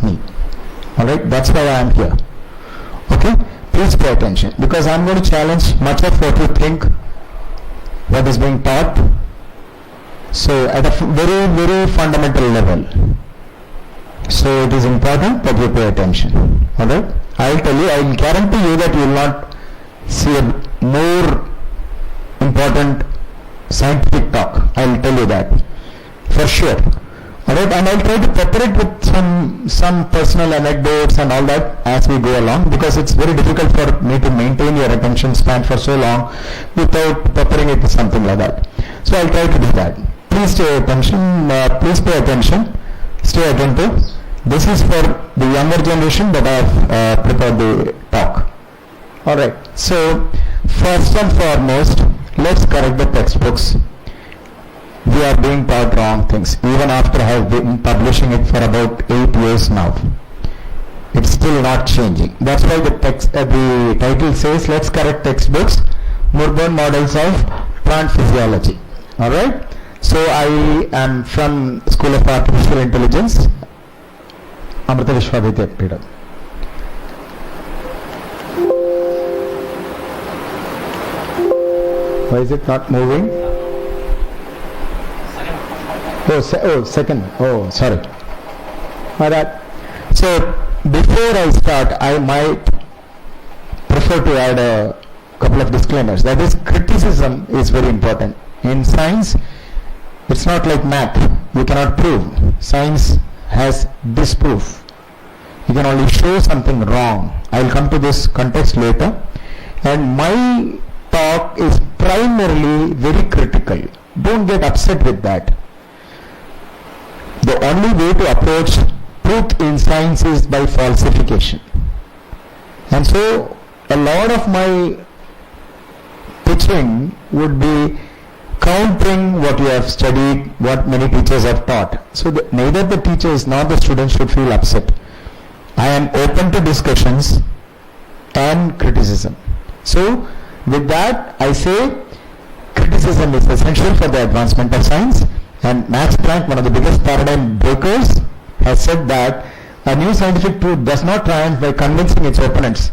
me. Alright, that's why I am here. Okay, please pay attention, because I am going to challenge much of what you think, what is being taught. So at a very, very fundamental level. So it is important that you pay attention. Alright, I will tell you, I will guarantee you that you will not see a more important scientific talk. I will tell you that for sure. Alright, and I'll try to prepare it with some personal anecdotes and all that as we go along, because it's very difficult for me to maintain your attention span for so long without preparing it with something like that. So I'll try to do that. Please stay attention. Please pay attention. Stay attentive. This is for the younger generation that I have prepared the talk. Alright, so first and foremost, let's correct the textbooks. We are being taught wrong things, even after I have been publishing it for about 8 years now. It's still not changing. That's why the title says, let's correct textbooks, Murburn models of plant physiology. Alright, so I am from School of Artificial Intelligence, Amrita Vishwavidyapeetham. Why is it not moving? Second. Oh, sorry. Alright. So before I start, I might prefer to add a couple of disclaimers. That is, criticism is very important. In science, it's not like math. You cannot prove. Science has disproof. You can only show something wrong. I will come to this context later. And my talk is primarily very critical. Don't get upset with that. The only way to approach truth in science is by falsification. And so a lot of my pitching would be countering what you have studied, what many teachers have taught. So neither the teachers nor the students should feel upset. I am open to discussions and criticism. So with that, I say criticism is essential for the advancement of science. And Max Planck, one of the biggest paradigm breakers, has said that a new scientific truth does not triumph by convincing its opponents,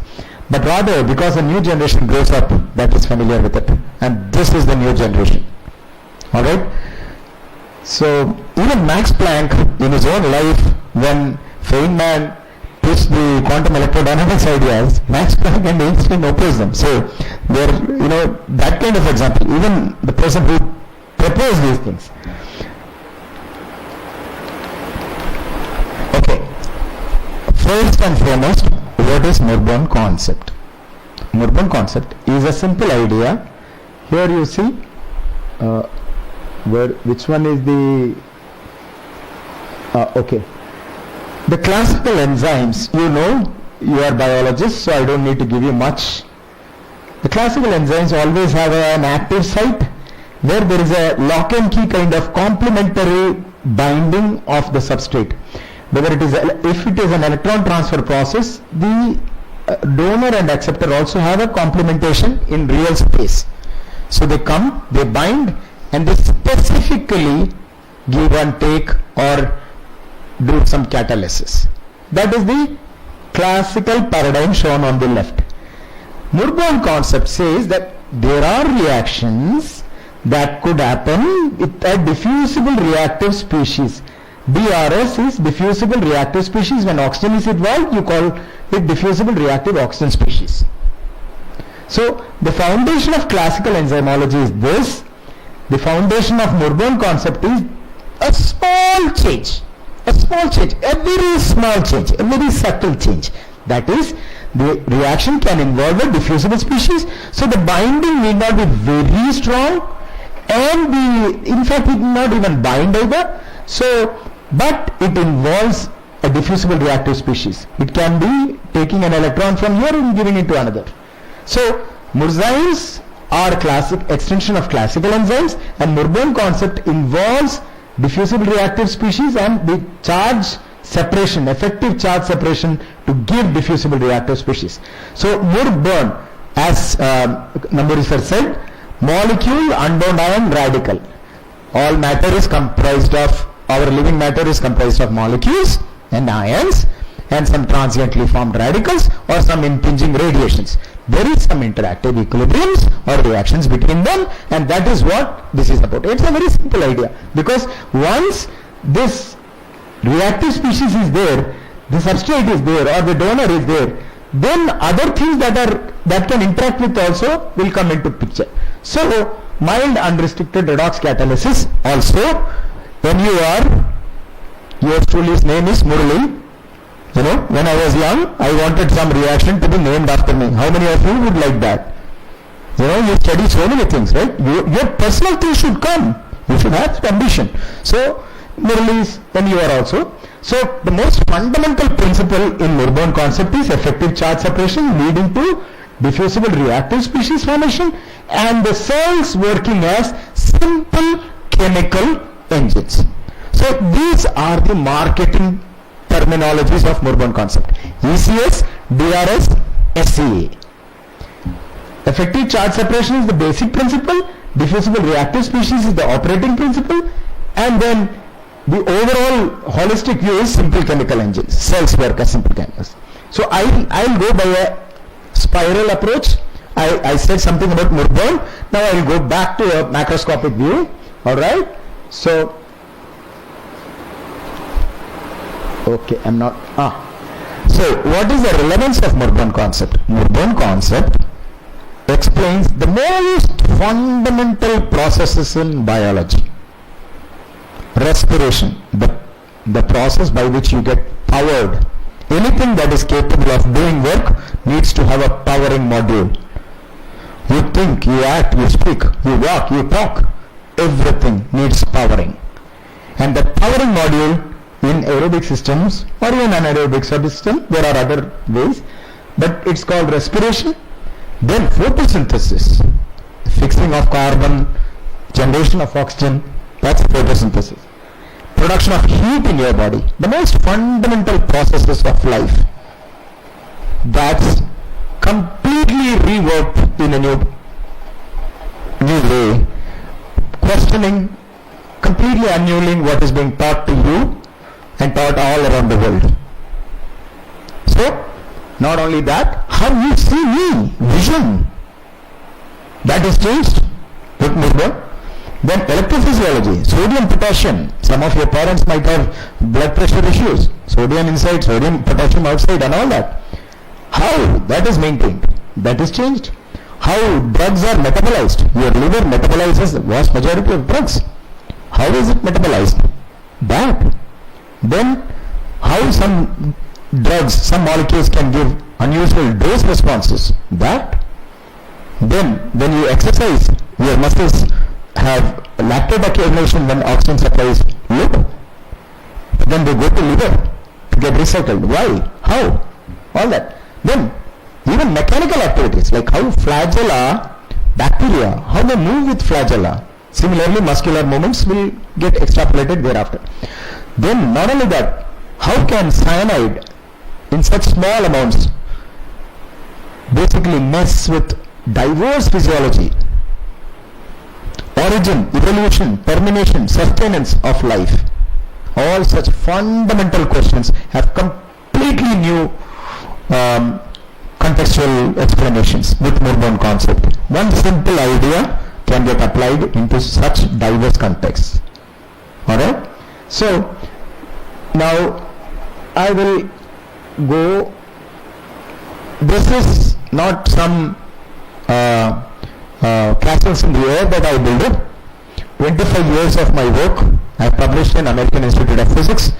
but rather because a new generation grows up that is familiar with it. And this is the new generation. Alright? So even Max Planck, in his own life, when Feynman pitched the quantum electrodynamics ideas, Max Planck and Einstein opposed them. So they're, that kind of example. Even the person who proposed these things. Okay. First and foremost, what is Murburn concept? Murburn concept is a simple idea. Here you see, which one is the, okay. The classical enzymes, you are biologists, so I don't need to give you much. The classical enzymes always have an active site where there is a lock and key kind of complementary binding of the substrate. Whether it is, if it is an electron transfer process, the donor and acceptor also have a complementation in real space. So they come, they bind, and they specifically give and take or do some catalysis. That is the classical paradigm shown on the left. Murburn concept says that there are reactions that could happen with a diffusible reactive species. DRS is diffusible reactive species. When oxygen is involved, you call it diffusible reactive oxygen species. So the foundation of classical enzymology is this. The foundation of Murburn concept is a small change, a very small change, a very subtle change. That is, the reaction can involve a diffusible species, so the binding need not be very strong, and in fact it will not even bind either. So, but it involves a diffusible reactive species. It can be taking an electron from here and giving it to another. So, Murzymes are classic extension of classical enzymes, and Murburn concept involves diffusible reactive species and the charge separation, effective charge separation to give diffusible reactive species. So Murburn, as Namburisar said, molecule, unbound ion, radical. All matter is comprised of, our living matter is comprised of molecules and ions, and some transiently formed radicals or some impinging radiations. There is some interactive equilibriums or reactions between them, and that is what this is about. It's a very simple idea, because once this reactive species is there, the substrate is there, or the donor is there, then other things that can interact with also will come into picture. So mild unrestricted redox catalysis also, when yours truly's name is Murli. You know, when I was young, I wanted some reaction to be named after me. How many of you would like that? You know, you study so many things, right? Your personal things should come. You should have that ambition. So Murli is, then you are also. So the most fundamental principle in Murburn concept is effective charge separation leading to diffusible reactive species formation, and the cells working as simple chemical engines. So these are the marketing terminologies of Murburn concept: ECS, DRS, SCA. Effective charge separation is the basic principle, diffusible reactive species is the operating principle, and then the overall holistic view is simple chemical engines. Cells work as simple chemicals. So I'll go by a spiral approach. I said something about Murburn. Now I will go back to a macroscopic view. Alright. So okay, so what is the relevance of Murburn concept? Murburn concept explains the most fundamental processes in biology. Respiration, the process by which you get powered. Anything that is capable of doing work needs to have a powering module. You think, you act, you speak, you walk, you talk. Everything needs powering. And the powering module in aerobic systems or in anaerobic system, there are other ways, but it's called respiration. Then photosynthesis, fixing of carbon, generation of oxygen, that's photosynthesis. Production of heat in your body, the most fundamental processes of life. That's completely reworked in a new way, questioning, completely annulling what is being taught to you and taught all around the world. So, not only that, how you see me, vision, that is changed with Murburn. Then electrophysiology, sodium, potassium. Some of your parents might have blood pressure issues. Sodium inside, sodium, potassium outside and all that. How that is maintained? That is changed. How drugs are metabolized. Your liver metabolizes the vast majority of drugs. How is it metabolized? That. Then how some drugs, some molecules can give unusual dose responses. That. Then when you exercise, your muscles have lactate accumulation when oxygen supply is low. Then they go to liver to get recycled. Why? How? All that. Then even mechanical activities like how flagella, bacteria, how they move with flagella. Similarly, muscular movements will get extrapolated thereafter. Then not only that, how can cyanide in such small amounts basically mess with diverse physiology, origin, evolution, termination, sustenance of life. All such fundamental questions have completely new contextual explanations with Murburn concept. One simple idea can get applied into such diverse contexts. Alright? So, now I will go, this is not some castles in the air that I built it. 25 years of my work I published in American Institute of Physics.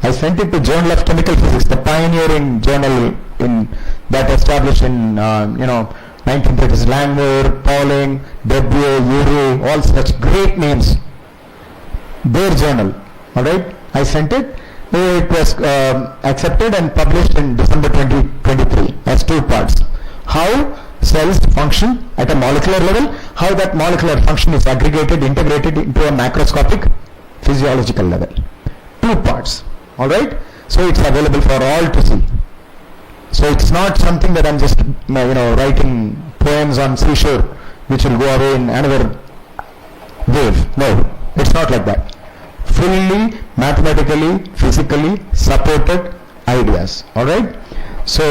I sent it to Journal of Chemical Physics, the pioneering journal in that established in 1930s. Langmuir, Pauling, Debye, Urey, all such great names. Their journal. Alright, I sent it. It was accepted and published in December 2023 as 2 parts. How cells function at a molecular level, how that molecular function is aggregated, integrated into a macroscopic physiological level. 2 parts. Alright? So it's available for all to see. So it's not something that I'm just writing poems on seashore which will go away in another wave. No, it's not like that. Fully, mathematically, physically supported, ideas. Alright? So,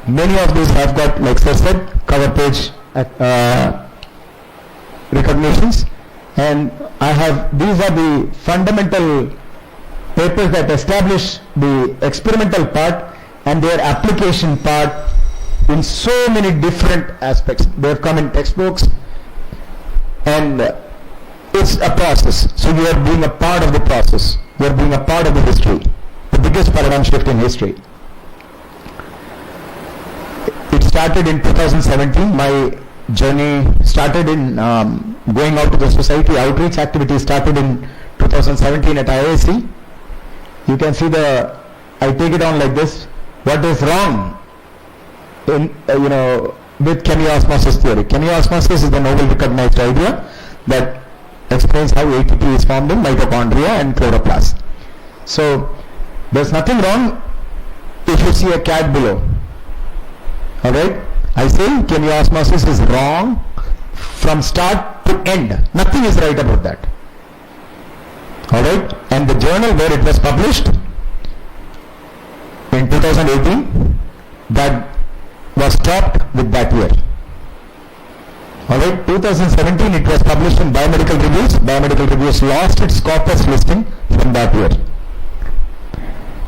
many of these have got, like I said, cover page recognitions, and these are the fundamental papers that establish the experimental part and their application part in so many different aspects. They have come in textbooks, and it's a process. So you are being a part of the process. You are being a part of the history, the biggest paradigm shift in history. It started in 2017. My journey started in going out to the society. Outreach activities started in 2017 at IISc. You can see I take it on like this. What is wrong in, with chemiosmosis theory? Chemiosmosis is the nobly recognized idea that explains how ATP is formed in mitochondria and chloroplast. So, there's nothing wrong if you see a cat below. Alright? I say chemiosmosis is wrong from start to end. Nothing is right about that. Alright? And the journal where it was published in 2018, that was stopped with that year. Alright, 2017 it was published in Biomedical Reviews. Biomedical Reviews lost its corpus listing from that year.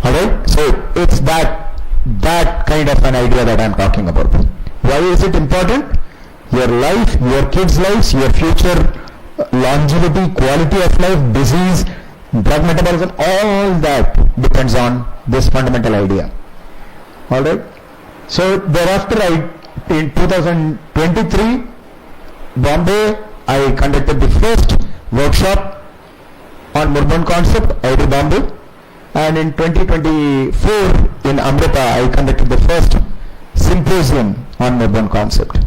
Alright, so it's that kind of an idea that I'm talking about. Why is it important? Your life, your kids' lives, your future longevity, quality of life, disease, drug metabolism, all that depends on this fundamental idea. Alright? So thereafter in 2023, Bombay, I conducted the first workshop on Murburn concept, IIT Bombay. And in 2024 in Amrita, I conducted the first symposium on Murburn concept.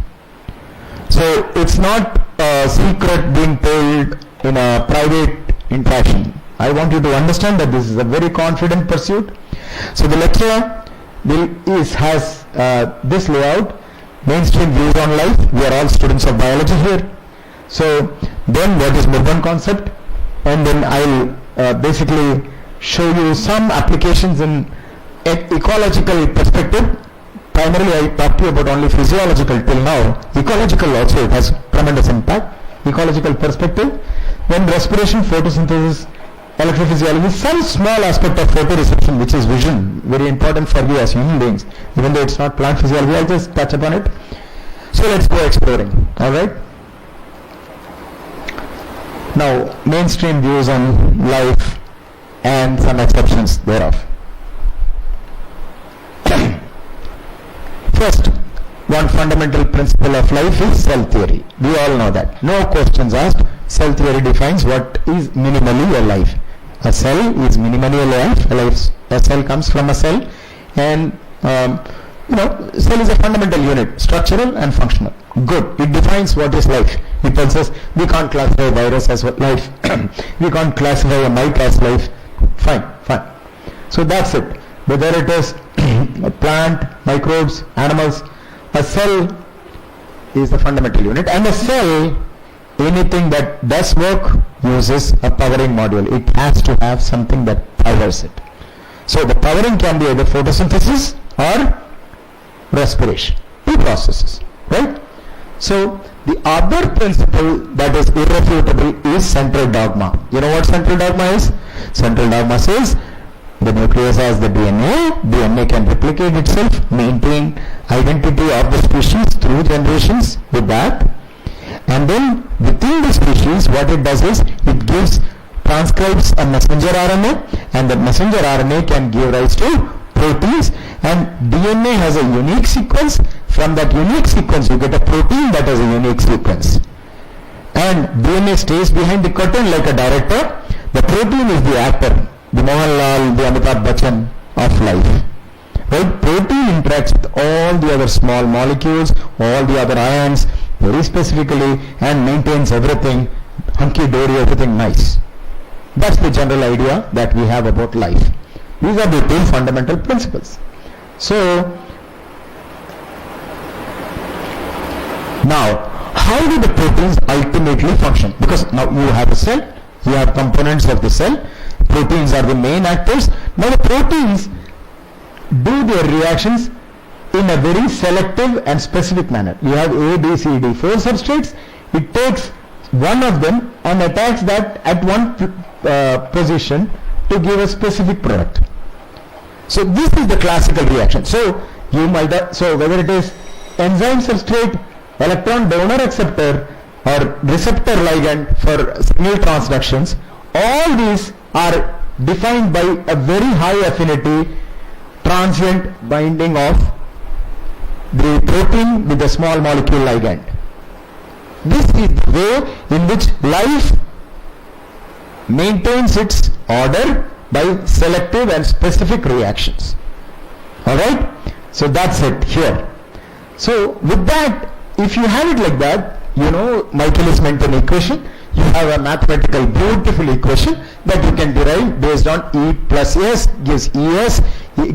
So it's not a secret being told in a private interaction. I want you to understand that this is a very confident pursuit. So the lecture has this layout: mainstream views on life. We are all students of biology here. So then what is Murburn concept? And then I'll basically show you some applications in ecological perspective. Primarily I talked to you about only physiological till now. Ecological also, it has tremendous impact. Ecological perspective. Then respiration, photosynthesis, electrophysiology, some small aspect of photoreception, which is vision, very important for you as human beings. Even though it's not plant physiology, I'll just touch upon it. So let's go exploring. Alright? Now, mainstream views on life and some exceptions thereof. First, one fundamental principle of life is cell theory. We all know that. No questions asked. Cell theory defines what is minimally a life. A cell is minimally a life. A cell comes from a cell, and cell is a fundamental unit, structural and functional. Good. It defines what is life. It tells us we can't classify virus as life. We can't classify a mite as life. Fine. So that's it. Whether it is a plant, microbes, animals, a cell is the fundamental unit, and a cell, anything that does work, uses a powering module. It has to have something that powers it. So the powering can be either photosynthesis or respiration. Two processes, right? So the other principle that is irrefutable is central dogma. You know what central dogma is? Central dogma says the nucleus has the DNA. DNA can replicate itself, maintain identity of the species through generations with that. And then within the species, what it does is it transcribes a messenger RNA, and the messenger RNA can give rise to proteins, and DNA has a unique sequence. From that unique sequence, you get a protein that has a unique sequence. And DNA stays behind the curtain like a director. The protein is the actor, the Mohanlal, the Amitabh Bachchan of life. Right? Protein interacts with all the other small molecules, all the other ions, very specifically, and maintains everything hunky-dory, everything nice. That's the general idea that we have about life. These are the two fundamental principles. So, now, how do the proteins ultimately function? Because now you have a cell, you have components of the cell, Proteins are the main actors. Now the proteins do their reactions in a very selective and specific manner. You have A, B, C, D, 4 substrates. It takes one of them and attacks that at one position to give a specific product. So this is the classical reaction. So you might so whether it is enzyme substrate, electron donor acceptor, or receptor ligand for signal transductions, all these are defined by a very high affinity transient binding of the protein with a small molecule ligand. This is the way in which life maintains its order by selective and specific reactions. Alright? So that's it here. So with that, if you have it like that, you know Michaelis-Menten equation, you have a mathematical beautiful equation that you can derive based on E plus S gives ES,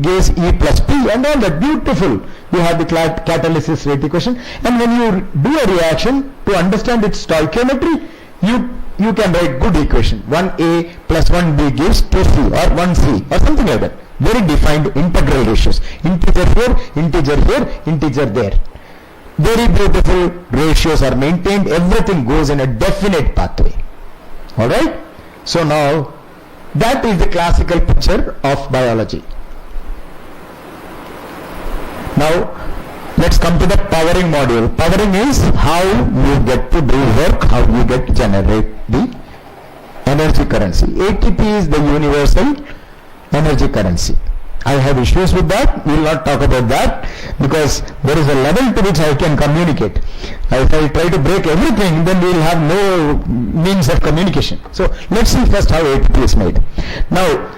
gives E plus P, and all that beautiful. You have the catalysis rate equation, and when you do a reaction, to understand its stoichiometry, you can write good equation. 1A plus 1B gives 2C or 1C or something like that. Very defined integral ratios. Integer here, integer there. Very beautiful ratios are maintained. Everything goes in a definite pathway. Alright? So now, that is the classical picture of biology. Now, let's come to the powering module. Powering is how you get to do work, how you get to generate the energy currency. ATP is the universal energy currency. I have issues with that. We will not talk about that because there is a level to which I can communicate. If I try to break everything, then we will have no means of communication. So let's see first how ATP is made. Now,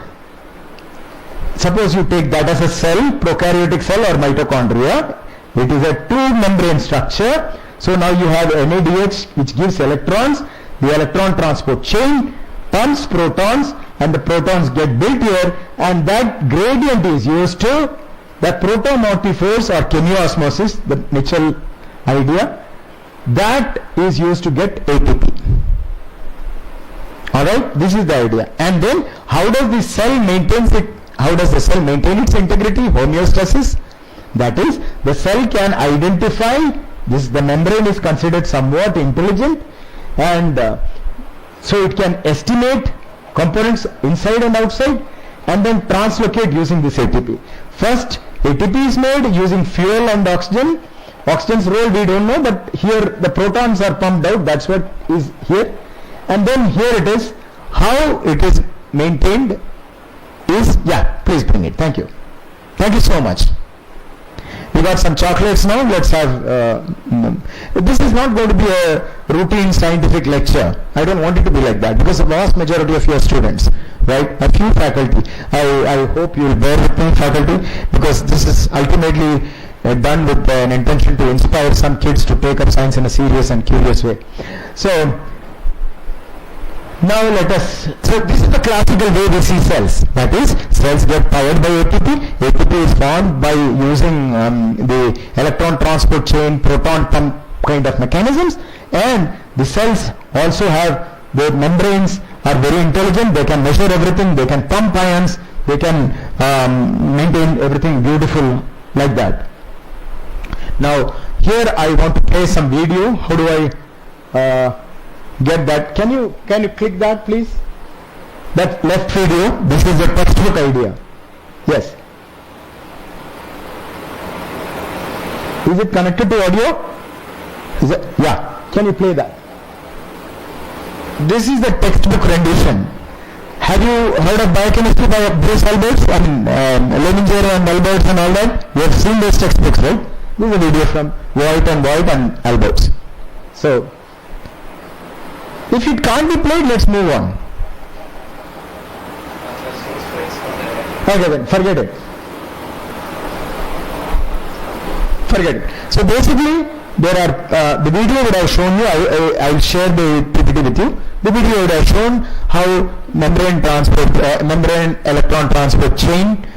suppose you take that as a cell, prokaryotic cell or mitochondria. It is a two-membrane structure. So now you have NADH which gives electrons. The electron transport chain pumps protons, and the protons get built here, and that gradient is used to the protomotive force or chemiosmosis, the Mitchell idea, that is used to get ATP. Alright, this is the idea. And then how does the cell maintain its integrity, homeostasis? That is, the cell can identify this, the membrane is considered somewhat intelligent, and so it can estimate components inside and outside and then translocate using this ATP. First, ATP is made using fuel and oxygen. Oxygen's role we don't know, but here the protons are pumped out, that's what is here. And then here it is, how it is maintained is, yeah, please bring it, thank you. Thank you so much. We got some chocolates now, let's have, this is not going to be a routine scientific lecture. I don't want it to be like that because the vast majority of your students, right, a few faculty, I hope you will bear with me faculty, because this is ultimately done with an intention to inspire some kids to take up science in a serious and curious way. So, now let us, so this is the classical way we see cells. That is, cells get powered by ATP. ATP is formed by using the electron transport chain, proton pump kind of mechanisms, and the cells also have, their membranes are very intelligent, they can measure everything, they can pump ions, they can maintain everything beautiful like that. Now, here I want to play some video. How do I get that? Can you click that please? That left video, this is a textbook idea. Yes. Is it connected to audio? Is it? Yeah. Can you play that? This is the textbook rendition. Have you heard of biochemistry by Bruce Alberts? I mean, Leninger and Alberts and all that? You have seen those textbooks, right? This is a video from Voigt and Alberts. So, if it can't be played, let's move on. Okay then, forget it. Forget it. So basically, there are, the video that I have shown you, I will share the PPT with you. The video would have shown how membrane electron transport chain,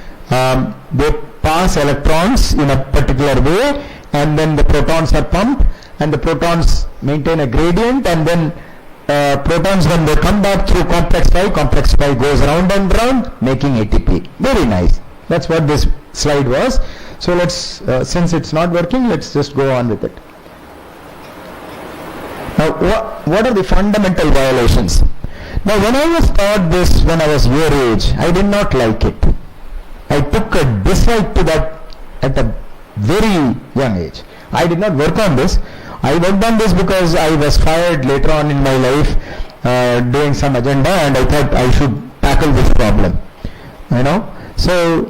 they pass electrons in a particular way, and then the protons are pumped, and the protons maintain a gradient, and then protons, when they come back through complex pi goes round and round, making ATP. Very nice. That's what this slide was. So let's, since it's not working, let's just go on with it. Now, what are the fundamental violations? Now, when I was taught this when I was your age, I did not like it. I took a dislike to that at a very young age. I did not work on this. I worked on this because I was fired later on in my life doing some agenda, and I thought I should tackle this problem. You know, so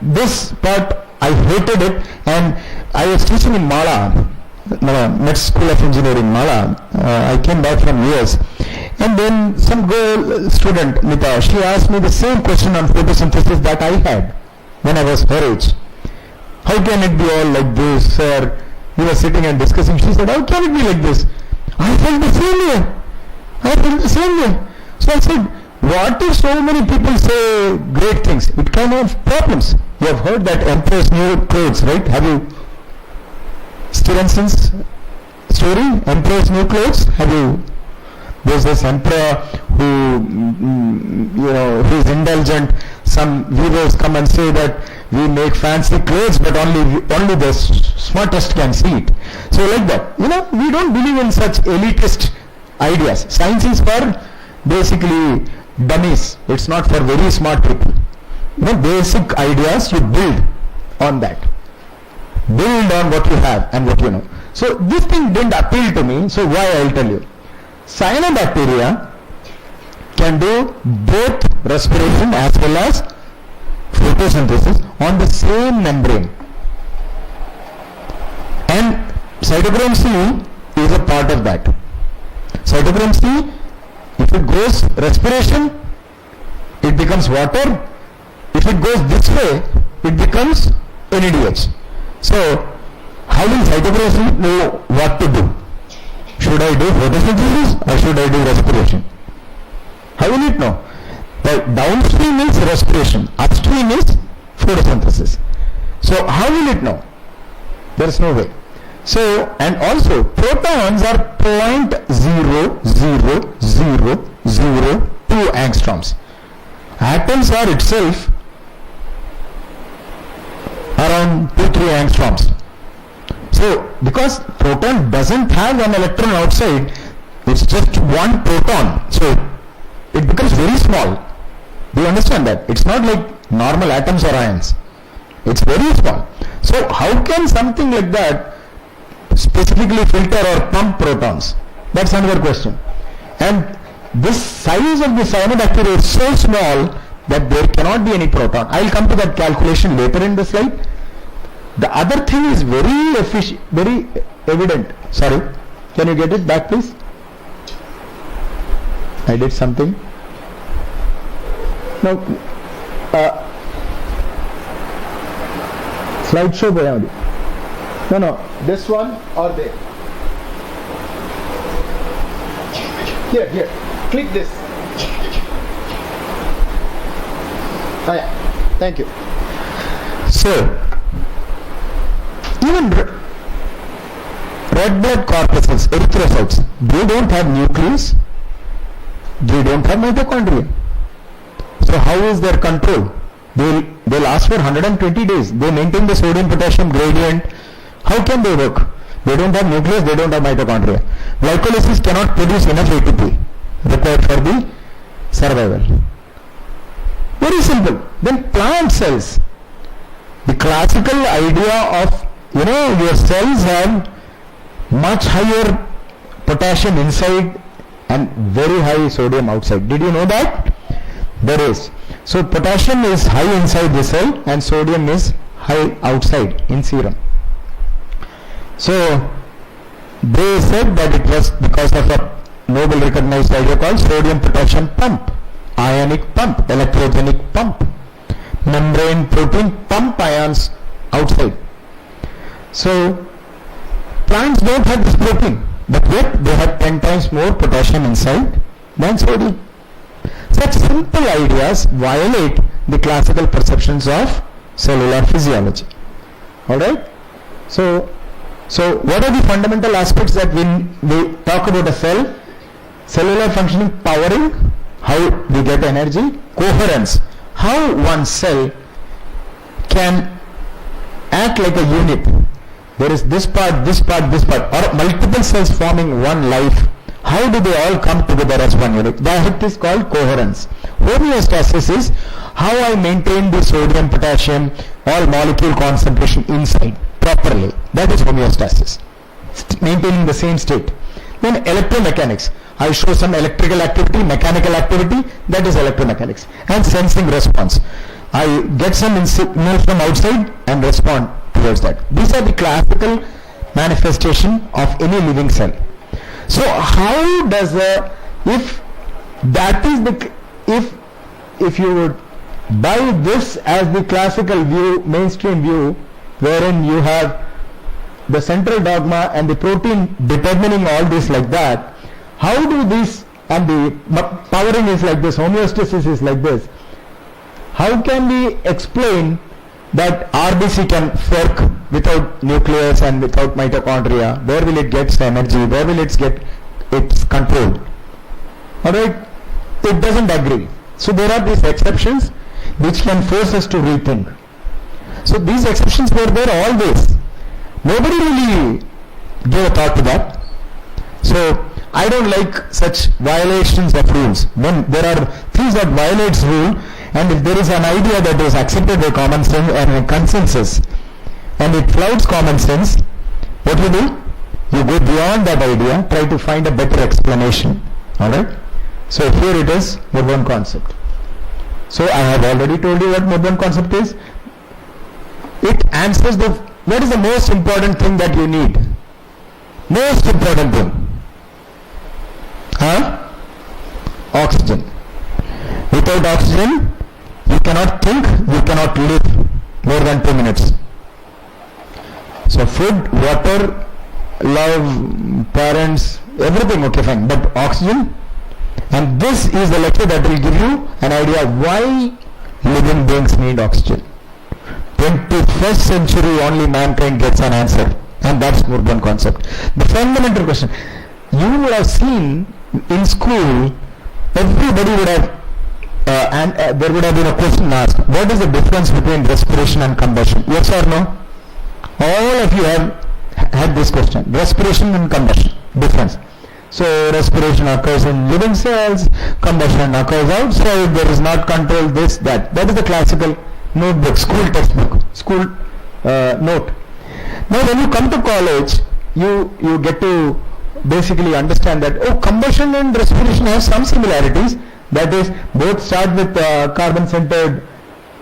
this part I hated it, and I was teaching in Mala, Met School of Engineering, Mala. I came back from US, and then some girl student, Nita, she asked me the same question on photosynthesis that I had when I was her age. How can it be all like this, sir? We were sitting and discussing. She said, how can it be like this? I felt the same way. So I said, what if so many people say great things? It can have problems. You have heard that Emperor's New Clothes, right? Have you? Stevenson's story, Emperor's New Clothes? Have you? There's this emperor who, who is indulgent. Some weavers come and say that we make fancy clothes, but only the smartest can see it. So like that, we don't believe in such elitist ideas. Science is for basically dummies. It's not for very smart people. Basic ideas, you build on that. Build on what you have and what you know. So this thing didn't appeal to me. So why? I'll tell you. Cyanobacteria can do both respiration as well as photosynthesis on the same membrane. And cytochrome C is a part of that. Cytochrome C, if it goes respiration, it becomes water. If it goes this way, it becomes NADH. So, how will cytochrome C know what to do? Should I do photosynthesis or should I do respiration? How will it know? The downstream is respiration, upstream is photosynthesis. So how will it know? There is no way. So, and also protons are 0.00002 angstroms. Atoms are itself around 2-3 angstroms. So because proton doesn't have an electron outside, it's just one proton. So it becomes very small. Do you understand that? It's not like normal atoms or ions. It's very small. So how can something like that specifically filter or pump protons? That's another question. And this size of the cyanobacteria is so small that there cannot be any proton. I'll come to that calculation later in the slide. The other thing is very evident. Sorry, can you get it back, please? I did something. No, slideshow boya madi. No, this one or there. Here. Click this. Oh, yeah. Thank you. So, even red blood corpuscles, erythrocytes, they don't have nucleus. They don't have mitochondria. So how is their control? They last for 120 days. They maintain the sodium-potassium gradient. How can they work? They don't have nucleus, they don't have mitochondria. Glycolysis cannot produce enough ATP required for the survival. Very simple. Then plant cells. The classical idea of, your cells have much higher potassium inside and very high sodium outside. Did you know that? There is. So potassium is high inside the cell and sodium is high outside in serum. So they said that it was because of a Nobel recognized idea called sodium potassium pump, ionic pump, electrogenic pump, membrane protein pump ions outside. So plants don't have this protein, but yet they have 10 times more potassium inside than sodium. Such simple ideas violate the classical perceptions of cellular physiology. Alright? So So what are the fundamental aspects that when we talk about a cell? Cellular functioning, powering, how we get energy, coherence, how one cell can act like a unit. There is this part, this part, this part, or multiple cells forming one life. How do they all come together as one unit? That is called coherence. Homeostasis is how I maintain the sodium, potassium, all molecule concentration inside properly. That is homeostasis. Maintaining the same state. Then electromechanics. I show some electrical activity, mechanical activity, that is electromechanics. And sensing response. I get some signal from outside and respond towards that. These are the classical manifestation of any living cell. So how does if that is the, if you would buy this as the classical view, mainstream view, wherein you have the central dogma and the protein determining all this like that, how do these, and the powering is like this, homeostasis is like this, how can we explain that RBC can fork without nucleus and without mitochondria? Where will it get energy? Where will it get its control? Alright, it doesn't agree. So there are these exceptions which can force us to rethink. So these exceptions were there always. Nobody really gave a thought to that. So I don't like such violations of rules. When there are things that violates rule, and if there is an idea that is accepted by common sense and consensus, and it flouts common sense, what you do? You go beyond that idea, try to find a better explanation. Alright? So here it is, Murburn concept. So I have already told you what Murburn concept is. It answers the, what is the most important thing that you need? Most important thing. Oxygen. Without oxygen, you cannot think, you cannot live more than 2 minutes. So food, water, love, parents, everything okay fine, but oxygen. And this is the lecture that will give you an idea why living beings need oxygen. 21st century only mankind gets an answer, and that's Murburn concept. The fundamental question, you would have seen in school, everybody would have there would have been a question asked, what is the difference between respiration and combustion? Yes or no? All of you have had this question, respiration and combustion, difference. So respiration occurs in living cells, combustion occurs outside, there is not control, this, that. That is the classical notebook, school textbook, school note. Now when you come to college, you get to basically understand that, oh, combustion and respiration have some similarities. That is, both start with carbon-centered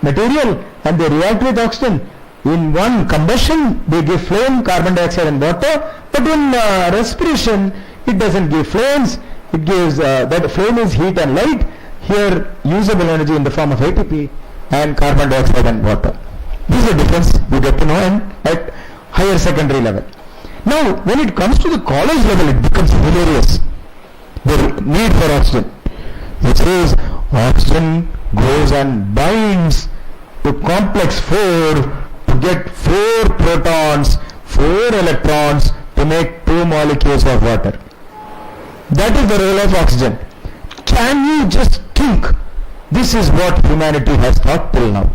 material and they react with oxygen. In one combustion, they give flame, carbon dioxide and water, but in respiration, it doesn't give flames. It gives, that flame is heat and light. Here, usable energy in the form of ATP and carbon dioxide and water. This is the difference you get to know at higher secondary level. Now, when it comes to the college level, it becomes hilarious. The need for oxygen. It says oxygen goes and binds to complex 4 to get 4 protons, 4 electrons to make 2 molecules of water. That is the role of oxygen. Can you just think? This is what humanity has thought till now.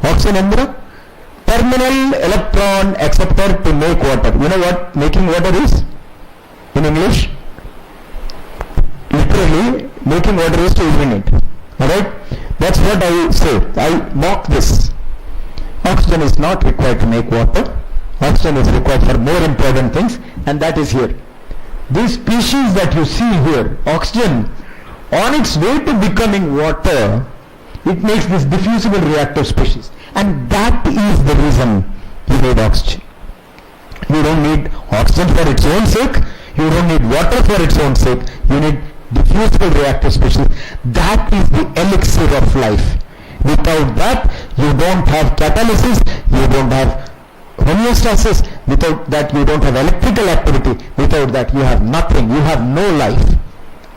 Oxygen endra, terminal electron acceptor to make water. You know what making water is in English? Literally, making water is to urinate. Alright? That's what I say. I mock this. Oxygen is not required to make water. Oxygen is required for more important things, and that is here. These species that you see here, oxygen, on its way to becoming water, it makes this diffusible reactive species. And that is the reason you need oxygen. You don't need oxygen for its own sake. You don't need water for its own sake. You need diffusible reactive species. That is the elixir of life. Without that, you don't have catalysis, you don't have homeostasis. Without that, you don't have electrical activity. Without that, you have nothing. You have no life.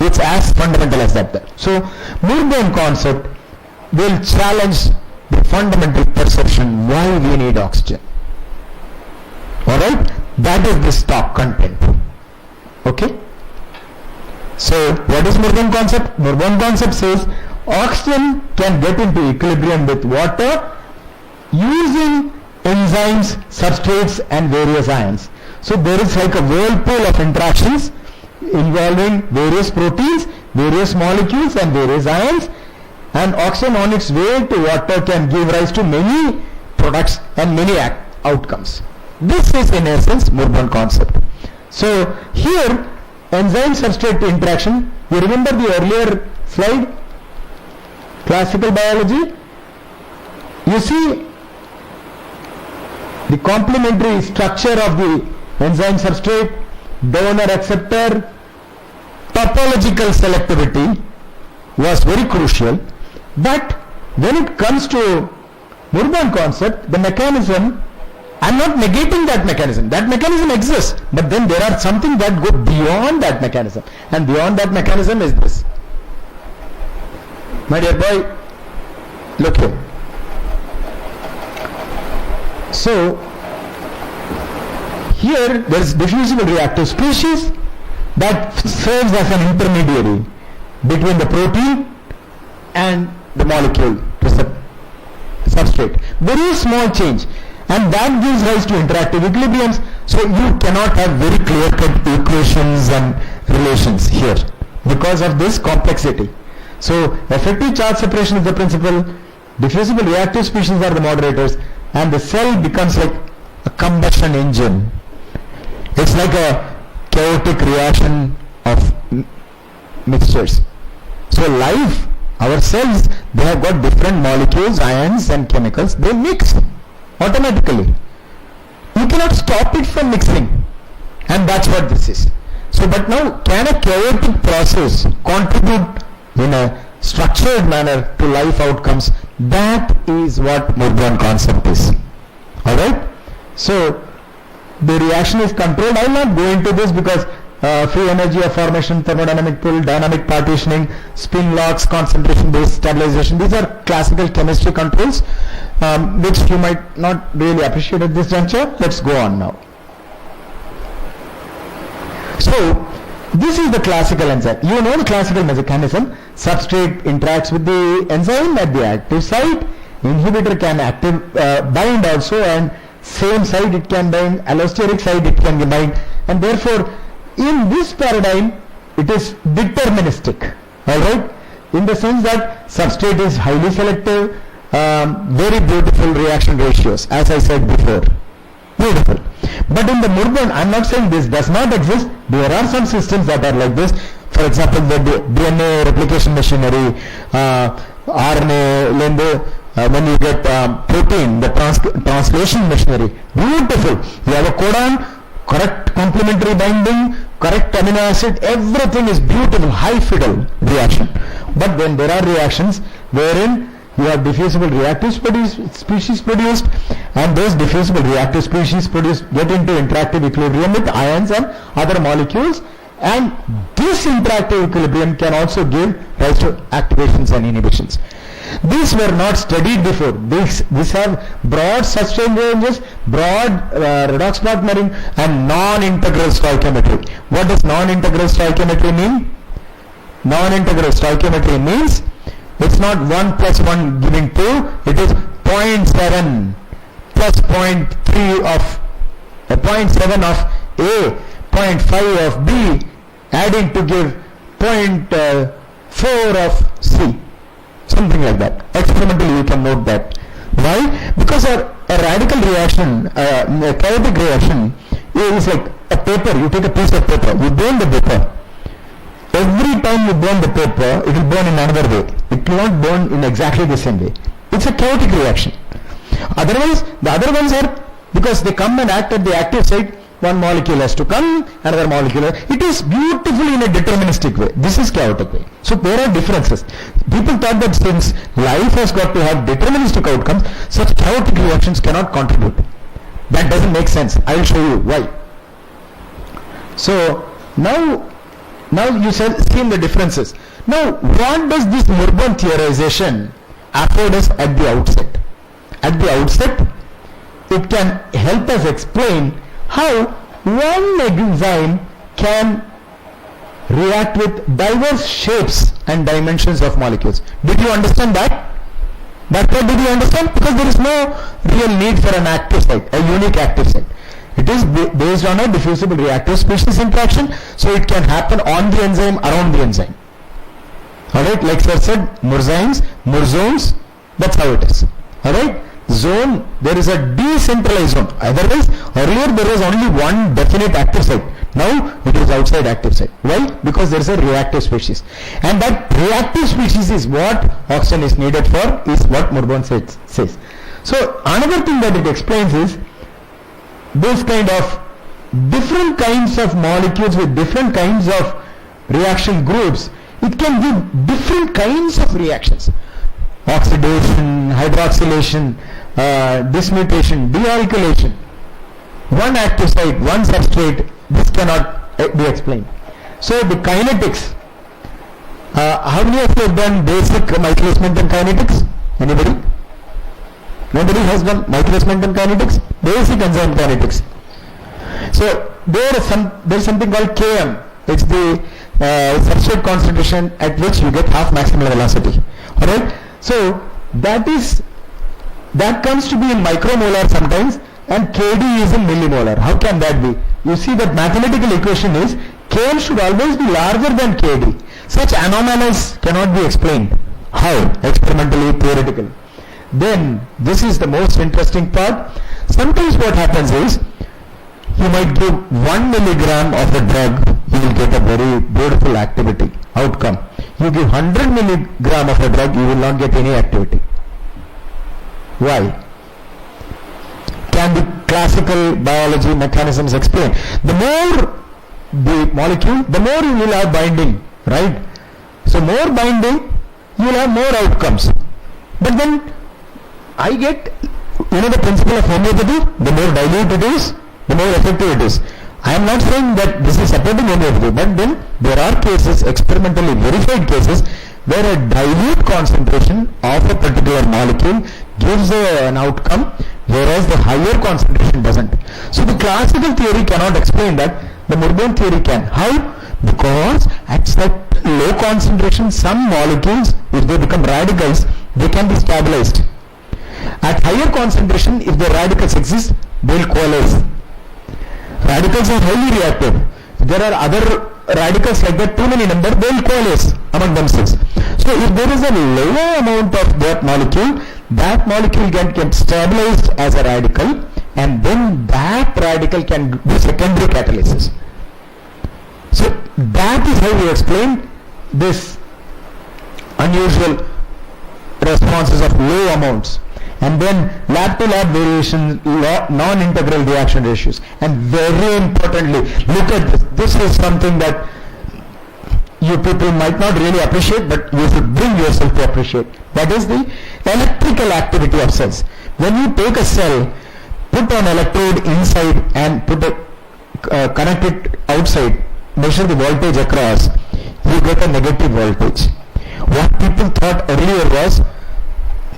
It's as fundamental as that. So, Murburn concept will challenge the fundamental perception why we need oxygen. Alright? That is the stock content. Okay? So what is Murburn concept? Murburn concept says oxygen can get into equilibrium with water using enzymes, substrates and various ions. So there is like a whirlpool of interactions involving various proteins, various molecules and various ions, and oxygen on its way to water can give rise to many products and many outcomes. This is in essence Murburn concept. So here enzyme substrate interaction, you remember the earlier slide, classical biology? You see the complementary structure of the enzyme substrate, donor acceptor, topological selectivity was very crucial. But when it comes to Murburn concept, the mechanism, I am not negating that mechanism. That mechanism exists, but then there are something that go beyond that mechanism, and beyond that mechanism is this. My dear boy, look here. So here there is diffusible reactive species that serves as an intermediary between the protein and the molecule substrate. Very small change, and that gives rise to interactive equilibriums. So you cannot have very clear-cut equations and relations here because of this complexity. So effective charge separation is the principle, diffusible reactive species are the moderators, and the cell becomes like a combustion engine. It's like a chaotic reaction of mixtures. So life, our cells, they have got different molecules, ions and chemicals, they mix automatically. You cannot stop it from mixing, and that's what this is. So but now, can a chaotic process contribute in a structured manner to life outcomes? That is what Murburn concept is. Alright? So the reaction is controlled. I will not go into this because free energy of formation, thermodynamic pull, dynamic partitioning, spin locks, concentration based stabilization, these are classical chemistry controls which you might not really appreciate at this juncture. Let's go on now. So this is the classical enzyme. You know the classical mechanism. Substrate interacts with the enzyme at the active site. Inhibitor can bind also, and same site it can bind, allosteric site it can bind, and therefore in this paradigm it is deterministic. Alright? In the sense that substrate is highly selective, very beautiful reaction ratios, as I said before. Beautiful. But in the Murburn, I am not saying this does not exist. There are some systems that are like this. For example, the DNA replication machinery, RNA, when you get protein, the translation machinery. Beautiful. You have a codon, correct complementary binding, correct amino acid, everything is beautiful, high fidelity reaction. But then there are reactions wherein you have diffusible reactive species produced, and those diffusible reactive species produced get into interactive equilibrium with ions and other molecules, and this interactive equilibrium can also give rise to activations and inhibitions. These were not studied before. These have broad substrate ranges, broad redox partnering, and non-integral stoichiometry. What does non-integral stoichiometry mean? Non-integral stoichiometry means it's not 1 plus 1 giving 2, it is 0.7 plus 0.3 of 0.7 of A, 0.5 of B, adding to give 0.4 of C. Something like that. Experimentally you can note that. Why? Because a radical reaction, a chaotic reaction is like a paper. You take a piece of paper, you burn the paper. Every time you burn the paper, it will burn in another way. It will not burn in exactly the same way. It's a chaotic reaction. Otherwise, the other ones are, because they come and act at the active site, one molecule has to come, another molecule. It is beautifully in a deterministic way. This is chaotic way. So there are differences. People thought that since life has got to have deterministic outcomes, such chaotic reactions cannot contribute. That doesn't make sense. I will show you why. So now you seen the differences. Now what does this Murburn theorization afford us at the outset? At the outset, it can help us explain how one enzyme can react with diverse shapes and dimensions of molecules. Did you understand that? That part did you understand? Because there is no real need for an active site, a unique active site. It is based on a diffusible reactive species interaction, so it can happen on the enzyme, around the enzyme. Alright, like sir said, Murzymes, Murzones, that's how it is. Alright, zone, there is a decentralized zone. Otherwise, earlier there was only one definite active site. Now it is outside active site. Why? Because there is a reactive species. And that reactive species is what oxygen is needed for, is what Murburn says. So another thing that it explains is, this kind of different kinds of molecules with different kinds of reaction groups, it can give different kinds of reactions. Oxidation, hydroxylation, dismutation, dealkylation. One active site, one substrate, this cannot be explained. So the kinetics, how many of you have done basic Michaelis-Menten kinetics? Anybody? Nobody has done Michaelis-Menten kinetics? Basic enzyme kinetics. So there is something called KM. It's the substrate concentration at which you get half maximal velocity. Alright? So that comes to be in micromolar sometimes, and Kd is in millimolar. How can that be? You see, that mathematical equation is Km should always be larger than Kd. Such anomalies cannot be explained. How? Experimentally, theoretically. Then this is the most interesting part. Sometimes what happens is, you might give 1 milligram of a drug, you will get a very beautiful activity outcome. You give 100 milligram of a drug, you will not get any activity. Why? Can the classical biology mechanisms explain? The more the molecule, the more you will have binding, right? So more binding, you will have more outcomes. But then I get, the principle of homeopathy, the more dilute it is, the more effective it is. I am not saying that this is supporting homeopathy, but then there are cases, experimentally verified cases, where a dilute concentration of a particular molecule gives an outcome, whereas the higher concentration doesn't. So the classical theory cannot explain that, the Murburn theory can. How? Because at such low concentration, some molecules, if they become radicals, they can be stabilized. At higher concentration, if the radicals exist, they will coalesce. Radicals are highly reactive. There are other radicals like that, too many number, they will coalesce among themselves. So if there is a lower amount of that molecule can get stabilized as a radical, and then that radical can do secondary catalysis. So that is how we explain this unusual responses of low amounts. And then lab-to-lab variation, non-integral reaction ratios. And very importantly, look at this. This is something that you people might not really appreciate, but you should bring yourself to appreciate. That is the electrical activity of cells. When you take a cell, put an electrode inside and connect it outside, measure the voltage across, you get a negative voltage. What people thought earlier was,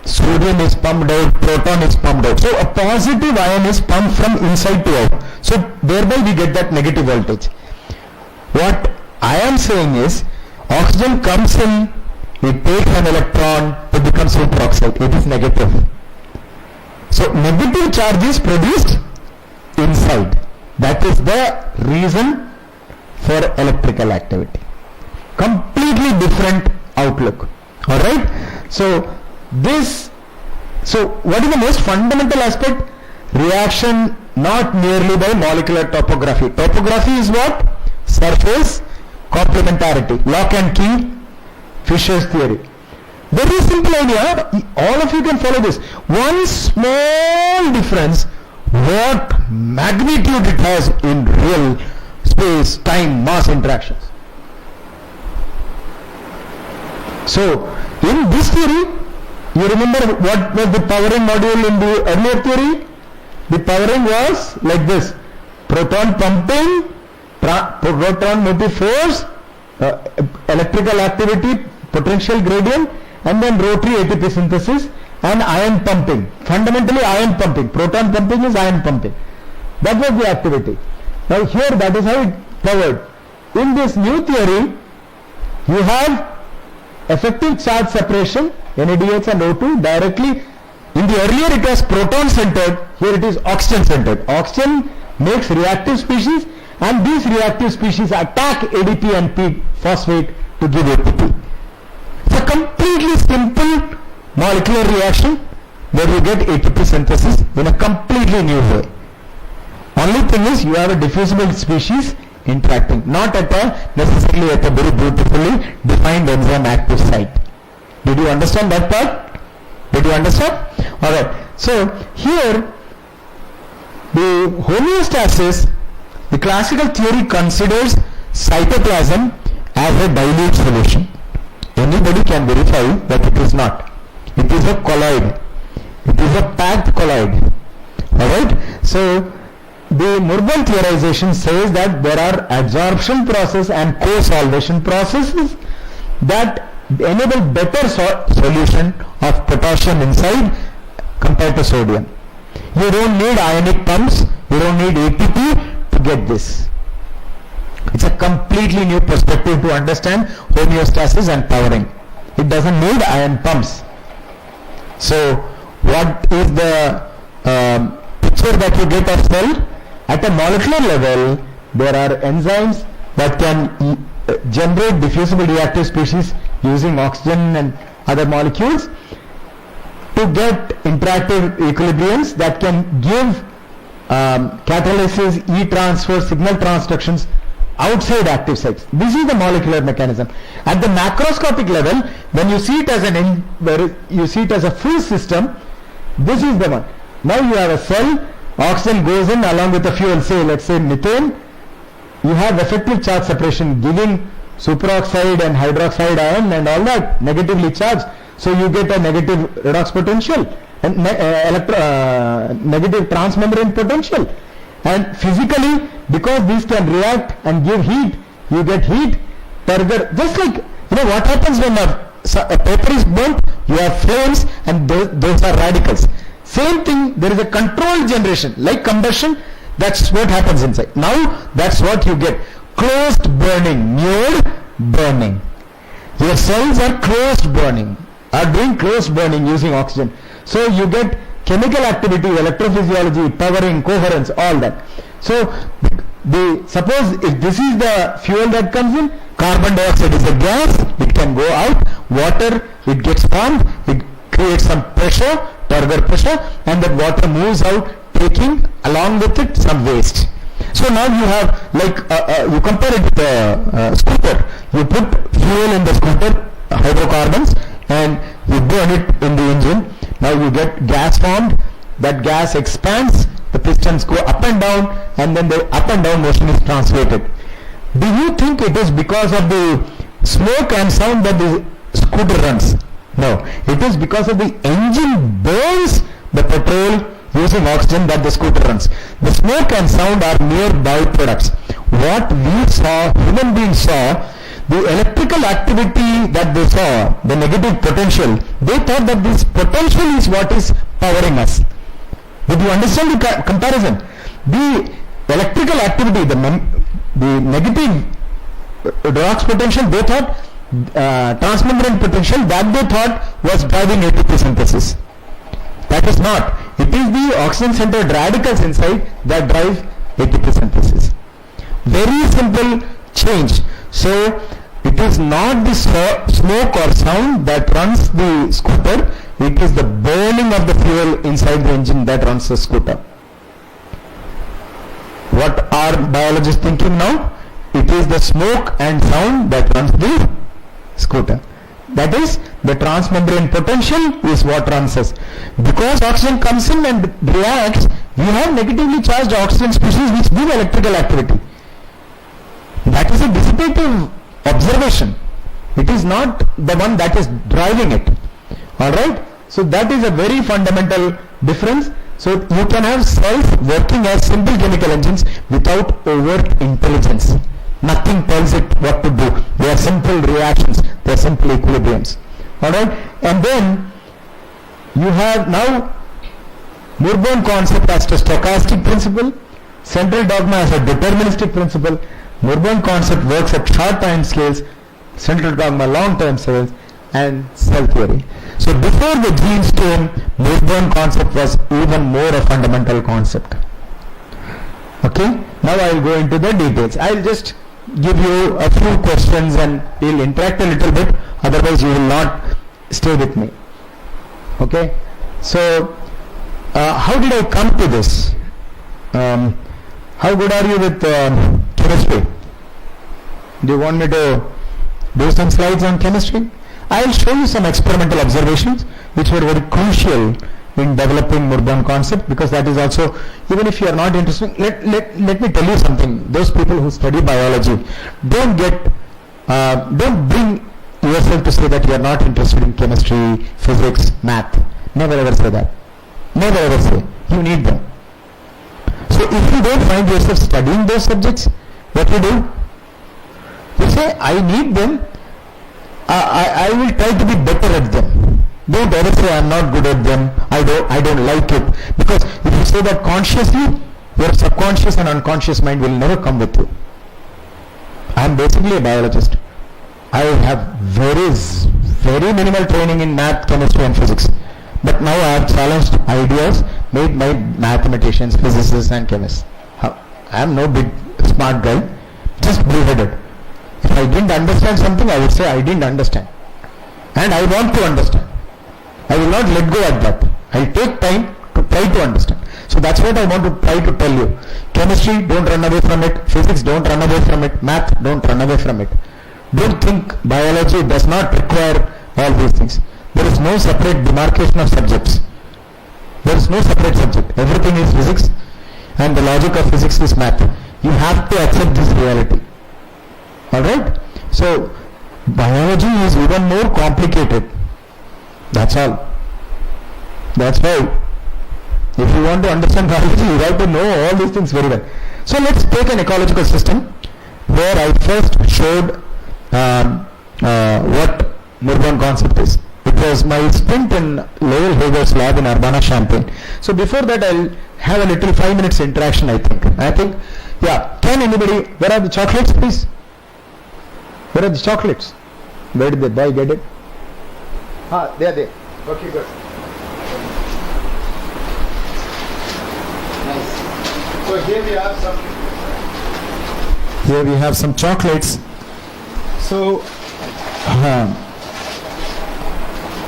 sodium is pumped out, proton is pumped out. So a positive ion is pumped from inside to out. So thereby we get that negative voltage. What I am saying is, oxygen comes in, it takes an electron, it becomes superoxide. It is negative. So negative charge is produced inside. That is the reason for electrical activity. Completely different outlook. Alright? So what is the most fundamental aspect? Reaction not merely by molecular topography. Topography is what? Surface complementarity. Lock and key, Fisher's theory. Very simple idea. All of you can follow this. One small difference, what magnitude it has in real space, time, mass interactions. So, in this theory, you remember what was the powering module in the earlier theory? The powering was like this. Proton pumping, proton motive force, electrical activity, potential gradient, and then rotary ATP synthesis and ion pumping. Fundamentally ion pumping. Proton pumping is ion pumping. That was the activity. Now here that is how it powered. In this new theory, you have effective charge separation, NADH and O2 directly. In the earlier it was proton centered, here it is oxygen centered. Oxygen makes reactive species and these reactive species attack ADP and P phosphate to give ATP. It's a completely simple molecular reaction where you get ATP synthesis in a completely new way. Only thing is you have a diffusible species interacting, not at a necessarily at a very beautifully defined enzyme active site. Did you understand that part? Did you understand? Alright. So here the homeostasis, the classical theory considers cytoplasm as a dilute solution. Anybody can verify that it is not. It is a colloid. It is a packed colloid. Alright. So the Murburn theorization says that there are adsorption process and co-solvation processes that enable better solution of potassium inside compared to sodium. You don't need ionic pumps, you don't need ATP to get this. It's a completely new perspective to understand homeostasis and powering. It doesn't need ion pumps. So what is the picture that you get of cell? At a molecular level, there are enzymes that can generate diffusible reactive species using oxygen and other molecules to get interactive equilibriums that can give catalysis, E-transfer, signal transductions outside active sites. This is the molecular mechanism. At the macroscopic level, when you see it as a full system, this is the one. Now you have a cell, oxygen goes in along with the fuel, say let's say methane. You have effective charge separation giving superoxide and hydroxide ion and all that negatively charged. So you get a negative redox potential and negative transmembrane potential. And physically, because these can react and give heat, you get heat. Just like what happens when a paper is burnt, you have flames and those are radicals. Same thing, there is a controlled generation like combustion. That's what happens inside. Now that's what you get. Closed burning, mirrored burning. Your cells are closed burning, are doing closed burning using oxygen. So you get chemical activity, electrophysiology, powering, coherence, all that. So suppose if this is the fuel that comes in, carbon dioxide is a gas, it can go out, water, it gets formed, it creates some pressure, turgor pressure, and that water moves out, taking along with it some waste. So now you have you compare it with a scooter. You put fuel in the scooter, hydrocarbons, and you burn it in the engine. Now you get gas formed. That gas expands. The pistons go up and down, and then the up and down motion is translated. Do you think it is because of the smoke and sound that the scooter runs? No. It is because of the engine burns the petrol using oxygen that the scooter runs. The smoke and sound are mere byproducts. What we saw, human beings saw, the electrical activity that they saw, the negative potential, they thought that this potential is what is powering us. Did you understand the comparison? The electrical activity, the negative redox potential, they thought, transmembrane potential, that they thought was driving ATP synthesis. That is not. It is the oxygen-centered radicals inside that drive ATP synthesis. Very simple change. So it is not the smoke or sound that runs the scooter, it is the burning of the fuel inside the engine that runs the scooter. What are biologists thinking now? It is the smoke and sound that runs the scooter. That is, the transmembrane potential is what runs us. Because oxygen comes in and reacts, we have negatively charged oxygen species which give electrical activity. That is a dissipative observation. It is not the one that is driving it. Alright? So that is a very fundamental difference. So you can have cells working as simple chemical engines without overt intelligence. Nothing tells it what to do. They are simple reactions. They are simple equilibriums. Alright? And then you have now Murburn concept as the stochastic principle. Central dogma as a deterministic principle. Murburn concept works at short time scales. Central dogma long-term scales, and cell theory. So before the genes came, Murburn concept was even more a fundamental concept. Okay, now I will go into the details. I will just give you a few questions and we will interact a little bit, otherwise you will not stay with me. Okay, so how did I come to this? How good are you with chemistry? Do you want me to do some slides on chemistry? I will show you some experimental observations which were very crucial in developing Murburn concept, because that is also, even if you are not interested, let me tell you something. Those people who study biology, don't bring yourself to say that you are not interested in chemistry, physics, math. Never ever say that. Never ever say. You need them. So if you don't find yourself studying those subjects, what you do? You say, I need them. I will try to be better at them. Don't ever say I am not good at them, I don't like it. Because if you say that consciously, your subconscious and unconscious mind will never come with you. I am basically a biologist. I have very minimal training in math, chemistry and physics. But now I have challenged ideas made by mathematicians, physicists and chemists. I am no big smart guy, just blue-headed. If I didn't understand something, I would say I didn't understand. And I want to understand. I will not let go at that. I will take time to try to understand. So that's what I want to try to tell you. Chemistry, don't run away from it. Physics, don't run away from it. Math, don't run away from it. Don't think biology does not require all these things. There is no separate demarcation of subjects. There is no separate subject. Everything is physics and the logic of physics is math. You have to accept this reality. Alright? So, biology is even more complicated. That's all. That's why if you want to understand biology, you have to know all these things very well. So let's take an ecological system where I first showed what Murburn concept is. It was my stint in Lowell Hager's lab in Urbana-Champaign. So before that, I'll have a little 5 minutes interaction, I think, yeah. Can anybody, where are the chocolates, please? Where are the chocolates? Where did the boy get it? They are there. Okay, good. Nice. So here we have some chocolates. So,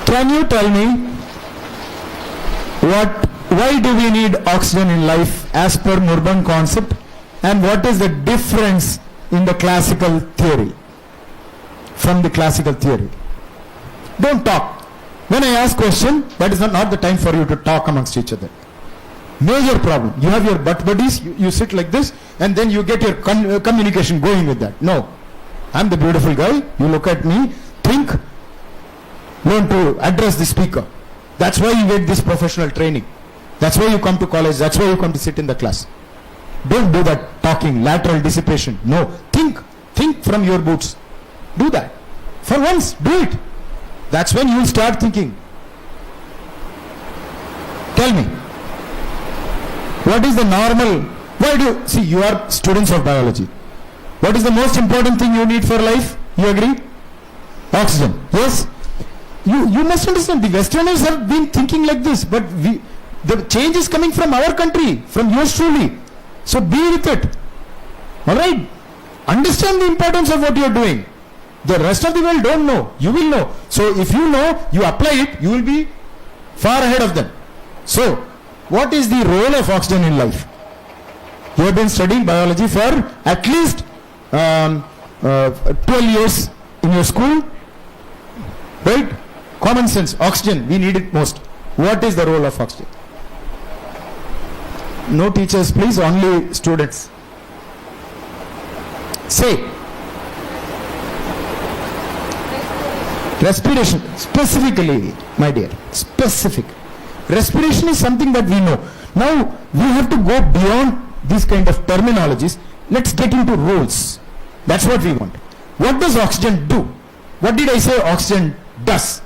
can you tell me why do we need oxygen in life as per Murburn concept, and what is the difference in the classical theory from the classical theory? Don't talk. When I ask question, that is not the time for you to talk amongst each other. Major problem. You have your butt buddies, you sit like this, and then you get your communication going with that. No. I'm the beautiful guy. You look at me, think, learn to address the speaker. That's why you get this professional training. That's why you come to college. That's why you come to sit in the class. Don't do that talking, lateral dissipation. No. Think from your boots. Do that. For once, do it. That's when you start thinking. Tell me, what is the normal, why do you, see, you are students of biology. What is the most important thing you need for life? You agree? Oxygen. Yes? You must understand, the Westerners have been thinking like this, but the change is coming from our country, from yours truly. So be with it. Alright? Understand the importance of what you are doing. The rest of the world don't know. You will know. So if you know, you apply it, you will be far ahead of them. So, what is the role of oxygen in life? You have been studying biology for at least 12 years in your school. Right? Common sense. Oxygen, we need it most. What is the role of oxygen? No teachers, please, only students. Say. Respiration, specifically, my dear, specific. Respiration is something that we know. Now, we have to go beyond these kind of terminologies. Let's get into rules. That's what we want. What does oxygen do? What did I say oxygen does?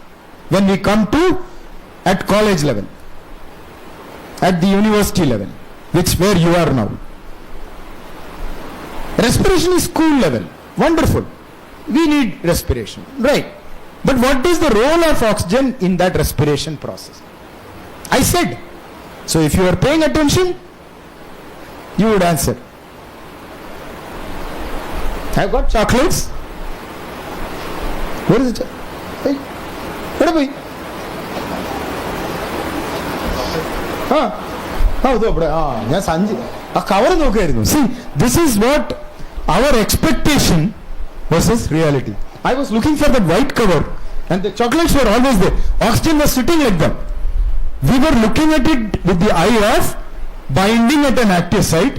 When we come to at college level, at the university level, where you are now, Respiration is school level. Wonderful. We need respiration. Right. But what is the role of oxygen in that respiration process? I said. So if you are paying attention, you would answer. I've got chocolates. Where is it? Hey, where are we? See, this is what our expectation versus reality. I was looking for that white cover and the chocolates were always there. Oxygen was sitting like that. We were looking at it with the eye of binding at an active site.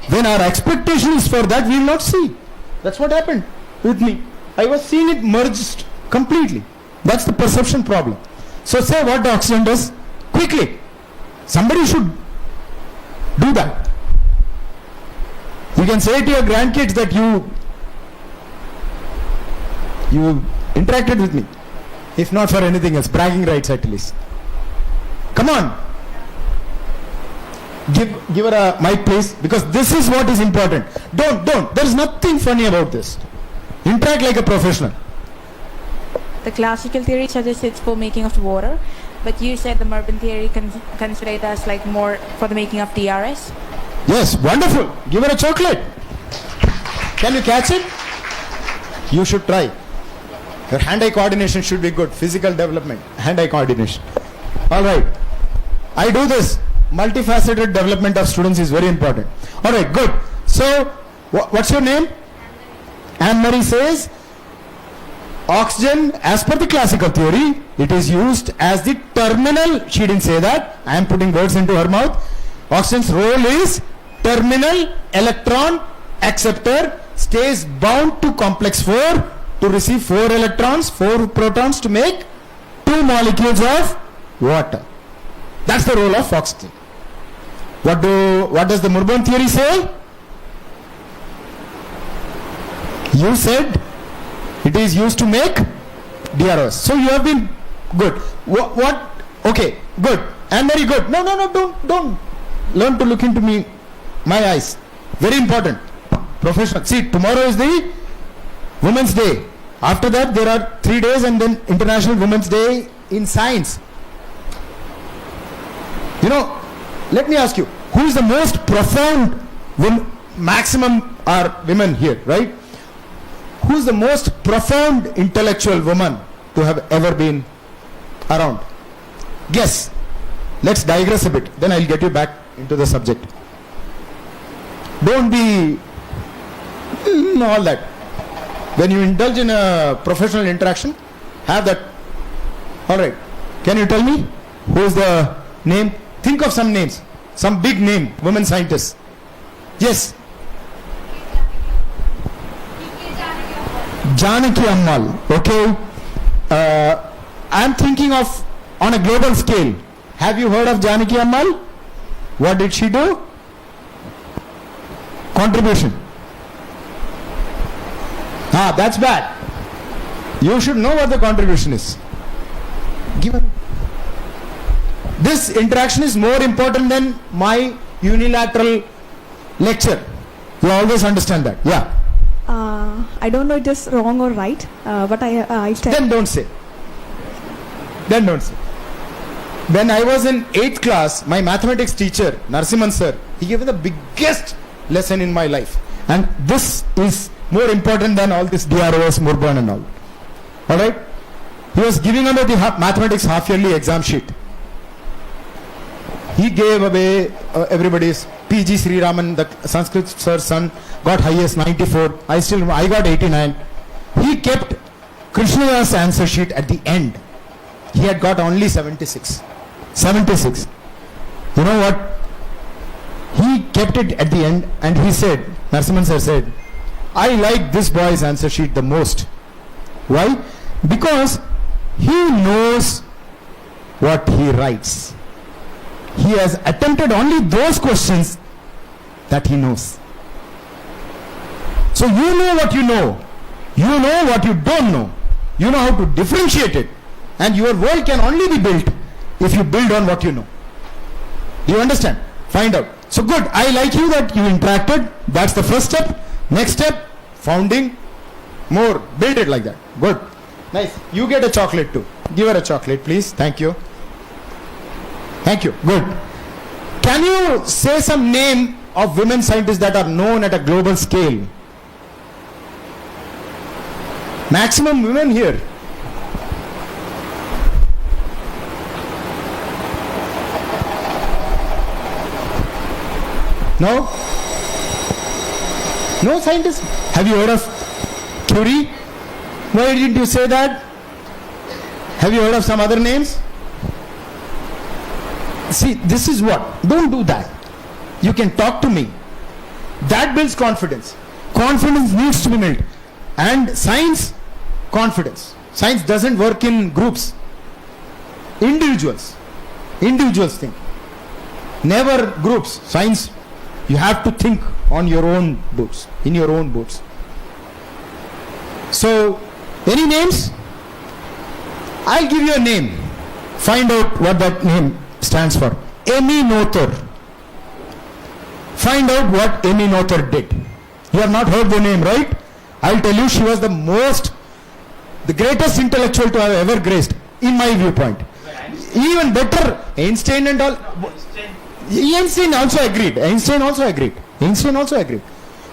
When our expectation is for that, we will not see. That's what happened with me. I was seeing it merged completely. That's the perception problem. So say what the oxygen does quickly. Somebody should do that. You can say to your grandkids that you interacted with me. If not for anything else, bragging rights at least. Come on. Give her a mic please, because this is what is important. Don't. There is nothing funny about this. Interact like a professional. The classical theory suggests it's for making of water, but you said the Murburn theory consider it as like more for the making of DRS. Yes, wonderful. Give her a chocolate. Can you catch it? You should try. Your hand-eye coordination should be good. Physical development, hand-eye coordination. All right. I do this. Multifaceted development of students is very important. All right, good. So, what's your name? Anne-Marie says, oxygen, as per the classical theory, it is used as the terminal. She didn't say that. I am putting words into her mouth. Oxygen's role is terminal electron acceptor, stays bound to complex 4 to receive 4 electrons, 4 protons to make 2 molecules of water. That's the role of oxygen. What does the Murburn theory say? You said it is used to make DROs. So you have been good. What? Okay, good. And very good. No, don't. Learn to look into my eyes. Very important. Professional. See, tomorrow is the Women's Day. After that, there are 3 days and then International Women's Day in Science. You know, let me ask you, who is the most profound maximum are women here, right? Who is the most profound intellectual woman to have ever been around? Guess. Let's digress a bit, then I'll get you back into the subject. Don't be all that. When you indulge in a professional interaction, have that. All right. Can you tell me who is the name? Think of some names. Some big name, women scientists. Yes. Janaki Ammal. Okay. I am thinking of on a global scale. Have you heard of Janaki Ammal? What did she do? Contribution. That's bad. You should know what the contribution is. Give her. This interaction is more important than my unilateral lecture. You always understand that. Yeah. I don't know if it is wrong or right, but I Then don't say. When I was in 8th class, my mathematics teacher, Narsimhan sir, he gave me the biggest lesson in my life. And this is more important than all this DROs, Murburn and all. Alright? He was giving away the mathematics half-yearly exam sheet. He gave away everybody's PG Sri Raman, the Sanskrit sir's son, got highest 94. I got 89. He kept Krishna's answer sheet at the end. He had got only 76. 76. You know what? He kept it at the end and he said, Narsimhan sir said, I like this boy's answer sheet the most. Why? Because he knows what he writes. He has attempted only those questions that he knows. So you know what you know. You know what you don't know. You know how to differentiate it. And your world can only be built if you build on what you know. You understand? Find out. So good. I like you that you interacted. That's the first step. Next step, founding more. Build it like that. Good. Nice. You get a chocolate too. Give her a chocolate, please. Thank you. Thank you. Good. Can you say some name of women scientists that are known at a global scale? Maximum women here. No? No scientists? Have you heard of Curie? Why didn't you say that? Have you heard of some other names? See, this is what. Don't do that. You can talk to me. That builds confidence. Confidence needs to be built. And science, confidence. Science doesn't work in groups. Individuals. Individuals think. Never groups. Science, you have to think on your own boots. In your own boots. So, any names? I'll give you a name. Find out what that name stands for. Amy Noether. Find out what Amy Noether did. You have not heard the name, right? I'll tell you, she was the greatest intellectual to have ever graced, in my viewpoint. Even better, Einstein and all. Einstein also agreed. Einstein also agreed.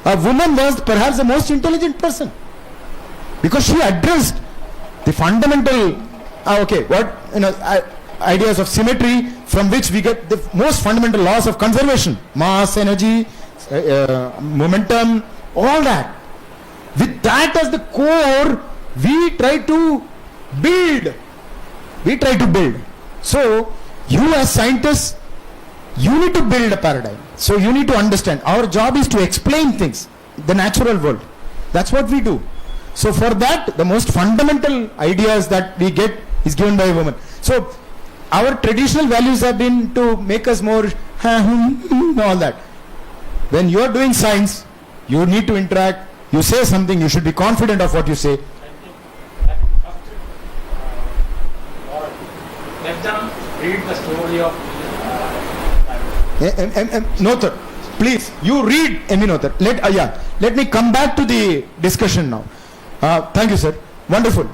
A woman was perhaps the most intelligent person. Because she addressed the fundamental, ideas of symmetry from which we get the most fundamental laws of conservation. Mass, energy, momentum, all that. With that as the core, we try to build. So, you as scientists, you need to build a paradigm. So, you need to understand. Our job is to explain things, the natural world. That's what we do. So, for that, the most fundamental ideas that we get is given by a woman. So, our traditional values have been to make us more all that. When you are doing science, you need to interact. You say something, you should be confident of what you say. Let them read the story of Noether. Please, you read Amy Noether. Let me come back to the discussion now. Thank you, sir. Wonderful.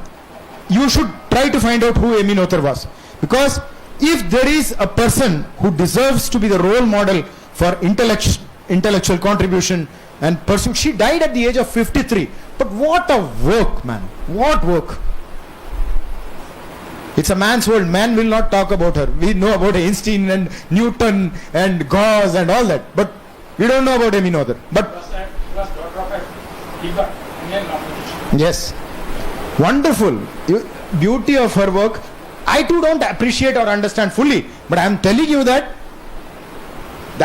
You should try to find out who Amy Noether was. Because if there is a person who deserves to be the role model for intellectual contribution and pursuit, she died at the age of 53. But what a work, man. What work. It's a man's world. Man will not talk about her. We know about Einstein and Newton and Gauss and all that. But we don't know about Amy Noether. But he was daughter of a Tibet, Indian mathematician. yes. Wonderful. Beauty of her work. I too don't appreciate or understand fully. But I am telling you that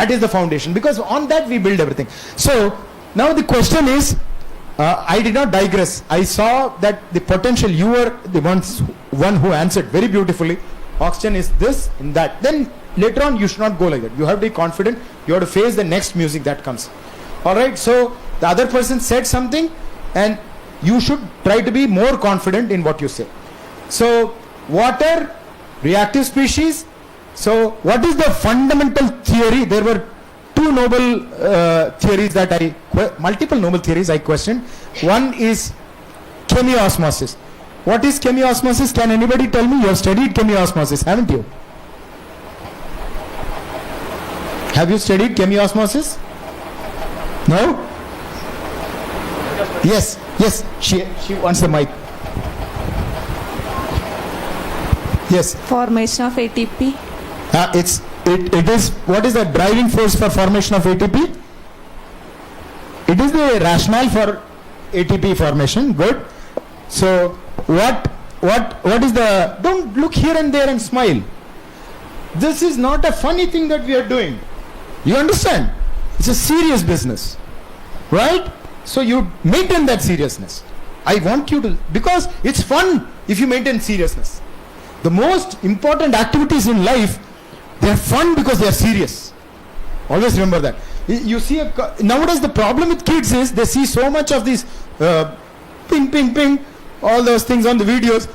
is the foundation. Because on that we build everything. So, now the question is, I did not digress. I saw that the potential, you were the one who answered very beautifully. Oxygen is this and that. Then later on you should not go like that. You have to be confident. You have to face the next music that comes. Alright, so the other person said something and you should try to be more confident in what you say. So, water, reactive species. So, what is the fundamental theory? There were two noble theories that multiple noble theories I questioned. One is chemiosmosis. What is chemiosmosis? Can anybody tell me? You have studied chemiosmosis, haven't you? Have you studied chemiosmosis? No? Yes. She wants the mic. Yes. Formation of ATP. It is, what is the driving force for formation of ATP? It is the rationale for ATP formation. Good. So what is the, don't look here and there and smile. This is not a funny thing that we are doing. You understand? It's a serious business. Right? So you maintain that seriousness. I want you to, because it's fun if you maintain seriousness. The most important activities in life, they are fun because they are serious. Always remember that. You see, nowadays the problem with kids is they see so much of these ping, all those things on the videos,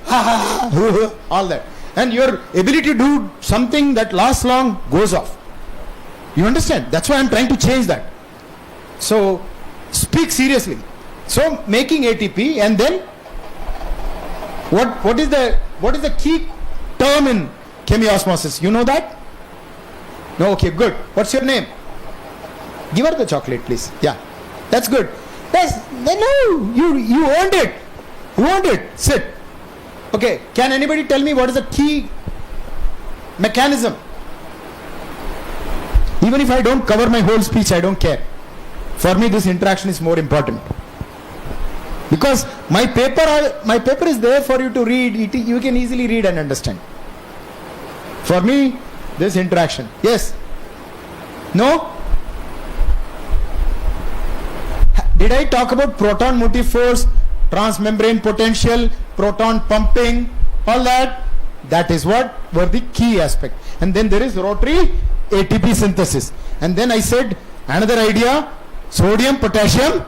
all that. And your ability to do something that lasts long goes off. You understand? That's why I'm trying to change that. So, speak seriously. So making ATP, and then what is the key term in chemiosmosis? You know that? No, okay, good. What's your name? Give her the chocolate, please. Yeah, that's good. No, you earned it. You earned it. Sit. Okay, can anybody tell me what is the key mechanism? Even if I don't cover my whole speech, I don't care. For me, this interaction is more important. Because my paper is there for you to read. You can easily read and understand. For me, this interaction. Yes? No? Did I talk about proton motive force, transmembrane potential, proton pumping, all that? That is what were the key aspect. And then there is rotary ATP synthesis. And then I said another idea, sodium potassium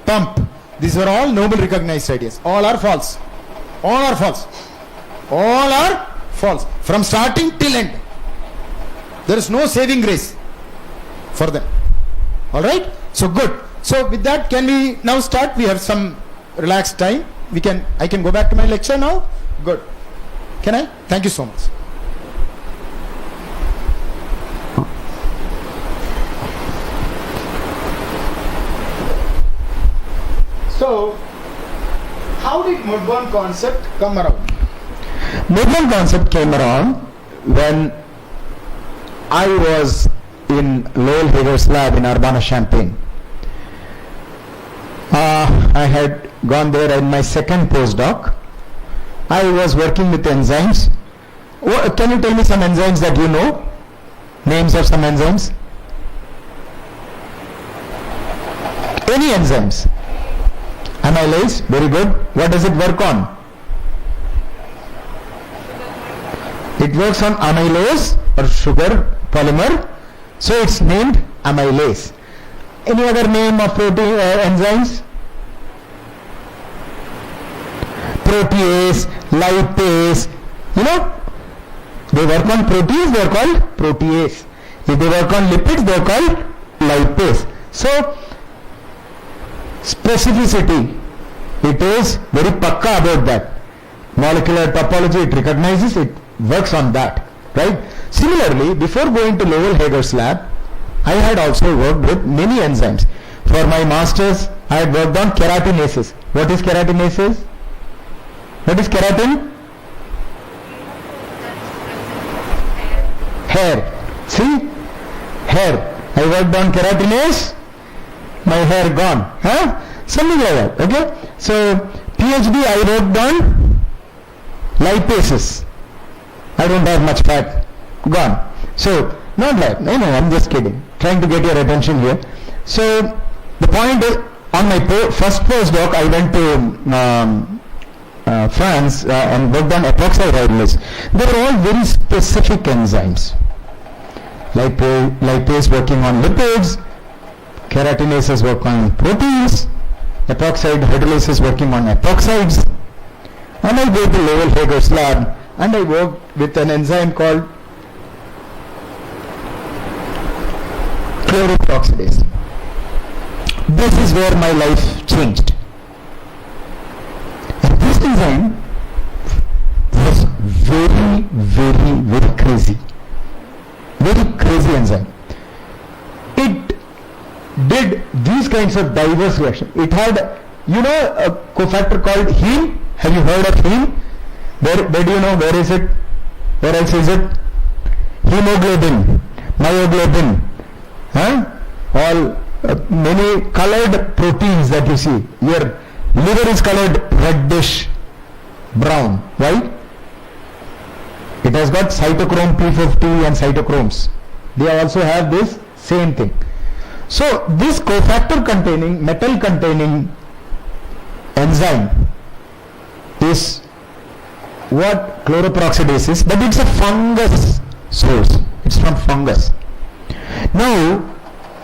pump. These are all Nobel recognized ideas. All are false. All are false. All are false. From starting till end. There is no saving grace for them. Alright? So good. So with that, can we now start? We have some relaxed time. I can go back to my lecture now? Good. Can I? Thank you so much. So, how did Murburn concept come around? Murburn concept came around when I was in Lowell Hager's lab in Urbana-Champaign. I had gone there in my second postdoc. I was working with enzymes. Can you tell me some enzymes that you know? Names of some enzymes? Any enzymes? Amylase, very good. What does it work on? It works on amylase or sugar polymer. So it's named amylase. Any other name of protein enzymes? Protease, lipase. You know, they work on proteins, they are called protease. If they work on lipids, they are called lipase. So, specificity, it is very pakka about that. Molecular topology, it recognizes, it works on that, right? Similarly, before going to Lowell Hager's lab, I had also worked with many enzymes. For my masters, I had worked on keratinases. What is keratinases? What is keratin? Hair. See? Hair. I worked on keratinase, my hair gone. Huh? Something like that. Okay? So, PhD I worked on lipases. I don't have much fat. Gone. So, not like, no, I'm just kidding. Trying to get your attention here. So, the point is, on my first postdoc, I went to France and worked on epoxy hydrolase. They were all very specific enzymes. Lipase working on lipids, keratinases work on proteins, epoxide hydrolases working on epoxides. And I go to Lowell Hager's lab and I worked with an enzyme called chloroperoxidase. This is where my life changed. And this enzyme was very, very, very crazy. Very crazy enzyme. It did these kinds of diverse reactions. It had, a cofactor called heme. Have you heard of heme? Where do you know? Where is it? Where else is it? Hemoglobin, myoglobin, all many colored proteins that you see. Your liver is colored reddish brown. Why? It has got cytochrome P50 and cytochromes. They also have this same thing. So this cofactor containing, metal containing enzyme is what chloroperoxidase is, but it's a fungus source. It's from fungus. Now,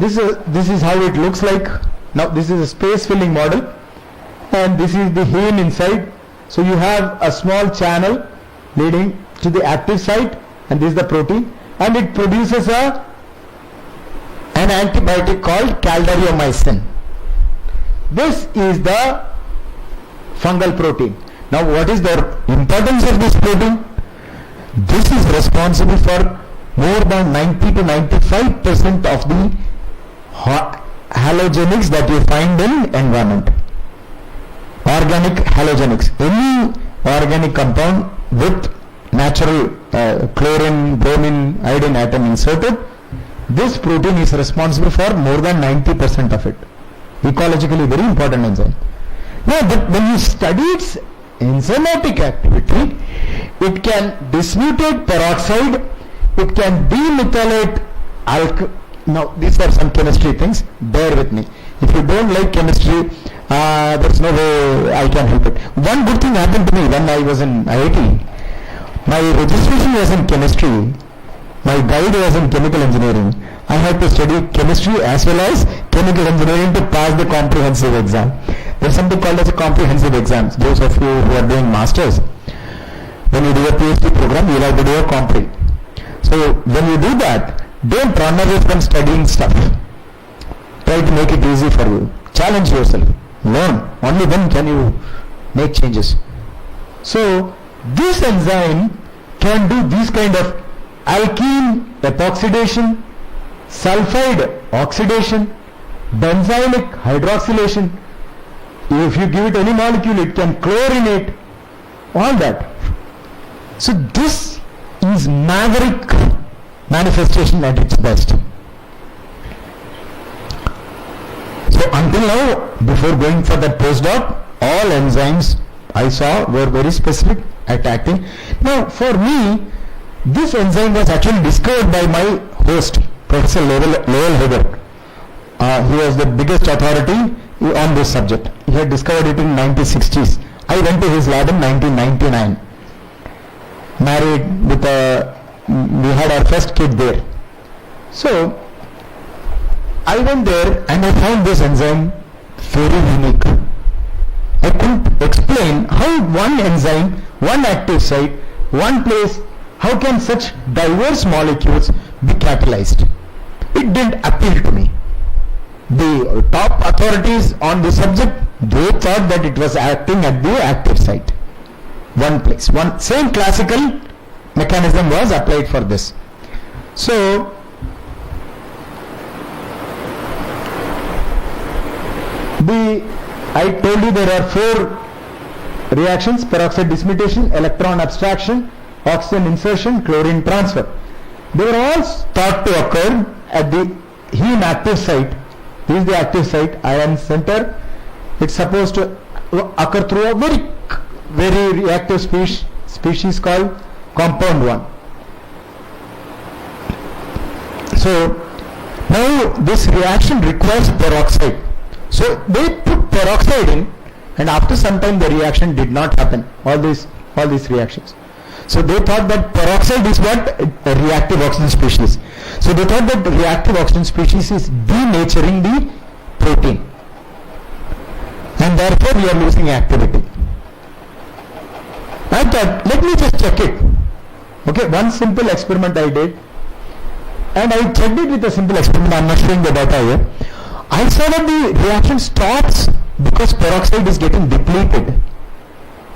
this is how it looks like. Now, this is a space filling model, and this is the heme inside. So you have a small channel leading to the active site, and this is the protein, and it produces an antibiotic called caldariomycin. This is the fungal protein. Now what is the importance of this protein? This is responsible for more than 90 to 95% of the halogenics that you find in environment. Organic halogenics. Any organic compound with natural chlorine, bromine, iodine atom inserted, this protein is responsible for more than 90% of it. Ecologically very important enzyme. Now, but when you study its enzymatic activity, it can dismutate peroxide, it can demethylate alcohol. Now, these are some chemistry things, bear with me. If you don't like chemistry, there's no way I can help it. One good thing happened to me when I was in IIT. My registration was in chemistry, my guide was in chemical engineering. I had to study chemistry as well as chemical engineering to pass the comprehensive exam. There's something called as a comprehensive exams. Those of you who are doing masters, when you do a PhD program, you'll have to do a compre. So when you do that, don't run away from studying stuff. Try to make it easy for you. Challenge yourself. Learn. Only then can you make changes. So this enzyme can do these kind of alkene epoxidation, sulfide oxidation, benzylic hydroxylation. If you give it any molecule, it can chlorinate, all that. So this is maverick manifestation at its best. So until now, before going for that postdoc, all enzymes I saw were very specific at acting. Now for me, this enzyme was actually discovered by my host, Professor Lowell Hager. He was the biggest authority on this subject. He had discovered it in 1960s. I went to his lab in 1999. Married with we had our first kid there. So I went there and I found this enzyme very unique. I couldn't explain how one enzyme, one active site, one place, how can such diverse molecules be catalyzed? It didn't appeal to me. The top authorities on the subject, they thought that it was acting at the active site. One place, one same classical mechanism was applied for this. So I told you there are 4 reactions: peroxide dismutation, electron abstraction, oxygen insertion, chlorine transfer. They were all thought to occur at the heme active site. This is the active site, ion center. It's supposed to occur through a very reactive species called compound 1. So now this reaction requires peroxide. So they put peroxide in, and after some time the reaction did not happen. All these reactions. So they thought that peroxide is what? A reactive oxygen species. So they thought that the reactive oxygen species is denaturing the protein, and therefore we are losing activity. I thought, let me just check it. Okay, one simple experiment I did, and I checked it with a simple experiment. I am not showing the data here. I saw that the reaction stops because peroxide is getting depleted.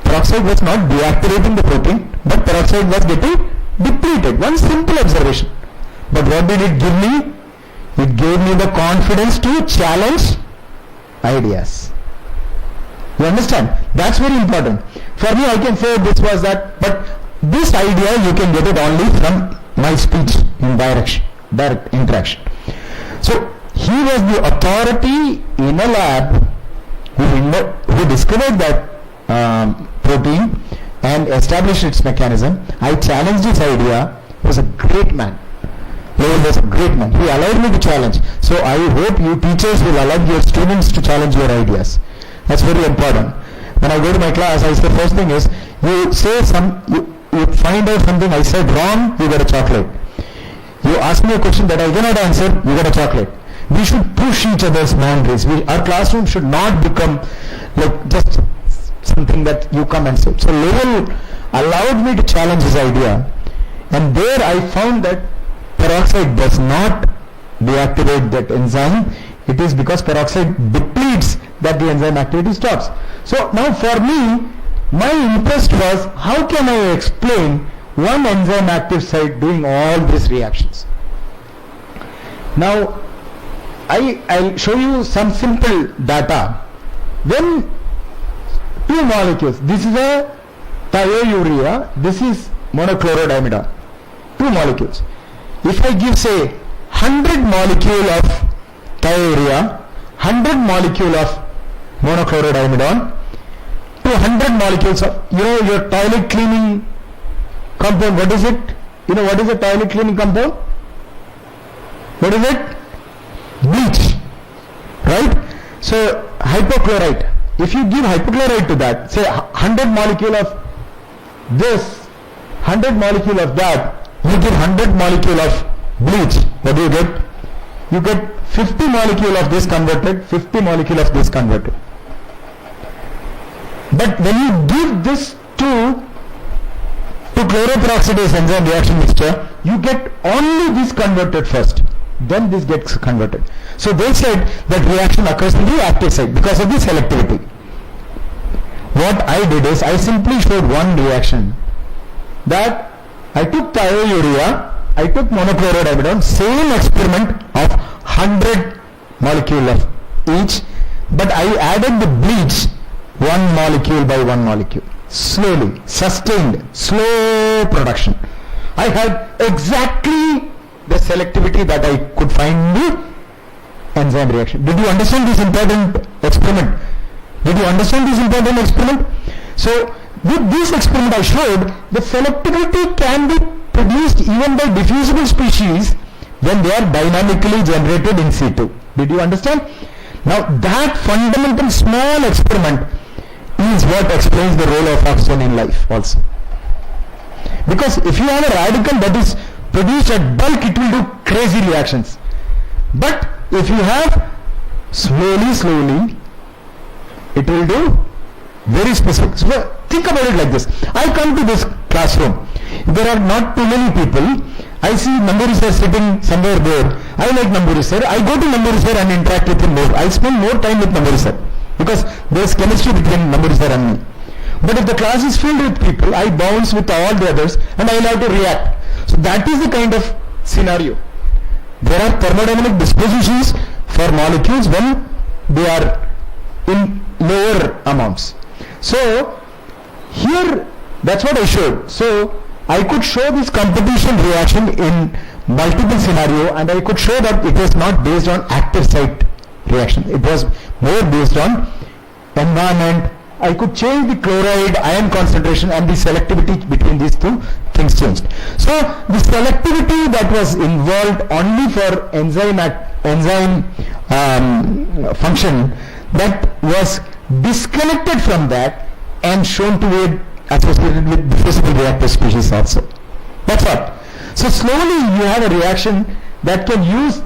Peroxide was not deactivating the protein, but peroxide was getting depleted. One simple observation. But what did it give me? It gave me the confidence to challenge ideas. You understand? That's very important. For me, I can say this was that, but this idea you can get it only from my speech in direct interaction. So he was the authority in a lab who discovered that protein and established its mechanism. I challenged his idea. He was a great man. Lowell was a great man. He allowed me to challenge. So I hope you teachers will allow your students to challenge your ideas. That's very important. When I go to my class, I say first thing is, you say you find out something I said wrong, you get a chocolate. You ask me a question that I cannot answer, you get a chocolate. We should push each other's boundaries. Our classroom should not become like just something that you come and say. So Lowell allowed me to challenge his idea, and there I found that peroxide does not deactivate that enzyme. It is because peroxide depletes that the enzyme activity stops. So now for me, my interest was how can I explain one enzyme active site doing all these reactions. Now I'll show you some simple data. When two molecules, this is a thiourea, this is monochlorodiamidone, two molecules. If I give say 100 molecule of thiourea, 100 molecule of monochlorodiamidone to 100 molecules of, your toilet cleaning compound, what is it? You know what is a toilet cleaning compound? What is it? Bleach, right? So hypochlorite, if you give hypochlorite to that, say 100 molecule of this, 100 molecule of that, you give 100 molecule of bleach, what do you get? You get 50 molecule of this converted, 50 molecule of this converted. But when you give this to chloroperoxidase enzyme reaction mixture, you get only this converted first, then this gets converted. So they said that reaction occurs in the active site because of the selectivity. What I did is I simply showed one reaction, that I took thiourea, I took monochlorodiamidone, same experiment of 100 molecule of each, but I added the bleach one molecule by one molecule, slowly, sustained, slow production. I had exactly the selectivity that I could find in the enzyme reaction. Did you understand this important experiment? Did you understand this important experiment? So with this experiment I showed the selectivity can be produced even by diffusible species when they are dynamically generated in situ. Did you understand? Now that fundamental small experiment is what explains the role of oxygen in life also. Because if you have a radical that is produced at bulk, it will do crazy reactions. But if you have slowly, it will do very specific. So think about it like this. I come to this classroom. There are not too many people. I see Namburi sir sitting somewhere there. I like Namburi sir. I go to Namburi sir and interact with him more. I spend more time with Namburi sir because there is chemistry between Namburi sir and me. But if the class is filled with people, I bounce with all the others and I have to react. So that is the kind of scenario. There are thermodynamic dispositions for molecules when they are in lower amounts. So here, that's what I showed. So I could show this competition reaction in multiple scenario, and I could show that it was not based on active site reaction. It was more based on environment. I could change the chloride ion concentration and the selectivity between these two things changed. So the selectivity that was involved only for enzyme function, that was disconnected from that and shown to be associated with diffusible reactive species also. That's all. So slowly you have a reaction that can use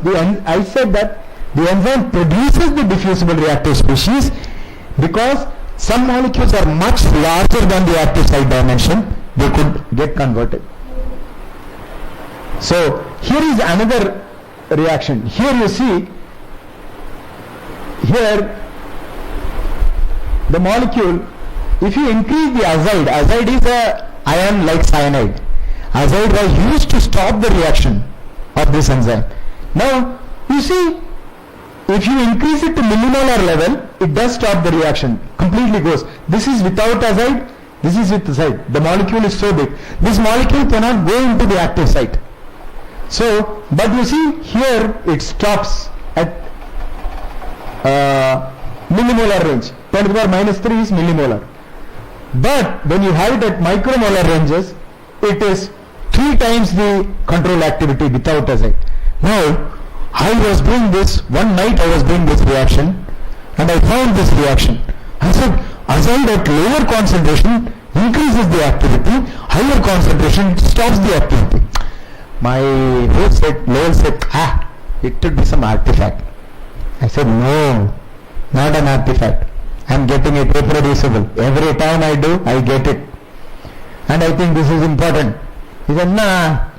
I said that the enzyme produces the diffusible reactive species because some molecules are much larger than the active site dimension, they could get converted. So here is another reaction. Here you see, here the molecule, if you increase the azide is a ion like cyanide. Azide was used to stop the reaction of this enzyme. Now you see, if you increase it to millimolar level, it does stop the reaction, completely goes. This is without azide, this is with azide. The molecule is so big. This molecule cannot go into the active site. So, but you see here it stops at millimolar range. 10 to the power minus 3 is millimolar. But when you have it at micromolar ranges, it is 3 times the control activity without azide. Now, I was doing this, one night I was doing this reaction and I found this reaction. I said, azide at lower concentration increases the activity, higher concentration stops the activity. My host said, Lowell said, it could be some artifact. I said, no, not an artifact. I am getting it reproducible. Every time I do, I get it. And I think this is important. He said, nah,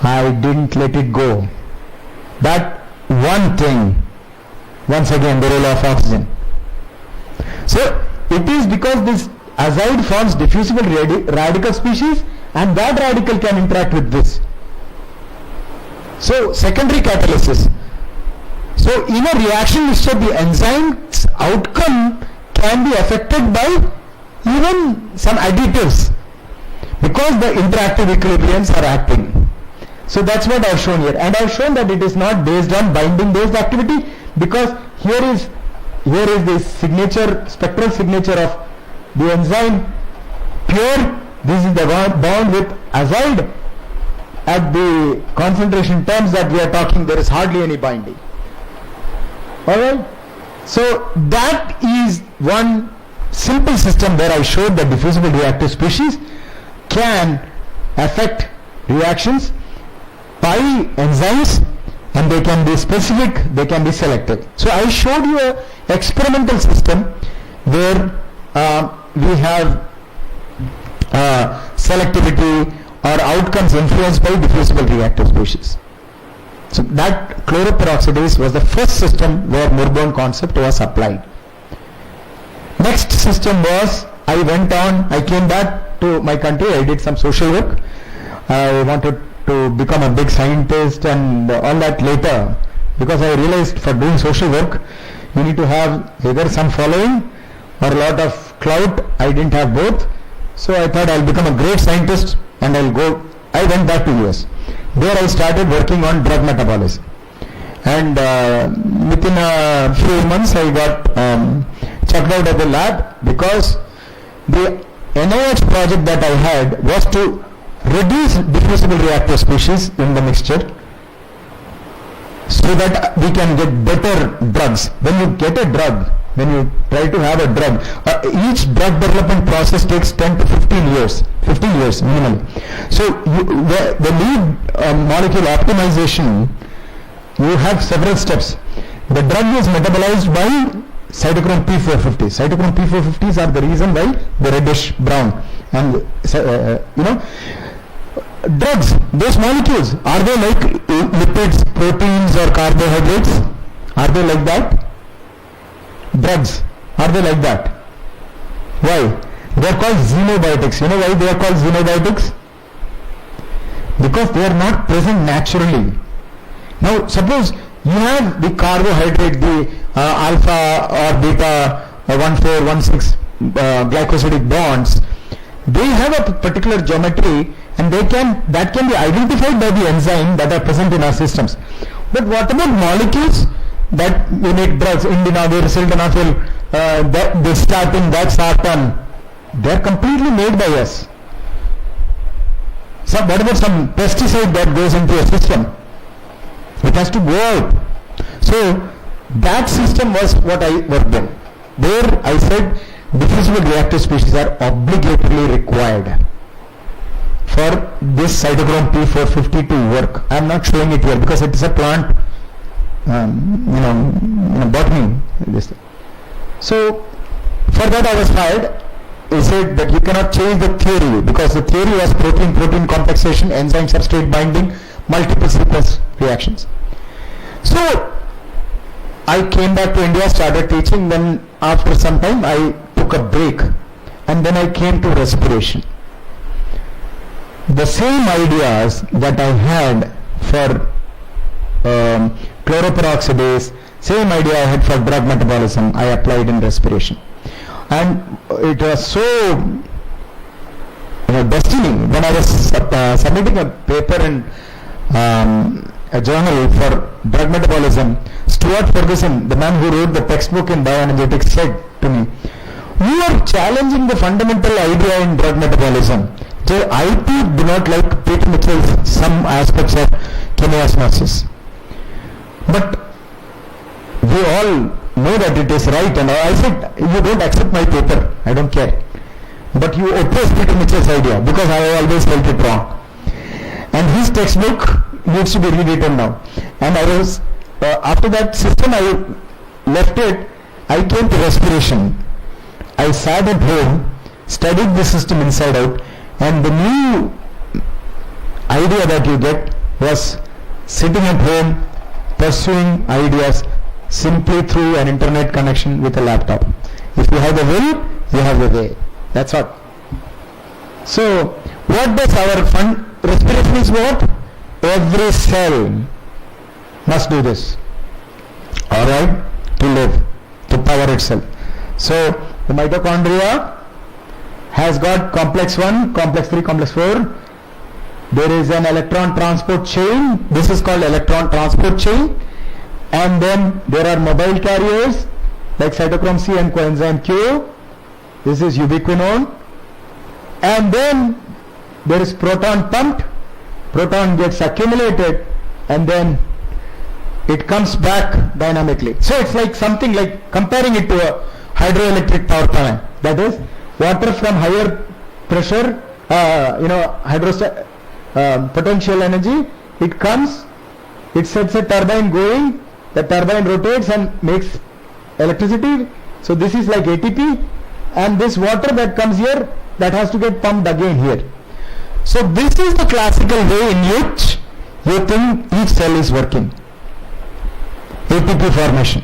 I didn't let it go. That one thing Once again, the role of oxygen. So it is because this azide forms diffusible radical species, and that radical can interact with this. So secondary catalysis. So in a reaction mixture, the enzyme's outcome can be affected by even some additives, because the interactive equilibriums are acting. So that's what I've shown here, and I've shown that it is not based on binding based activity, because here is the signature, spectral signature of the enzyme pure. This is the bond with azide. At the concentration terms that we are talking, there is hardly any binding. Alright, so that is one simple system where I showed that diffusible reactive species can affect reactions by enzymes, and they can be specific, they can be selective. So I showed you an experimental system where we have selectivity or outcomes influenced by diffusible reactive species. So that chloroperoxidase was the first system where Murburn concept was applied. Next system was, I came back to my country, I did some social work. I wanted to become a big scientist and all that later, because I realized for doing social work, you need to have either some following or a lot of clout. I didn't have both. So I thought I'll become a great scientist and I went back to US. There I started working on drug metabolism, and within a few months I got checked out of the lab, because the NIH project that I had was to reduce diffusible reactive species in the mixture so that we can get better drugs. When you get a drug, when you try to have a drug, each drug development process takes 10 to 15 years minimally. So the lead molecule optimization, you have several steps. The drug is metabolized by cytochrome P450. Cytochrome P450s are the reason why the reddish brown. And drugs, those molecules, are they like lipids, proteins or carbohydrates? Are they like that? Drugs, are they like that? Why? They are called xenobiotics. You know why they are called xenobiotics? Because they are not present naturally. Now suppose you have the carbohydrate, the alpha or beta 1,4,1,6 glycosidic bonds. They have a particular geometry, and that can be identified by the enzyme that are present in our systems. But what about molecules that we make drugs, indinavir, sildenafil, this statin, that sartan? They are completely made by us. So what about some pesticide that goes into a system? It has to go out. So that system was what I worked on. There I said diffusible reactive species are obligatorily required for this cytochrome P450 to work. I am not showing it here because it is a plant, botany. So for that I was fired. He said that you cannot change the theory, because the theory was protein-protein complexation, enzyme substrate binding, multiple sequence reactions. So I came back to India, started teaching. Then after some time I took a break, and then I came to respiration. The same ideas that I had for chloroperoxidase, same idea I had for drug metabolism, I applied in respiration. And it was so destiny. When I was submitting a paper in a journal for drug metabolism, Stuart Ferguson, the man who wrote the textbook in bioenergetics, said to me, "You are challenging the fundamental idea in drug metabolism." So I too do not like Peter Mitchell's some aspects of chemoosmosis, but we all know that it is right. And I said, "You don't accept my paper, I don't care, but you oppose Peter Mitchell's idea because I always felt it wrong." And his textbook needs to be rewritten now. And I was after that system I left it. I came to respiration. I sat at home, studied the system inside out, and the new idea that you get was sitting at home, pursuing ideas, simply through an internet connection with a laptop. If you have the will, you have the way. That's what. So, what does our respiration is what? Every cell must do this. Alright? To live, to power itself. So, the mitochondria has got complex 1, complex 3, complex 4. There is an electron transport chain. This is called electron transport chain. And then there are mobile carriers like cytochrome C and coenzyme Q. This is ubiquinone. And then there is proton pumped. Proton gets accumulated and then it comes back dynamically. So it's like something like comparing it to a hydroelectric power plant. That is, water from higher pressure, potential energy, it comes, it sets a turbine going, the turbine rotates and makes electricity. So this is like ATP, and this water that comes here, that has to get pumped again here. So this is the classical way in which you think each cell is working. ATP formation.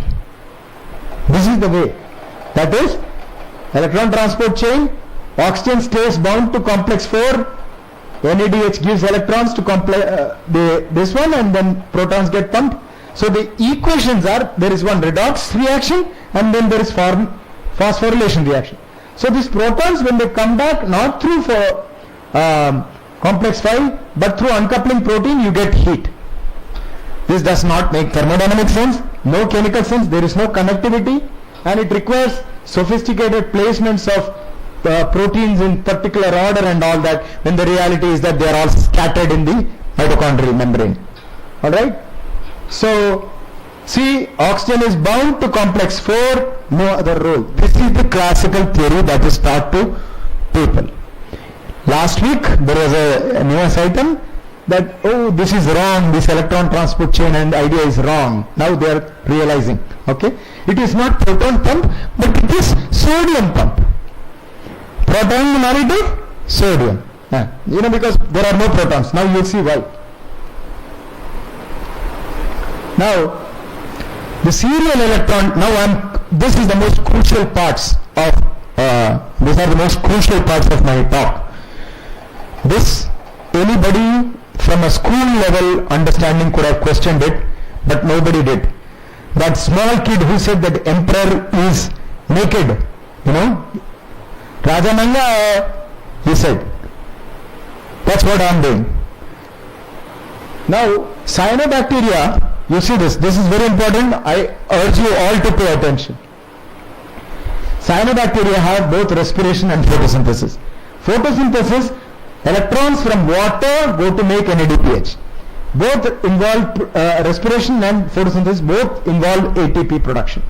This is the way. That is, electron transport chain, oxygen stays bound to complex 4, NADH gives electrons to this one, and then protons get pumped. So the equations are, there is one redox reaction and then there is phosphorylation reaction. So these protons, when they come back, not through complex 5 but through uncoupling protein, you get heat. This does not make thermodynamic sense, no chemical sense, there is no connectivity, and it requires sophisticated placements of proteins in particular order and all that, when the reality is that they are all scattered in the mitochondrial membrane. Alright? So, see, oxygen is bound to complex 4, no other role. This is the classical theory that is taught to people. Last week, there was a news item that, oh, this is wrong, this electron transport chain and idea is wrong. Now they are realizing, okay? It is not proton pump, but it is sodium pump. Proton married to sodium. Because there are no protons. Now you will see why. Now, the serial electron, this is the most crucial parts of, these are the most crucial parts of my talk. This, anybody from a school level understanding could have questioned it, but nobody did. That small kid who said that emperor is naked, Raja Nanga, he said. That's what I am doing. Now, cyanobacteria, you see this is very important. I urge you all to pay attention. Cyanobacteria have both respiration and photosynthesis. Photosynthesis, electrons from water go to make NADPH. Both involve respiration and photosynthesis, both involve ATP production.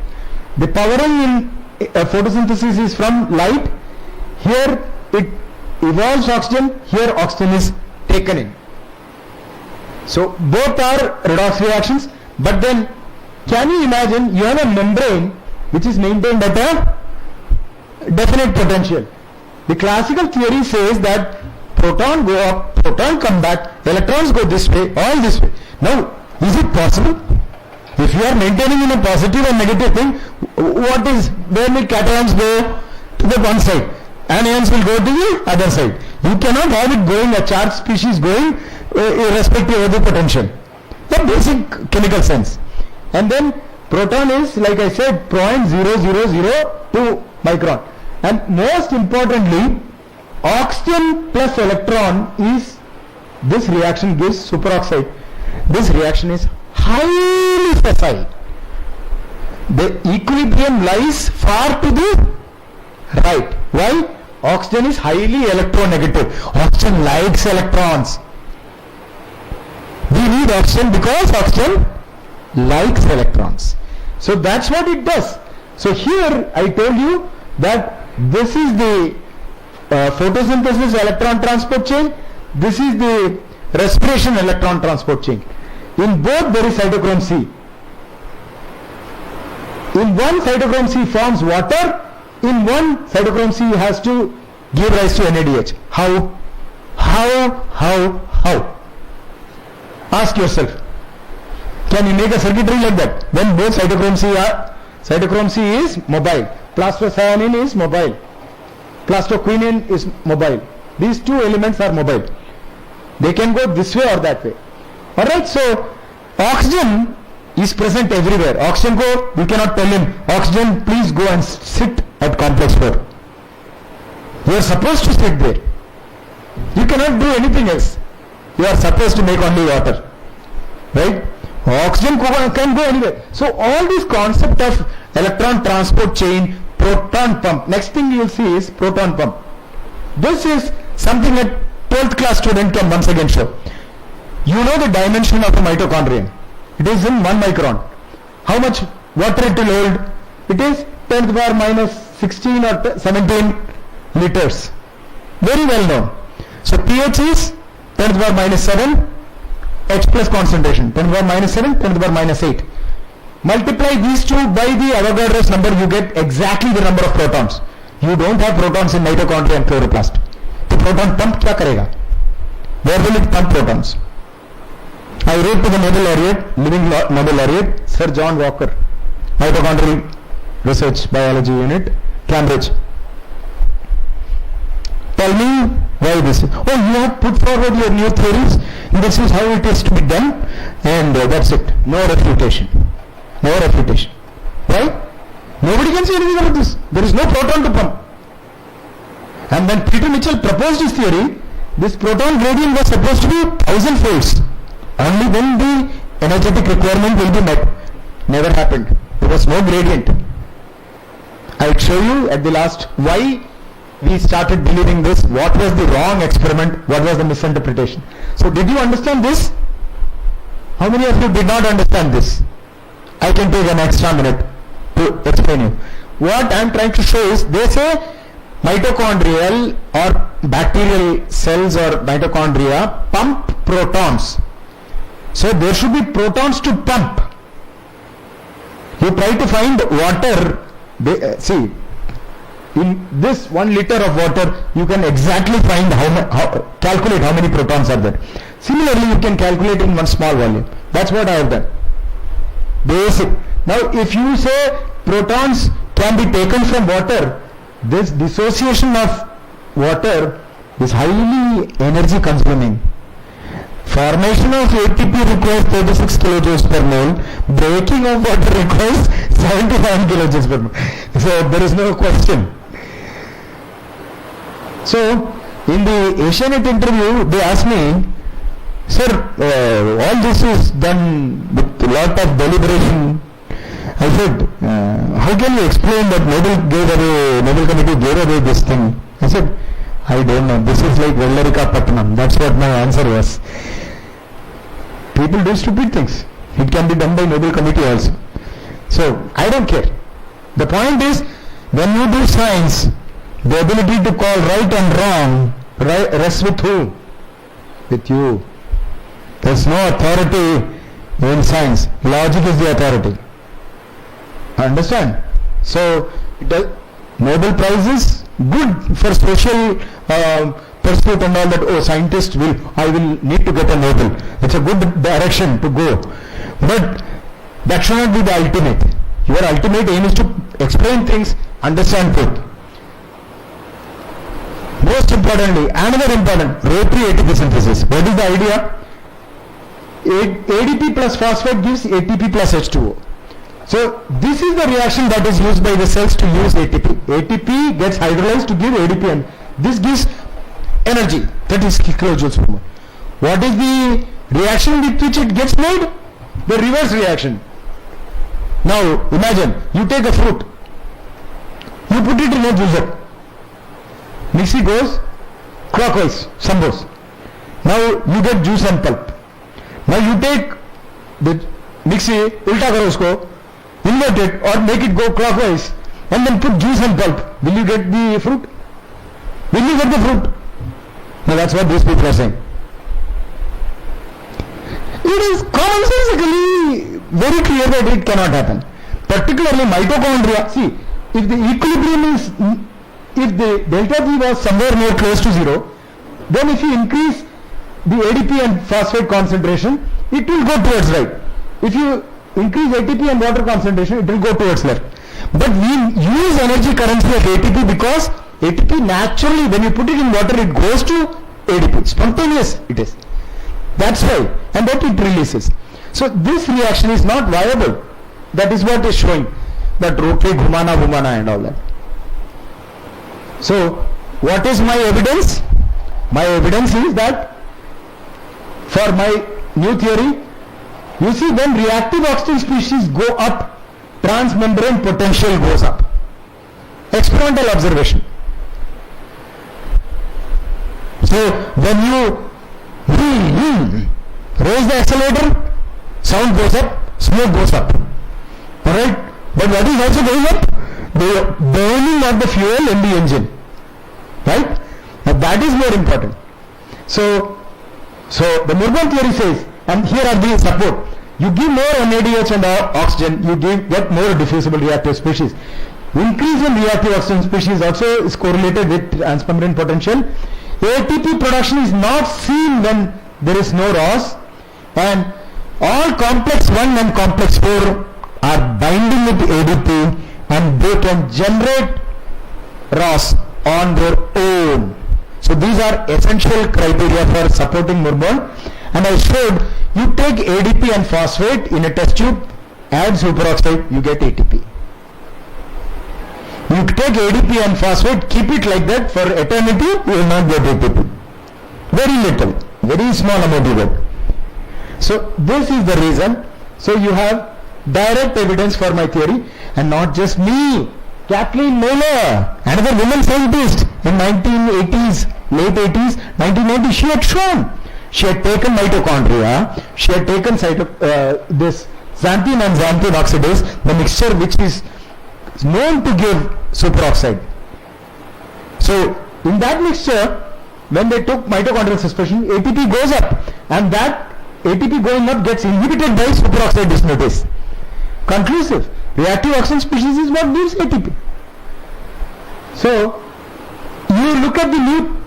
The powering in photosynthesis is from light. Here it evolves oxygen, here oxygen is taken in. So both are redox reactions, but then can you imagine you have a membrane which is maintained at a definite potential. The classical theory says that proton go up, proton come back, electrons go this way, all this way. Now, is it possible? If you are maintaining in a positive and negative thing, where will cations go? To the one side. Anions will go to the other side. You cannot have it going, a charged species going irrespective of the potential. The basic chemical sense. And then proton is, like I said, 0.0002 micron. And most importantly, oxygen plus electron is, this reaction gives superoxide. This reaction is highly facile. The equilibrium lies far to the right. Why? Oxygen is highly electronegative. Oxygen likes electrons. We need oxygen because oxygen likes electrons. So that's what it does. So here I told you that this is the photosynthesis electron transport chain. This is the respiration electron transport chain. In both there is cytochrome C. In one, cytochrome C forms water. In one, cytochrome C has to give rise to NADH. How? Ask yourself. Can you make a circuitry like that? Then both cytochrome C is mobile, plastocyanin is mobile, plastoquinine is mobile. These two elements are mobile. They can go this way or that way. Alright, so oxygen is present everywhere. Oxygen go, you cannot tell him, oxygen please go and sit at complex 4. You are supposed to sit there. You cannot do anything else. You are supposed to make only water. Right? Oxygen can go anywhere. So all this concept of electron transport chain, proton pump. Next thing you will see is proton pump. This is something that 12th class student can once again show. You know the dimension of a mitochondrion. It is in 1 micron. How much water it will hold? It is 10 to the power minus 16 or 17 liters. Very well known. So pH is 10 to the power minus 7, H plus concentration, 10 to the power minus 7, 10 to the power minus 8. Multiply these two by the Avogadro's number, you get exactly the number of protons. You don't have protons in mitochondria and chloroplast. The proton pump क्या करेगा? Where will it pump protons? I wrote to the Nobel laureate, living Nobel laureate, Sir John Walker, mitochondrial research biology unit, Cambridge. Tell me why this. Oh, you have put forward your new theories. This is how it is to be done, and that's it. No refutation. No refutation. Why? Nobody can say anything about this. There is no proton to pump. And when Peter Mitchell proposed his theory, this proton gradient was supposed to be 1,000 folds. Only then the energetic requirement will be met. Never happened. There was no gradient. I will show you at the last why we started believing this, what was the wrong experiment, what was the misinterpretation. So did you understand this? How many of you did not understand this? I can take an extra minute to explain you. What I am trying to show is, they say mitochondrial or bacterial cells or mitochondria pump protons. So there should be protons to pump. You try to find water, see, in this 1 liter of water, you can exactly find calculate how many protons are there. Similarly, you can calculate in one small volume. That's what I have done. Basic. Now, if you say protons can be taken from water, this dissociation of water is highly energy consuming. Formation of ATP requires 36 kilojoules per mole. Breaking of water requires 79 kilojoules per mole. So there is no question. So in the Asianet interview, they asked me, sir, all this is done with a lot of deliberation. I said, how can you explain that Nobel Committee gave away this thing? I said, I don't know. This is like Vellarika Patnam. That's what my answer was. People do stupid things. It can be done by Nobel Committee also. So I don't care. The point is, when you do science, the ability to call right and wrong rests with who? With you. There's no authority in science. Logic is the authority. Understand? So Nobel Prize is good for social pursuit and all that. Oh, scientists I will need to get a Nobel. It's a good direction to go. But that should not be the ultimate. Your ultimate aim is to explain things, understand truth. Most importantly, another important, rotary ATP synthesis. What is the idea? ADP plus phosphate gives ATP plus H2O. So this is the reaction that is used by the cells to use ATP. ATP gets hydrolyzed to give ADP, and this gives energy, 36 kilojoules per mole. What is the reaction with which it gets made? The reverse reaction. Now imagine, you take a fruit, you put it in a juicer. Mixie goes clockwise, sambos. Now you get juice and pulp. Now you take the mixie, ulta karo usko, invert it or make it go clockwise, and then put juice and pulp. Will you get the fruit? Will you get the fruit? Now that's what these people are saying. It is commonsensically very clear that it cannot happen. Particularly mitochondria. See, if the equilibrium is, if the delta G was somewhere near close to 0, then if you increase the ADP and phosphate concentration, it will go towards right. if you increase ATP and water concentration, it will go towards left. But we use energy currency of ATP because ATP naturally, when you put it in water, it goes to ADP. Spontaneous it is. That's why. And that it releases. So this reaction is not viable. That is what is showing. That rote ghumana ghumana and all that. So what is my evidence? My evidence is that for my new theory, you see when reactive oxygen species go up, transmembrane potential goes up. Experimental observation. So when you raise the accelerator, sound goes up, smoke goes up. Alright? But what is also going up? The burning of the fuel in the engine. Right? Now that is more important. So the Murburn theory says, and here are the support. You give more NADH and oxygen, you get more diffusible reactive species. Increase in reactive oxygen species also is correlated with transmembrane potential. ATP production is not seen when there is no ROS, and all complex 1 and complex 4 are binding with ADP and they can generate ROS on their own. So these are essential criteria for supporting Murburn, and I showed you take ADP and phosphate in a test tube, add superoxide, you get ATP. You take ADP and phosphate, keep it like that for eternity, you will not get ATP. Very little, very small amount you get. So this is the reason. So you have direct evidence for my theory, and not just me. Kathleen Mailer, another woman scientist in 1980s, late 80s, 1990s, she had shown. She had taken mitochondria, she had taken this xanthine and xanthine oxidase, the mixture which is known to give superoxide. So in that mixture, when they took mitochondrial suspension, ATP goes up, and that ATP going up gets inhibited by superoxide dismutase. Conclusive. Reactive oxygen species is what gives ATP. So you look at the new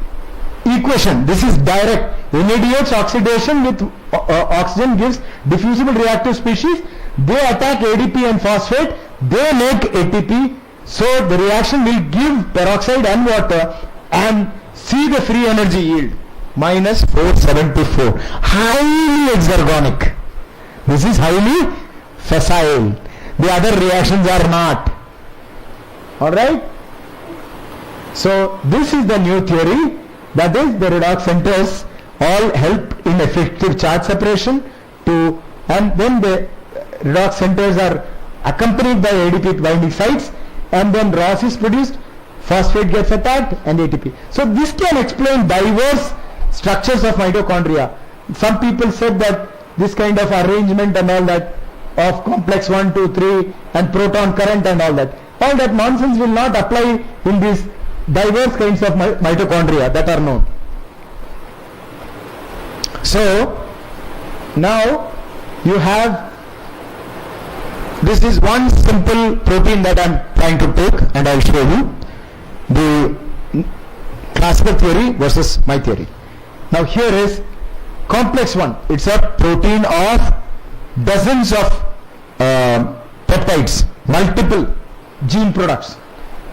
equation. This is direct. NADH oxidation with oxygen gives diffusible reactive species. They attack ADP and phosphate. They make ATP. So the reaction will give peroxide and water, and see the free energy yield minus 474. Highly exergonic. This is highly facile. The other reactions are not. Alright? So this is the new theory, that is the redox centers all help in effective charge separation and then the redox centers are accompanied by ADP binding sites, and then ROS is produced, phosphate gets attacked, and ATP. So this can explain diverse structures of mitochondria. Some people said that this kind of arrangement and all that of complex 1, 2, 3 and proton current and all that nonsense will not apply in these diverse kinds of mitochondria that are known. So now you have, this is one simple protein that I am trying to take, and I will show you the classical theory versus my theory. Now here is complex 1. It's a protein of dozens of peptides, multiple gene products.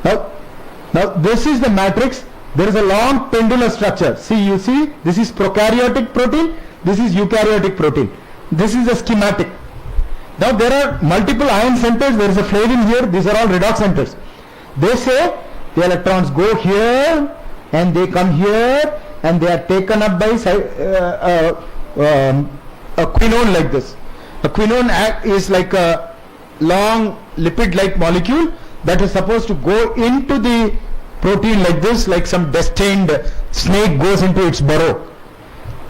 Now this is the matrix. There is a long pendular structure. See, you see, this is prokaryotic protein, this is eukaryotic protein. This is a schematic. Now there are multiple ion centers, there is a flavin here, these are all redox centers. They say the electrons go here and they come here and they are taken up by a quinone like this. A quinone is like a long lipid-like molecule that is supposed to go into the protein like this, like some destined snake goes into its burrow.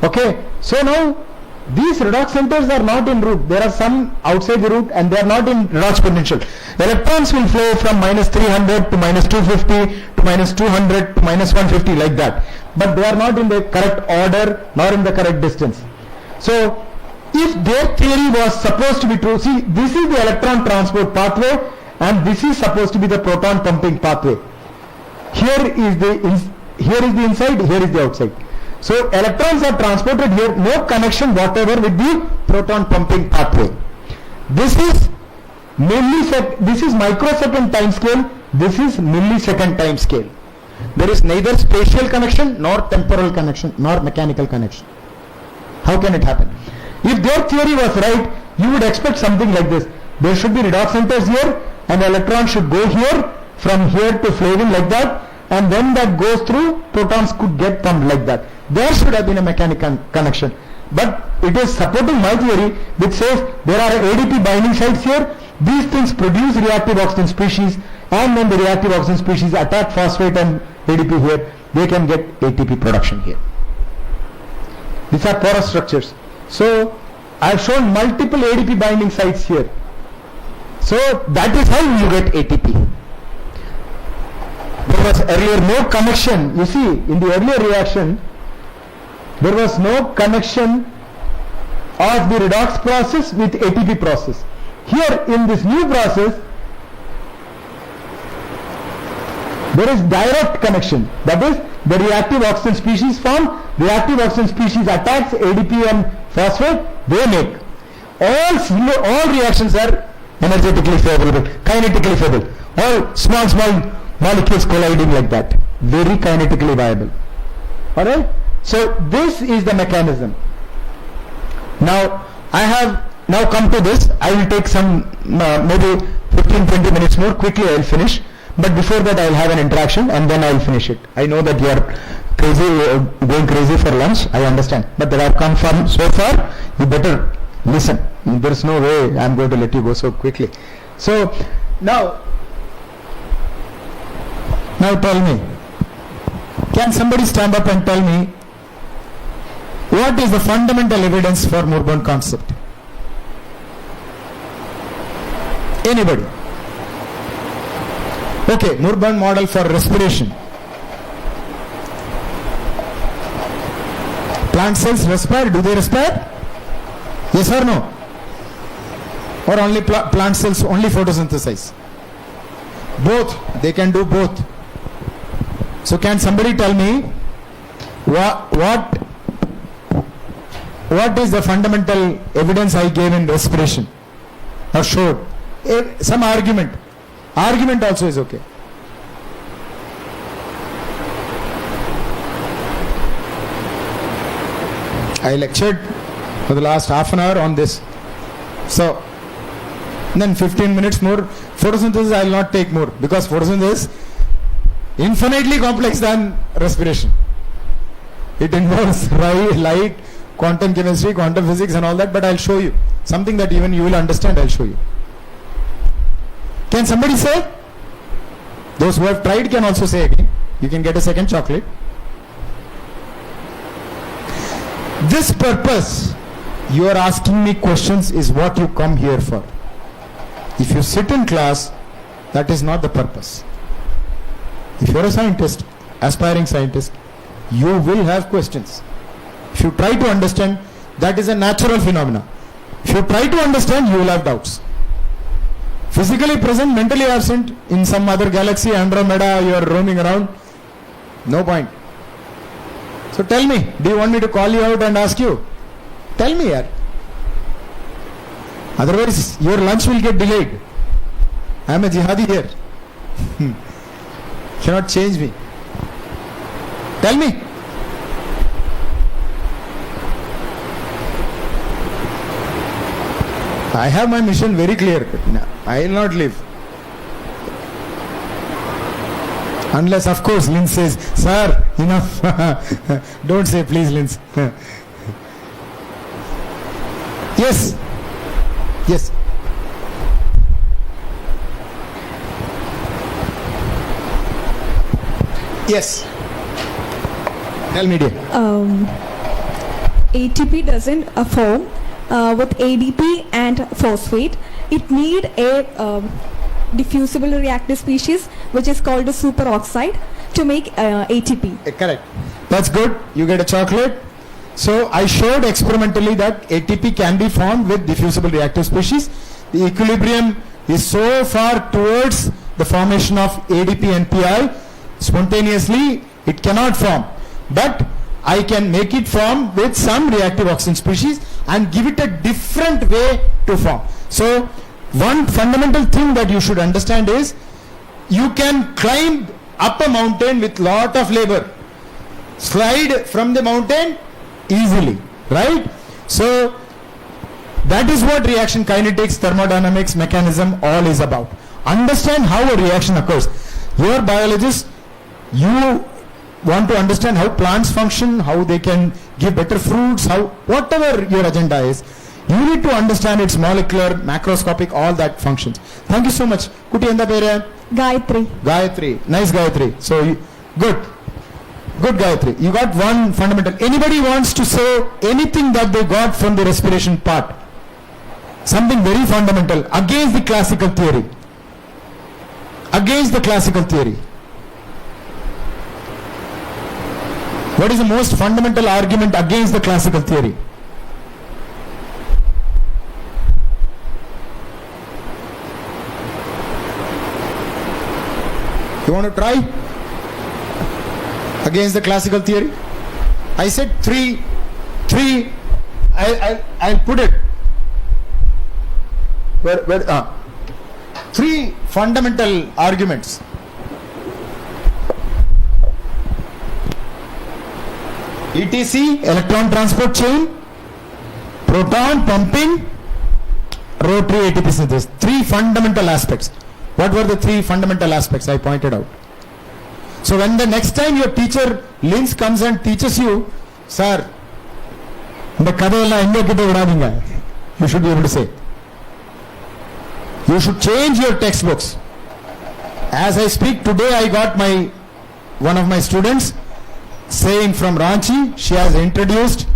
Okay, so now these redox centers are not in root. There are some outside the root and they are not in redox potential. Electrons will flow from minus 300 to minus 250 to minus 200 to minus 150 like that. But they are not in the correct order nor in the correct distance. So if their theory was supposed to be true, see, this is the electron transport pathway and this is supposed to be the proton pumping pathway. Here is the inside, here is the outside. So electrons are transported here, no connection whatever with the proton pumping pathway. This is this is microsecond time scale, this is millisecond time scale. There is neither spatial connection nor temporal connection nor mechanical connection. How can it happen? If their theory was right, you would expect something like this. There should be redox centers here, and the electron should go here, from here to flavin like that, and when that goes through, protons could get pumped like that. There should have been a mechanical connection. But it is supporting my theory which says there are ADP binding sites here. These things produce reactive oxygen species, and when the reactive oxygen species attack phosphate and ADP here, they can get ATP production here. These are porous structures. So I have shown multiple ADP binding sites here. So that is how you get ATP. There was earlier no connection. You see, in the earlier reaction, there was no connection of the redox process with ATP process. Here in this new process, there is direct connection. That is, the reactive oxygen species form, reactive oxygen species attacks ADP and phosphate, they make. All reactions are energetically favorable, kinetically favorable. All small molecules colliding like that. Very kinetically viable. Alright? So this is the mechanism. Now I have now come to this. I will take some maybe 15-20 minutes more. Quickly I will finish. But before that I will have an interaction and then I will finish it. I know that you are crazy, going crazy for lunch. I understand. But that I have come from so far, you better listen. There is no way I am going to let you go so quickly. So now tell me, can somebody stand up and tell me what is the fundamental evidence for Murburn concept? Anybody? Okay, Murburn model for respiration. Plant cells respire. Do they respire? Yes or no? Or only plant cells only photosynthesize? Both. They can do both. So can somebody tell me what is the fundamental evidence I gave in respiration or showed? Some argument. Argument also is okay. I lectured for the last half an hour on this. So then 15 minutes more. Photosynthesis I will not take more, because photosynthesis is infinitely complex than respiration. It involves light, quantum chemistry, quantum physics and all that, but I will show you something that even you will understand. I will show you. Can somebody say? Those who have tried can also say again. You can get a second chocolate. This purpose, you are asking me questions, is what you come here for. If you sit in class, that is not the purpose. If you are a scientist, aspiring scientist, you will have questions. If you try to understand, that is a natural phenomenon. If you try to understand, you will have doubts. Physically present, mentally absent, in some other galaxy, Andromeda, you are roaming around, no point. So tell me, do you want me to call you out and ask you? Tell me, yaar. Otherwise, your lunch will get delayed. I am a jihadi here. Cannot change me. Tell me. I have my mission very clear. I will not leave. Unless, of course, Lynn says, sir, enough. Don't say, please, Lynn. Yes. Yes. Yes. Tell me, dear. ATP doesn't form with ADP and phosphate. It need a diffusible reactive species which is called a superoxide to make ATP. Correct. That's good. You get a chocolate. So I showed experimentally that ATP can be formed with diffusible reactive species. The equilibrium is so far towards the formation of ADP and PI. Spontaneously it cannot form. But I can make it form with some reactive oxygen species. and give it a different way to form. So one fundamental thing that you should understand is you can climb up a mountain with lot of labor, slide from the mountain easily, right? So that is what reaction kinetics, thermodynamics, mechanism all is about. Understand how a reaction occurs. You are biologists, you want to understand how plants function, how they can give better fruits, how whatever your agenda is, you need to understand its molecular, macroscopic, all that functions. Thank you so much. Kuti enda pere? Gayatri. Gayatri. Nice Gayatri. So good. Good Gayatri. You got one fundamental. Anybody wants to say anything that they got from the respiration part? Something very fundamental against the classical theory. Against the classical theory. What is the most fundamental argument against the classical theory? You want to try? Against the classical theory? I said three. I'll put it. Three fundamental arguments. ETC, electron transport chain, proton pumping, rotary ATP synthesis. Three fundamental aspects. What were the three fundamental aspects I pointed out? So when the next time your teacher Linz comes and teaches you, sir, you should be able to say. You should change your textbooks. As I speak today, I got one of my students saying from Ranchi, she has introduced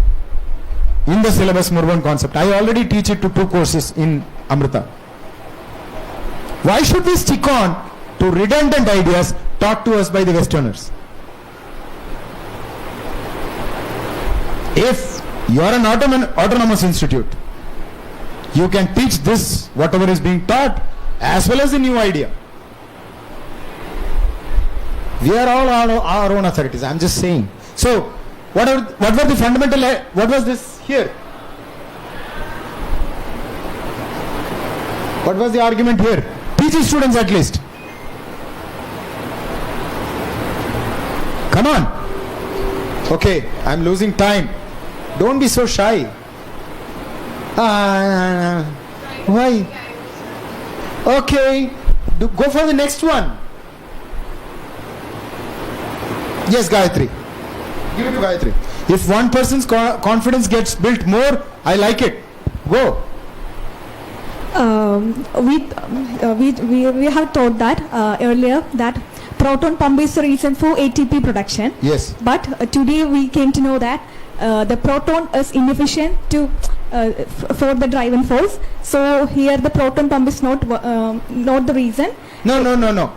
in the syllabus Murburn concept. I already teach it to 2 courses in Amrita. Why should we stick on to redundant ideas taught to us by the Westerners? If you are an autonomous institute, you can teach this, whatever is being taught, as well as the new idea. We are all our own authorities. I am just saying. So, what were the fundamental? What was this here? What was the argument here? Teach the students at least. Come on. Okay, I am losing time. Don't be so shy. Why? Okay, go for the next one. Yes, Gayatri. Give it to Gayatri. If one person's confidence gets built more, I like it. Go. We have taught that earlier that proton pump is the reason for ATP production. Yes. But today we came to know that the proton is inefficient for the driving force. So here the proton pump is not the reason. No.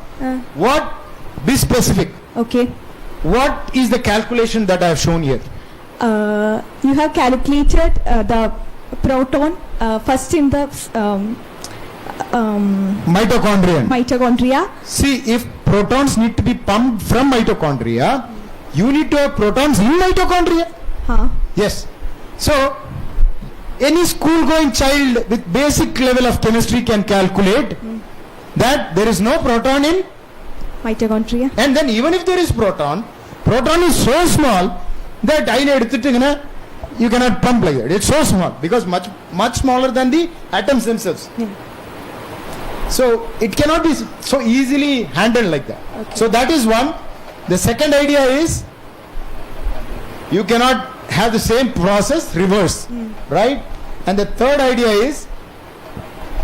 What? Be specific. Okay. What is the calculation that I have shown here? You have calculated the proton first in the mitochondria. See, if protons need to be pumped from mitochondria, you need to have protons in mitochondria. Yes. So, any school-going child with basic level of chemistry can calculate that there is no proton in mitochondria. And then even if there is proton is so small that you cannot pump like that. It's so small because much smaller than the atoms themselves. Yeah. So it cannot be so easily handled like that. Okay. So that is one. The second idea is you cannot have the same process reverse, right? And the third idea is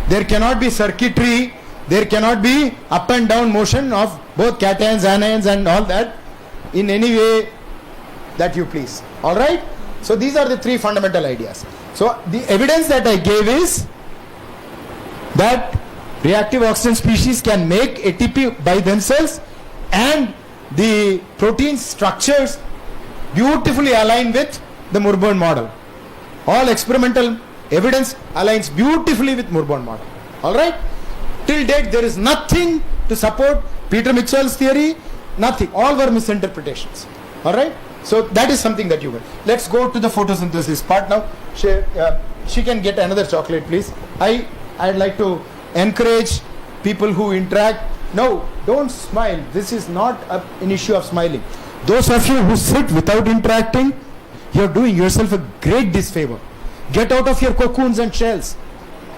there cannot be circuitry, there cannot be up and down motion of both cations, anions and all that in any way that you please. Alright? So these are the three fundamental ideas. So the evidence that I gave is that reactive oxygen species can make ATP by themselves and the protein structures beautifully align with the Murburn model. All experimental evidence aligns beautifully with Murburn model. Alright? Till date there is nothing to support Peter Mitchell's theory, nothing. All were misinterpretations. Alright? So that is something that you will. Let's go to the photosynthesis part now. She can get another chocolate, please. I'd like to encourage people who interact. No, don't smile. This is not an issue of smiling. Those of you who sit without interacting, you're doing yourself a great disfavor. Get out of your cocoons and shells.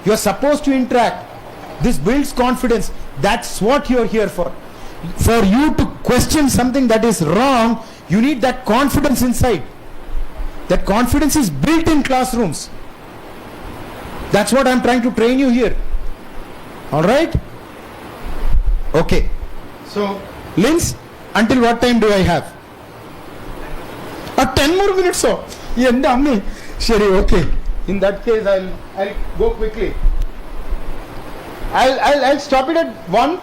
You're supposed to interact. This builds confidence. That's what you're here for. For you to question something that is wrong, you need that confidence inside. That confidence is built in classrooms. That's what I'm trying to train you here. Alright? Okay. So, Linz, until what time do I have? 10 more minutes. So, Sherry, okay. In that case, I'll go quickly. I'll stop it at 1.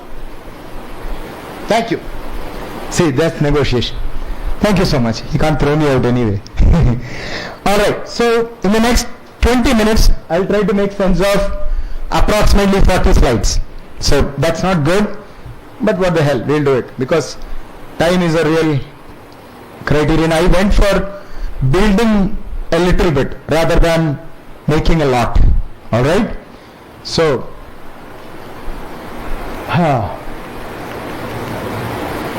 Thank you. See, that's negotiation. Thank you so much. He can't throw me out anyway. Alright, so in the next 20 minutes, I'll try to make sense of approximately 40 slides. So that's not good, but what the hell, we'll do it. Because time is a real criterion. I went for building a little bit rather than making a lot. Alright? So,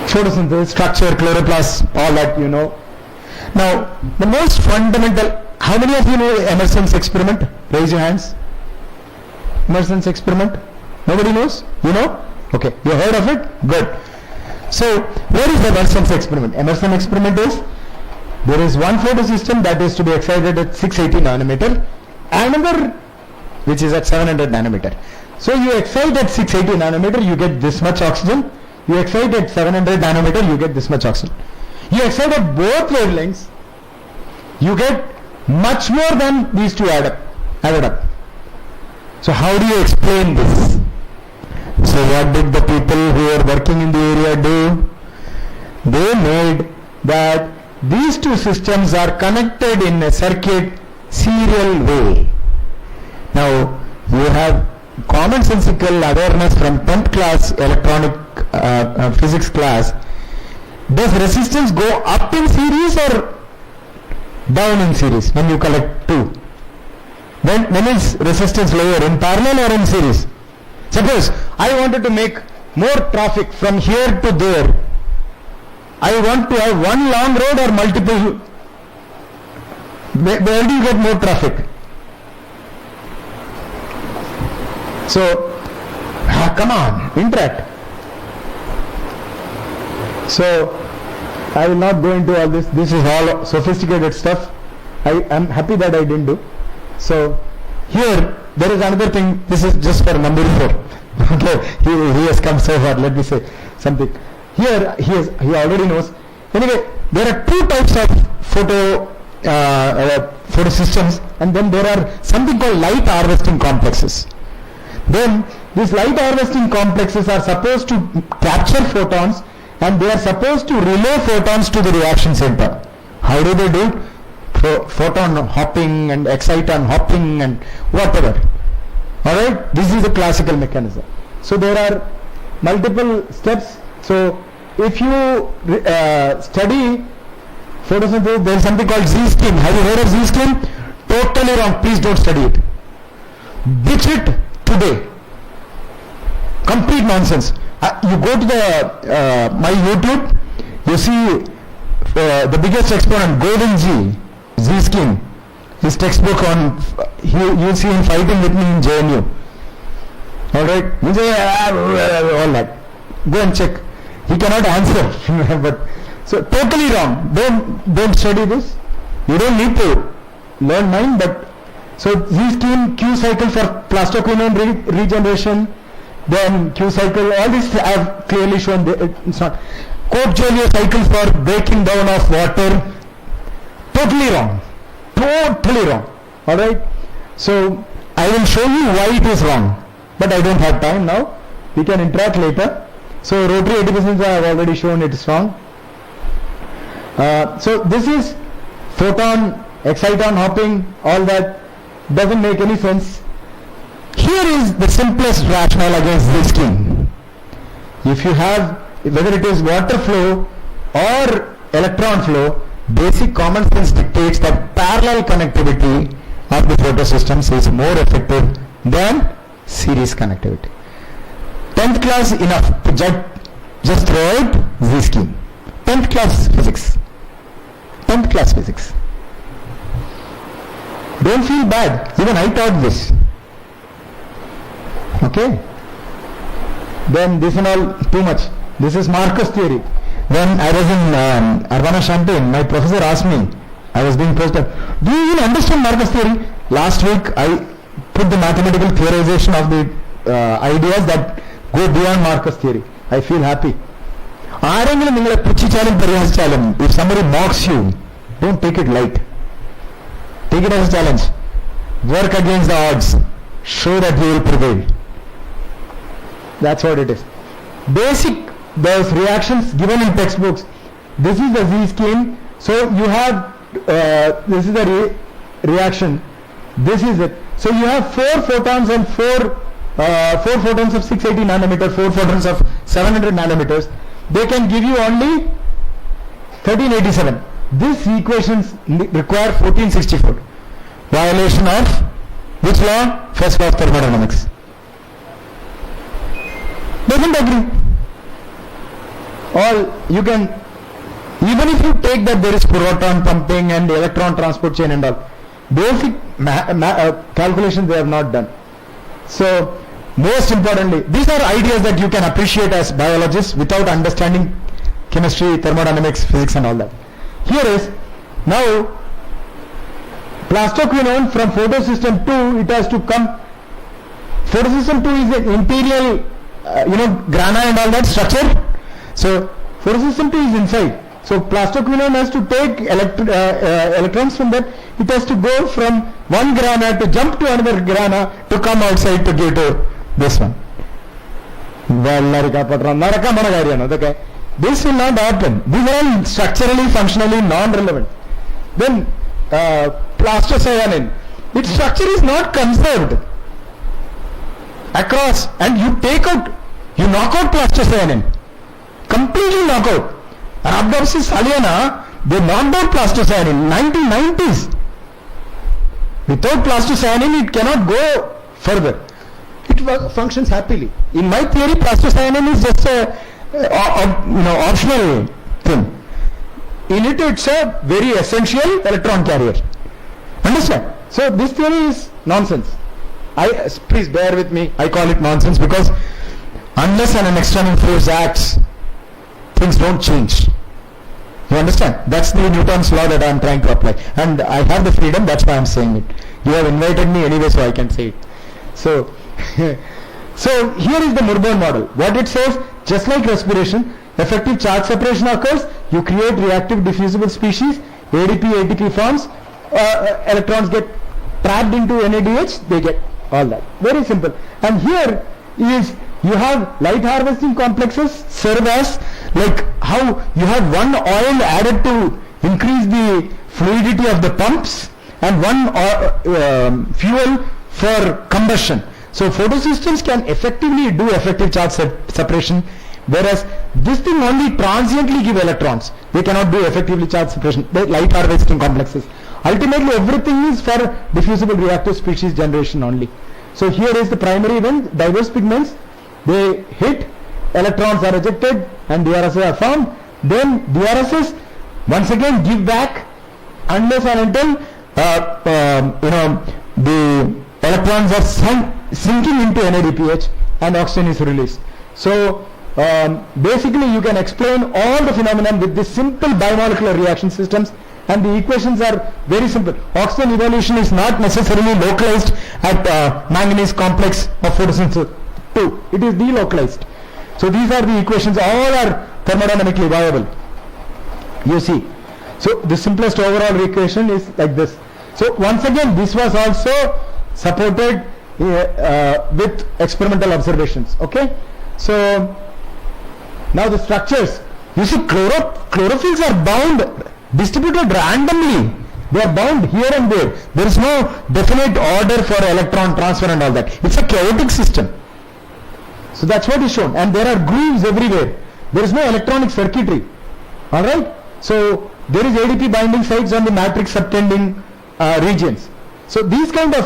photosynthesis, structure, chloroplast, all that you know. Now, the most fundamental, how many of you know Emerson's experiment? Raise your hands. Emerson's experiment? Nobody knows? You know? Okay, you heard of it? Good. So, where is the Emerson's experiment? Emerson experiment is, there is one photosystem that is to be excited at 680 nanometer, another which is at 700 nanometer. So you excite at 680 nanometer, you get this much oxygen. You excite at 700 nanometer, you get this much oxygen. You excite at both wavelengths, you get much more than these two added up. So how do you explain this? So what did the people who are working in the area do? They made that these two systems are connected in a circuit serial way. Now you have commonsensical awareness from 10th class electronic physics class. Does resistance go up in series or down in series when you collect two? When is resistance lower, in parallel or in series? Suppose I wanted to make more traffic from here to there. I want to have one long road or multiple. Where do you get more traffic? So, come on, interact. So, I will not go into all this. This is all sophisticated stuff. I am happy that I didn't do. So, here, there is another thing. This is just for number 4. Okay, he has come so far. Let me say something. Here, he already knows. Anyway, there are two types of photosystems, and then there are something called light harvesting complexes. Then these light harvesting complexes are supposed to capture photons, and they are supposed to relay photons to the reaction center. How do they do? Photon hopping and exciton hopping and whatever. Alright, this is the classical mechanism. So there are multiple steps. So if you study photosynthesis, there is something called Z-scheme. Have you heard of Z-scheme? Totally wrong. Please don't study it. Ditch it today. Complete nonsense. You go to the my YouTube, you see the biggest exponent, Golden G, Z-scheme. His textbook on, you see him fighting with me in JNU. Alright? All that. Go and check. He cannot answer. But so totally wrong. Don't study this. You don't need to learn mine, but so Z-scheme, Q cycle for plastoquinone regeneration, then Q cycle, all this I have clearly shown. It's not. Koch-Jolio cycle for breaking down of water. Totally wrong. Totally wrong. Alright? So I will show you why it is wrong. But I don't have time now. We can interact later. So rotary antidepressants I have already shown it is wrong. So this is photon, exciton hopping, all that doesn't make any sense. Here is the simplest rationale against this scheme. If you have, whether it is water flow or electron flow, basic common sense dictates that parallel connectivity of the photosystems is more effective than series connectivity. 10th class enough to just throw out Z scheme. 10th class physics. 10th class physics. Don't feel bad. Even I taught this. Okay? Then this and all too much. This is Marcus theory. When I was in Urbana-Champaign, my professor asked me, I was being postdoc, do you even understand Marcus theory? Last week I put the mathematical theorization of the ideas that go beyond Marcus theory. I feel happy. If somebody mocks you, don't take it light. Take it as a challenge. Work against the odds. Show that you will prevail. That's what it is. Basic, those reactions given in textbooks. This is the Z scheme. So you have, this is the reaction. This is it. So you have 4 photons and 4 photons of 680 nanometer, 4 photons of 700 nanometers. They can give you only 1387. These equations require 1464. Violation of which law? First law of thermodynamics. Doesn't agree. Or you can, even if you take that there is proton pumping and electron transport chain and all, basic calculations they have not done. So most importantly, these are ideas that you can appreciate as biologists without understanding chemistry, thermodynamics, physics and all that. Here is, now plastoquinone from photosystem 2, it has to come, photosystem 2 is an imperial, grana and all that structure. So photosystem 2 is inside. So plastoquinone has to take electrons from that. It has to go from one grana to jump to another grana to come outside to give to this one. Okay. This will not happen. These are all structurally, functionally non-relevant. Then plastocyanin, its structure is not conserved across, and you knock out plastocyanin, completely knock out. Rhabdopsis thaliana, they knocked out plastocyanin, 1990s. Without plastocyanin, it cannot go further. It functions happily. In my theory, plastocyanin is just a optional thing. In it, it's a very essential electron carrier. Understand? So this theory is nonsense. Please bear with me. I call it nonsense because unless an external force acts, things don't change. You understand? That's the Newton's law that I am trying to apply. And I have the freedom, that's why I am saying it. You have invited me anyway, so I can say it. So, so here is the Murburn model. What it says, just like respiration, effective charge separation occurs, you create reactive diffusible species, ADP, ATP forms, electrons get trapped into NADH, they get all that. Very simple. And here is, you have light harvesting complexes serve as like how you have one oil added to increase the fluidity of the pumps and one fuel for combustion. So photosystems can effectively do effective charge separation, whereas this thing only transiently give electrons. They cannot do effectively charge separation. The light harvesting complexes. Ultimately everything is for diffusible reactive species generation only. So here is the primary event, diverse pigments. They hit, electrons are ejected and DRSs are formed. Then DRSs once again give back unless and until the electrons are sinking into NADPH and oxygen is released. So basically you can explain all the phenomenon with this simple bimolecular reaction systems, and the equations are very simple. Oxygen evolution is not necessarily localized at manganese complex of photosynthesis 2. It is delocalized. So these are the equations, all are thermodynamically viable. You see. So the simplest overall equation is like this. So once again, this was also supported with experimental observations. Okay. So now the structures. You see, chlorophylls are bound, distributed randomly. They are bound here and there. There is no definite order for electron transfer and all that. It's a chaotic system. So that's what is shown, and there are grooves everywhere. There is no electronic circuitry. Alright? So there is ADP binding sites on the matrix subtending regions. So these kind of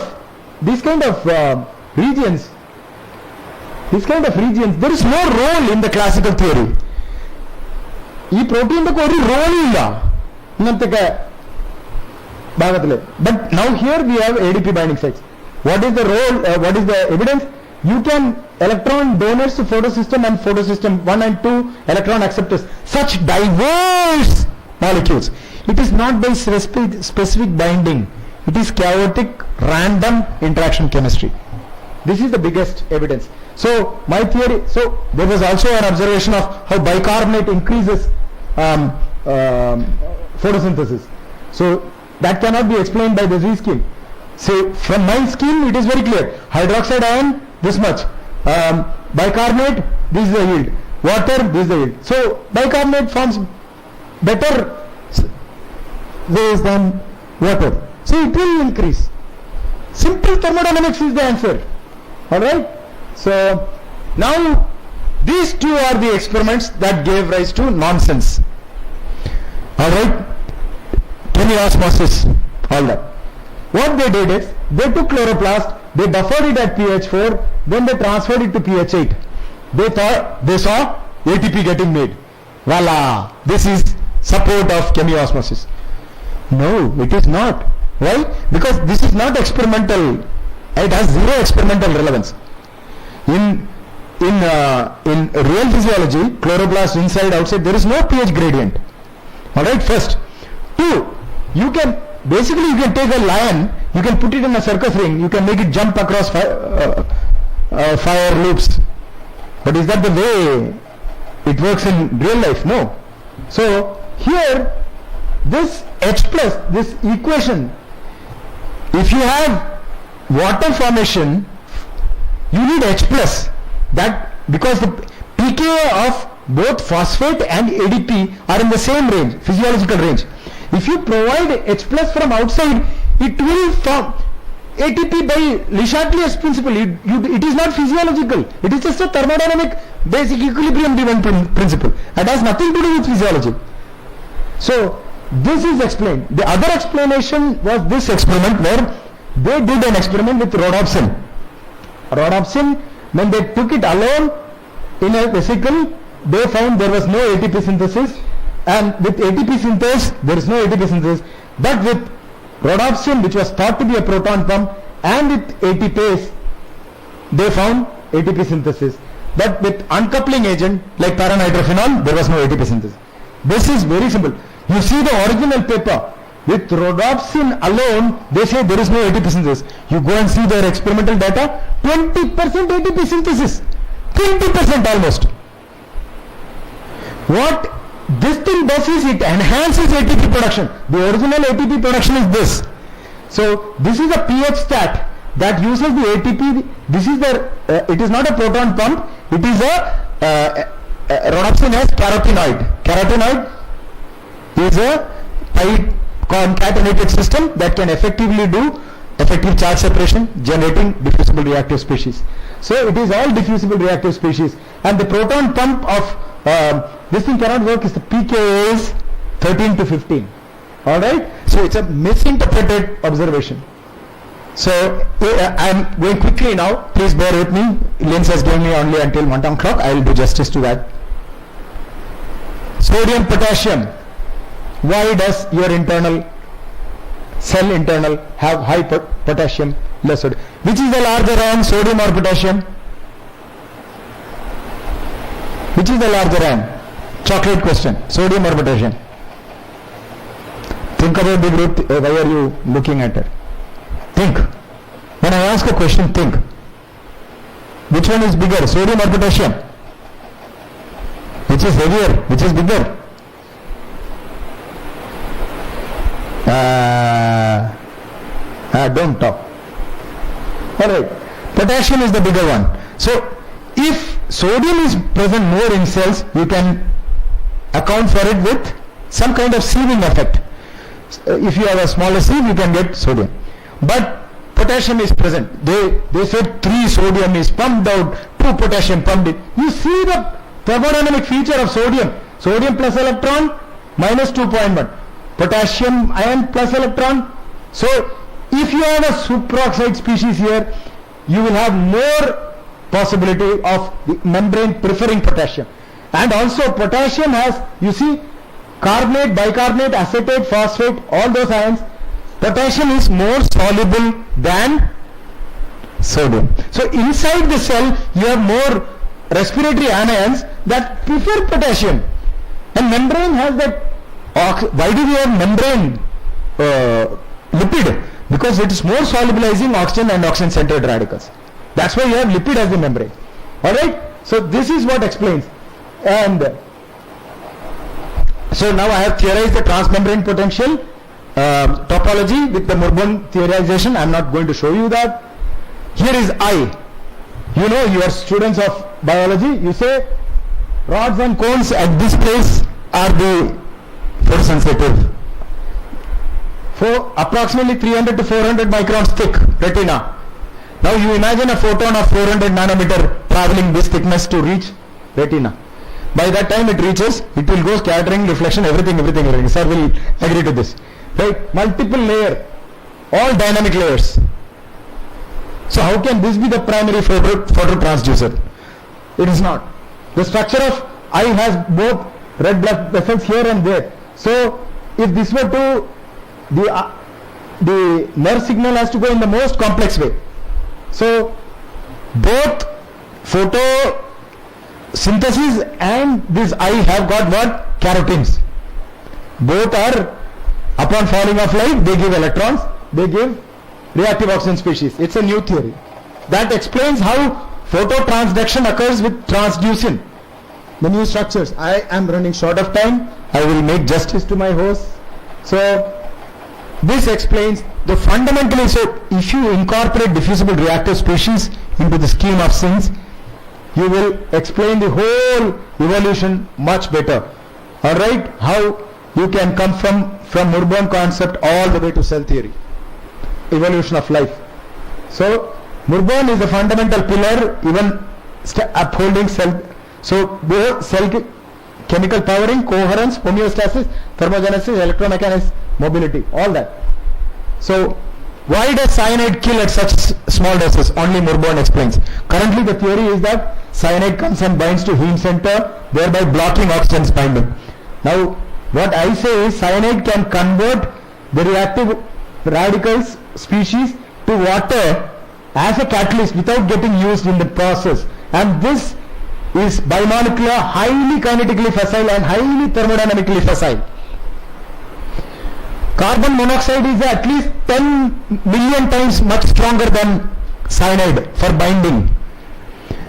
regions, there is no role in the classical theory. ಈ protein ಒಂದು roll ಇಲ್ಲ ಇನ್ನಂತಕ್ಕೆ ಭಾಗದಲ್ಲಿ. But now here we have ADP binding sites. What is the role? What is the evidence? You can electron donors to photosystem and photosystem 1 and 2 electron acceptors. Such diverse molecules. It is not by specific binding. It is chaotic, random interaction chemistry. This is the biggest evidence. So my theory. So there was also an observation of how bicarbonate increases photosynthesis. So that cannot be explained by the Z scheme. So from my scheme it is very clear. Hydroxide ion this much, bicarbonate this is the yield, water this is the yield. So bicarbonate forms better ways than water. So it will increase. Simple thermodynamics is the answer. Alright. So now these two are the experiments that gave rise to nonsense. Alright. Chemiosmosis. All that. What they did is they took chloroplast, they buffered it at pH 4, then they transferred it to pH 8. They saw ATP getting made. Voila! This is support of chemiosmosis. No, it is not. Why? Because this is not experimental. It has zero experimental relevance. In real physiology, chloroplast inside, outside, there is no pH gradient. Alright, first. Two, you can take a lion, you can put it in a circus ring, you can make it jump across fire loops. But is that the way it works in real life? No. So here, this H plus, this equation, if you have water formation, you need H plus. That because the pKa of both phosphate and ADP are in the same range, physiological range. If you provide H plus from outside, it will form ATP by Le Chatelier's principle. It is not physiological. It is just a thermodynamic basic equilibrium driven principle. It has nothing to do with physiology. So this is explained. The other explanation was this experiment where they did an experiment with rhodopsin. Rhodopsin, when they took it alone in a vesicle, they found there was no ATP synthesis, and with ATP synthesis there is no ATP synthesis, but with rhodopsin, which was thought to be a proton pump, and with ATPase they found ATP synthesis. But with uncoupling agent like paranitrophenol, there was no ATP synthesis. This is very simple. You see the original paper, with rhodopsin alone they say there is no ATP synthesis. You go and see their experimental data, 20% ATP synthesis, 20% almost. What this thing does is it enhances ATP production. The original ATP production is this. So this is a pH stat that uses the ATP. This is the it is not a proton pump, it is a rhodopsin as carotenoid. Carotenoid is a tight concatenated system that can effectively do effective charge separation, generating diffusible reactive species. So it is all diffusible reactive species, and the proton pump of this thing cannot work is the pKa is 13 to 15. Alright, so it's a misinterpreted observation. So I am going quickly now, please bear with me. Linz has given me only until 1 o'clock. I will do justice to that. Sodium, potassium. Why does your cell internal have high potassium, less sodium? Which is the larger ion, sodium or potassium? Which is the larger ion? Chocolate question. Sodium or potassium? Think about the group. Why are you looking at it? Think. When I ask a question, think. Which one is bigger, sodium or potassium? Which is heavier? Which is bigger? Don't talk. Alright. Potassium is the bigger one. So if sodium is present more in cells, you can account for it with some kind of sieving effect. If you have a smaller sieve, you can get sodium. But potassium is present. They said 3 sodium is pumped out, 2 potassium pumped in. You see the thermodynamic feature of sodium. Sodium plus electron minus 2.1. potassium ion plus electron. So if you have a superoxide species here, you will have more possibility of the membrane preferring potassium. And also potassium has, you see, carbonate, bicarbonate, acetate, phosphate, all those ions. Potassium is more soluble than sodium. So inside the cell you have more respiratory anions that prefer potassium. And membrane has that. Why do we have membrane lipid? Because it is more solubilizing oxygen and oxygen centered radicals. That's why you have lipid as the membrane. Alright? So this is what explains. And so now I have theorized the transmembrane potential topology with the Murburn theorization. I am not going to show you that. Here is I. You know, you are students of biology. You say rods and cones at this place are the photosensitive. For approximately 300 to 400 microns thick retina. Now you imagine a photon of 400 nanometer traveling this thickness to reach retina. By that time it reaches, it will go scattering, reflection, everything. Sir will agree to this. Right? Multiple layer, all dynamic layers. So how can this be the primary phototransducer? It is not. The structure of eye has both red blood vessels here and there. So if this were to, the nerve signal has to go in the most complex way. So both photosynthesis and this eye have got what? Carotenes. Both are, upon falling of light, they give electrons, they give reactive oxygen species. It's a new theory. That explains how phototransduction occurs with transducin. The new structures. I am running short of time. I will make justice to my host. So this explains the fundamentally. So if you incorporate diffusible reactive species into the scheme of things, you will explain the whole evolution much better. Alright, how you can come from Murburn concept all the way to cell theory, evolution of life. So Murburn is a fundamental pillar, even upholding cell. So both cell chemical powering, coherence, homeostasis, thermogenesis, electromechanics, mobility, all that. So why does cyanide kill at such small doses? Only Murburn explains. Currently the theory is that cyanide comes and binds to heme center, thereby blocking oxygen's binding. Now what I say is cyanide can convert the reactive radicals species to water as a catalyst without getting used in the process. And this is bimolecular, highly kinetically facile and highly thermodynamically facile. Carbon monoxide is at least 10 million times much stronger than cyanide for binding.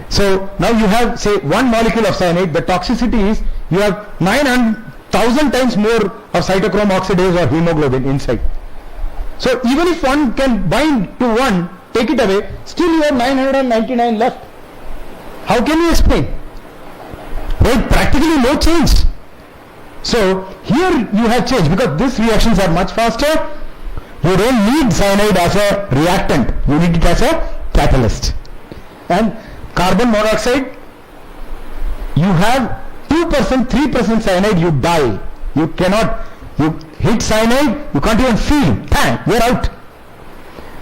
So now you have, say, one molecule of cyanide. The toxicity is you have 9,000 times more of cytochrome oxidase or hemoglobin inside. So even if one can bind to one, take it away, still you have 999 left. How can you explain? Well, practically no change. So here you have change because these reactions are much faster. You don't need cyanide as a reactant. You need it as a catalyst. And carbon monoxide, you have 2%, 3% cyanide, you die. You cannot, you hit cyanide, you can't even feel. Bang, you're out.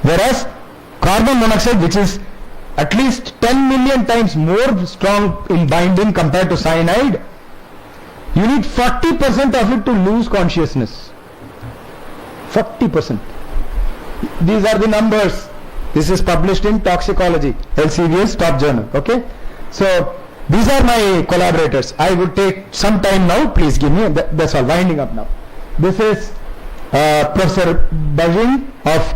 Whereas carbon monoxide, which is at least 10 million times more strong in binding compared to cyanide, you need 40% of it to lose consciousness. 40%. These are the numbers. This is published in Toxicology, LCVS top journal. Okay. So these are my collaborators. I would take some time now. Please give me. That's all. Winding up now. This is Professor Bajin of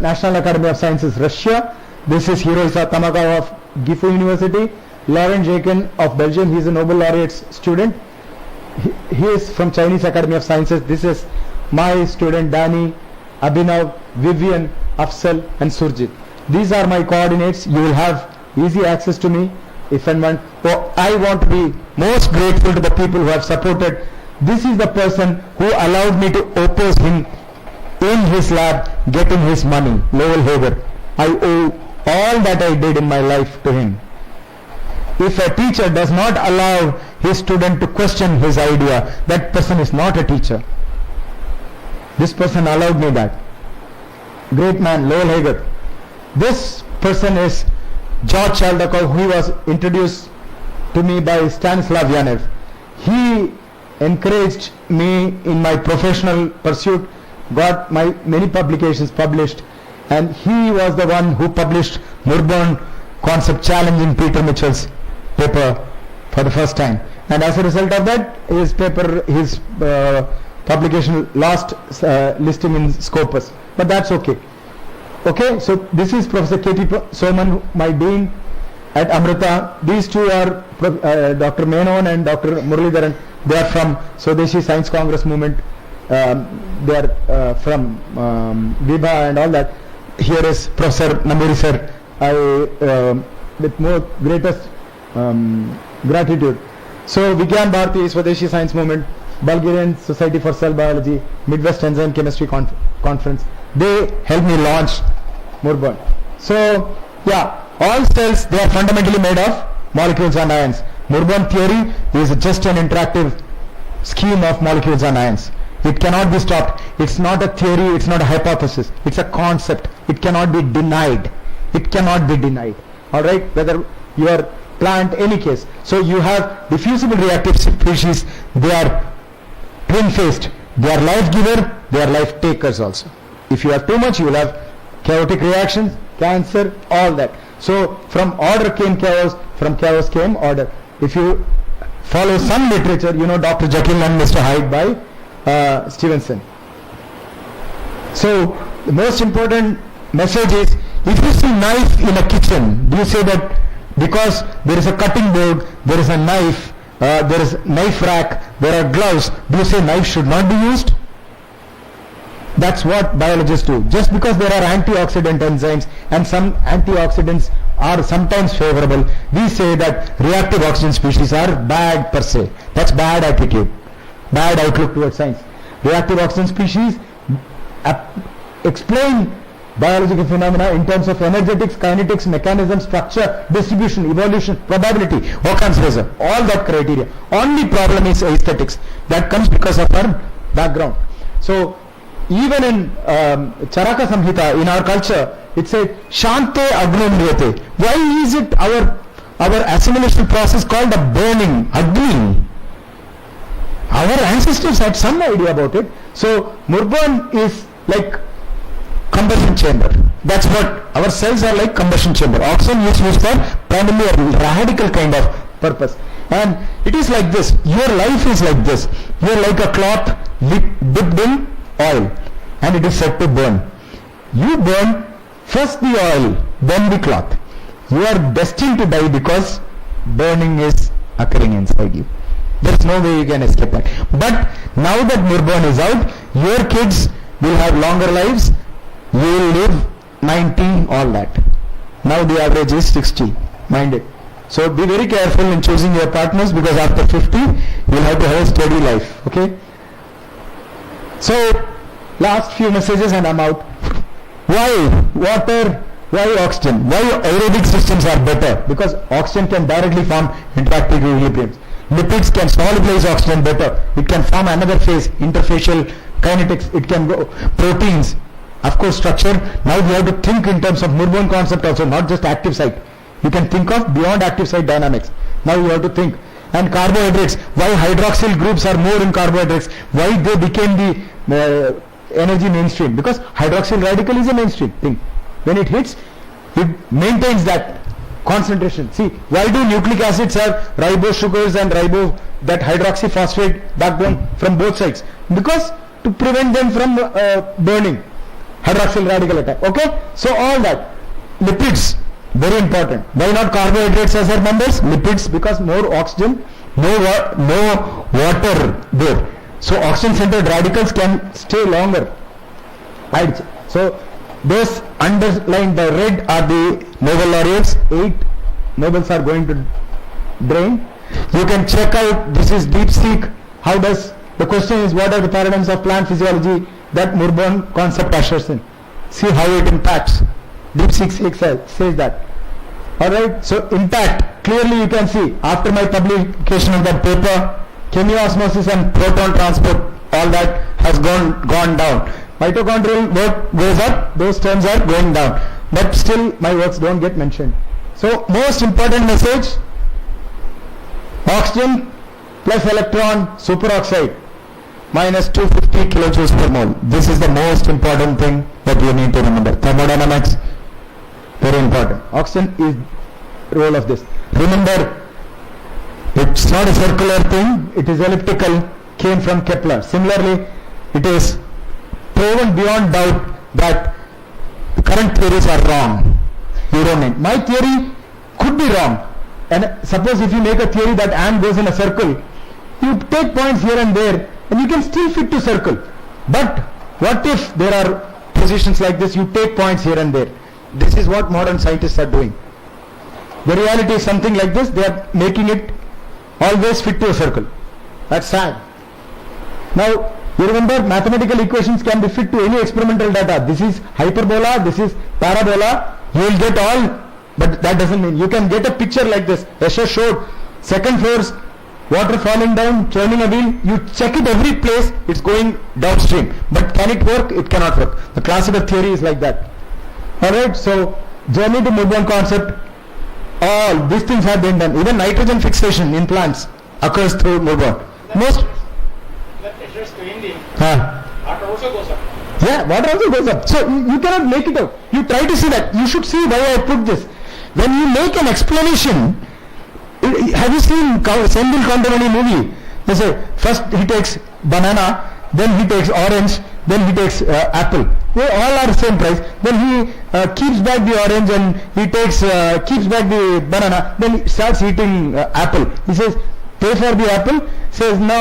National Academy of Sciences, Russia. This is Hirohisa Tamakawa of Gifu University. Laurent Jakin of Belgium. He is a Nobel laureate student. He is from Chinese Academy of Sciences. This is my student Danny, Abhinav, Vivian, Afsal and Surjit. These are my coordinates. You will have easy access to me if and when. Oh, I want to be most grateful to the people who have supported. This is the person who allowed me to oppose him in his lab getting his money, Lowell Hager. I owe all that I did in my life to him. If a teacher does not allow his student to question his idea, that person is not a teacher. This person allowed me that. Great man, Lowell Hager. This person is George Chaldakov, who was introduced to me by Stanislav Yanev. He encouraged me in my professional pursuit, got my many publications published, and he was the one who published Murburn concept challenging Peter Mitchell's paper for the first time. And as a result of that, his paper, his publication lost listing in Scopus. But that's okay. Okay, so this is Professor K.T. Soman, my dean at Amrita. These two are Dr. Menon and Dr. Muralidharan. They are from Swadeshi Science Congress movement. They are from Vibha and all that. Here is Professor Namuri sir. I with more greatest gratitude. So Vigyan Bharati, Swadeshi Science Movement, Bulgarian Society for Cell Biology, Midwest Enzyme Chemistry Conference. They helped me launch Murburn. So yeah, all cells, they are fundamentally made of molecules and ions. Murburn theory is just an interactive scheme of molecules and ions. It cannot be stopped. It's not a theory, it's not a hypothesis. It's a concept. It cannot be denied. It cannot be denied. Alright, whether you are plant, any case. So you have diffusible reactive species, they are twin-faced. They are life giver, they are life takers also. If you have too much, you will have chaotic reactions, cancer, all that. So from order came chaos, from chaos came order. If you follow some literature, you know Dr. Jekyll and Mr. Hyde by Stevenson. So the most important message is, if you see knife in a kitchen, do you say that because there is a cutting board, there is a knife, there is knife rack, there are gloves, do you say knife should not be used? That's what biologists do. Just because there are antioxidant enzymes and some antioxidants are sometimes favorable, we say that reactive oxygen species are bad per se. That's bad attitude, bad outlook towards science. Reactive oxygen species explain biological phenomena in terms of energetics, kinetics, mechanism, structure, distribution, evolution, probability, Occam's razor, all that criteria. Only problem is aesthetics. That comes because of our background. So even in Charaka Samhita, in our culture, it says Shante Agnum Riyate. Why is it our assimilation process called a burning, Agni? Our ancestors had some idea about it. So Murburn is like combustion chamber. That's what our cells are like, combustion chamber. Oxygen is used for primarily a radical kind of purpose. And it is like this. Your life is like this. You are like a cloth dipped in oil, and it is set to burn. You burn first the oil, then the cloth. You are destined to die because burning is occurring inside you. There is no way you can escape that. But now that Murburn is out, your kids will have longer lives. You will live 90, all that. Now the average is 60. Mind it. So be very careful in choosing your partners, because after 50, you will have to have a steady life. Okay? So last few messages and I'm out. Why water? Why oxygen? Why aerobic systems are better? Because oxygen can directly form interactive equilibriums. Lipids can solubilize oxygen better. It can form another phase, interfacial kinetics. It can go proteins. Of course, structure. Now we have to think in terms of Murburn concept also, not just active site. You can think of beyond active site dynamics. Now you have to think. And carbohydrates. Why hydroxyl groups are more in carbohydrates? Why they became the energy mainstream? Because hydroxyl radical is a mainstream thing. When it hits, it maintains that concentration. See, why do nucleic acids have ribose sugars and that hydroxyphosphate backbone from both sides? Because to prevent them from burning. Hydroxyl radical attack. Okay? So all that. Lipids, very important. Why not carbohydrates as our members? Lipids, because more oxygen, no water there. So oxygen centered radicals can stay longer. Right? So those underlined by red are the Nobel laureates. 8 Nobels are going to drain. You can check out, this is DeepSeek. How does, the question is, what are the paradigms of plant physiology that Murburn concept ushers in? See how it impacts. DeepSeek says that. Alright, so impact, clearly you can see, after my publication of that paper, chemiosmosis and proton transport all that has gone down. Mitochondrial work goes up, those terms are going down. But still my works don't get mentioned. So most important message, oxygen plus electron superoxide minus 250 kilojoules per mole. This is the most important thing that you need to remember. Thermodynamics, very important. Oxygen is role of this. Remember, it's not a circular thing, it is elliptical, came from Kepler. Similarly, it is proven beyond doubt that the current theories are wrong. You don't need. My theory could be wrong. And suppose if you make a theory that ant goes in a circle, you take points here and there, and you can still fit to circle. But what if there are positions like this, you take points here and there. This is what modern scientists are doing. The reality is something like this, they are making it always fit to a circle. That's sad. Now, you remember mathematical equations can be fit to any experimental data. This is hyperbola, this is parabola. You will get all, but that doesn't mean. You can get a picture like this. Escher showed second floors, water falling down, turning a wheel. You check it every place, it's going downstream. But can it work? It cannot work. The classical theory is like that. Alright, so journey to Murburn concept. All these things have been done. Even nitrogen fixation in plants occurs through Murburn. Most. The pressure is cleaned, Huh. water also goes up. Yeah, water also goes up. So you cannot make it out. You try to see that. You should see why I put this. When you make an explanation, have you seen Senville Contemporary movie? They say first he takes banana, then he takes orange, then he takes apple. They all are the same price. Then he keeps back the orange and he takes keeps back the banana. Then he starts eating apple. He says, pay for the apple. Says, no,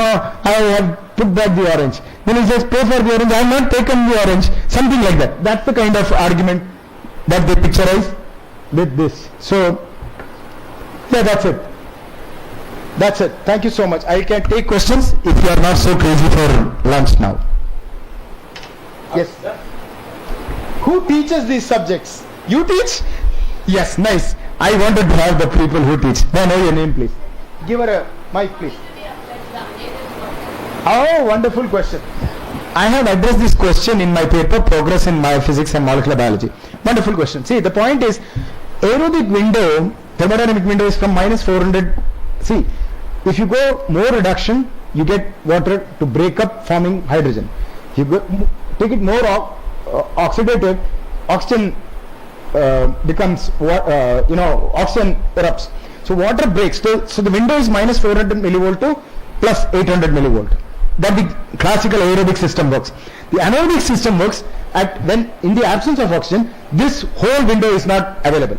I have put back the orange. Then he says, pay for the orange. I have not taken the orange. Something like that. That's the kind of argument that they picturize with this. So, yeah, that's it. That's it. Thank you so much. I can take questions if you are not so crazy for lunch now. Yes. Who teaches these subjects? You teach? Yes, nice. I wanted to have the people who teach. May I know your name, please? Give her a mic, please. Oh, wonderful question. I have addressed this question in my paper, Progress in Biophysics and Molecular Biology. Wonderful question. See, the point is, aerobic window, thermodynamic window is from minus 400. See, if you go more reduction, you get water to break up forming hydrogen. You go, take it more oxidative, oxygen becomes, oxygen erupts. So water breaks. So the window is minus 400 millivolt to plus 800 millivolt. That the classical aerobic system works. The anaerobic system works when in the absence of oxygen, this whole window is not available.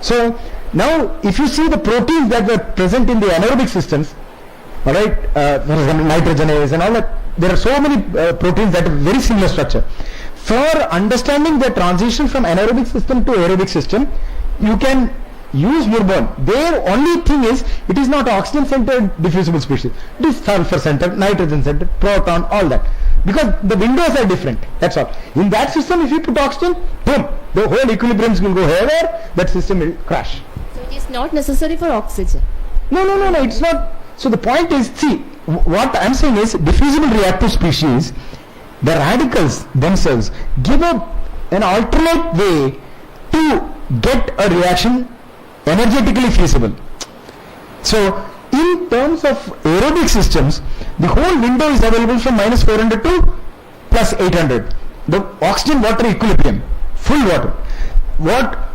So now if you see the proteins that were present in the anaerobic systems, alright, for example nitrogenase and all that, there are so many proteins that have very similar structure. For understanding the transition from anaerobic system to aerobic system, you can use Murburn. Their only thing is, it is not oxygen-centered diffusible species. It is sulfur-centered, nitrogen-centered, proton, all that. Because the windows are different, that's all. In that system, if you put oxygen, boom, the whole equilibriums will go haywire, that system will crash. So it is not necessary for oxygen? No, it's not. So the point is, see, what I am saying is, diffusible reactive species, the radicals themselves give an alternate way to get a reaction energetically feasible. So in terms of aerobic systems, the whole window is available from minus 400 to plus 800. The oxygen water equilibrium, full water.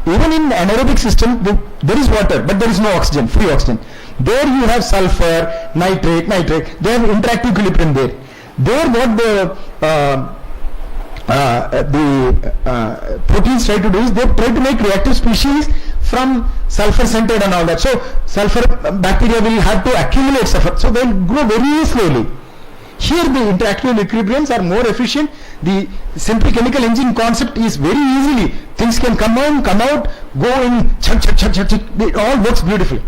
Even in anaerobic system, there is water, but there is no oxygen, free oxygen. There you have sulfur, nitrate, they have interactive equilibrium there. There what the proteins try to do is they try to make reactive species from sulfur centered and all that. So sulfur bacteria will have to accumulate sulfur, so they will grow very slowly. Here the interactive equilibriums are more efficient. The simple chemical engine concept is very easily, things can come on, come out, go in, it all works beautifully.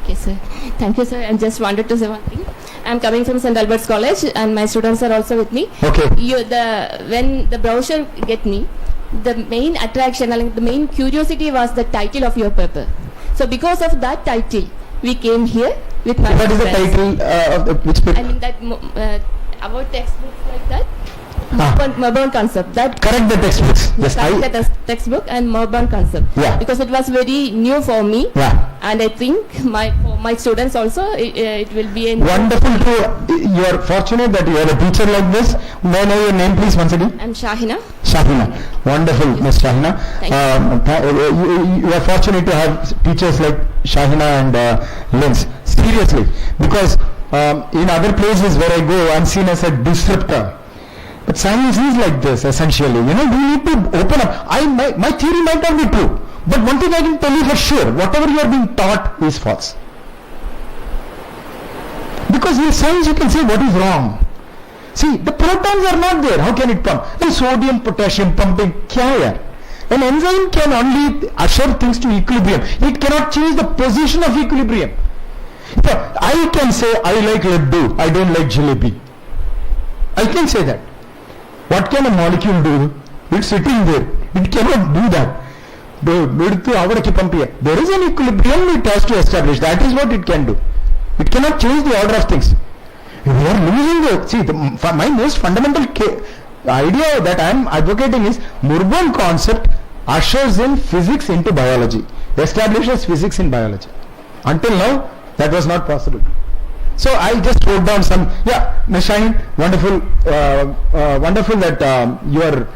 Okay, sir. Thank you, sir. And just wanted to say one thing. I am coming from St. Albert's College and my students are also with me. Okay. When the brochure get me, the main attraction, the main curiosity was the title of your paper. So because of that title, we came here with my What is the friends. title of which paper? I mean that about textbooks like that. Ah. Murburn concept. That Correct the textbooks. Yes, correct the textbook and Murburn concept. Yeah. Because it was very new for me. Yeah. And I think for my students also, it will be a Wonderful to, you are fortunate that you are a teacher like this. May I know your name please once again? I'm Shahina. Shahina. Wonderful, Miss Shahina. Thank You are fortunate to have teachers like Shahina and Linz. Seriously. Because in other places where I go, I'm seen as a disruptor. But science is like this essentially. You know, we need to open up. My theory might not be true. But one thing I can tell you for sure, whatever you are being taught is false. Because in science you can say what is wrong. See, the protons are not there. How can it pump? And sodium, potassium pumping, kya hai? An enzyme can only usher things to equilibrium. It cannot change the position of equilibrium. I can say I like laddu, I don't like jalebi. I can say that. What can a molecule do? It's sitting there. It cannot do that. There is an equilibrium it has to establish. That is what it can do. It cannot change the order of things. We are losing my most fundamental idea that I am advocating is Murburn concept ushers in physics into biology, establishes physics in biology. Until now, that was not possible. So I just wrote down some, Ms. Shaheen, wonderful, wonderful that you are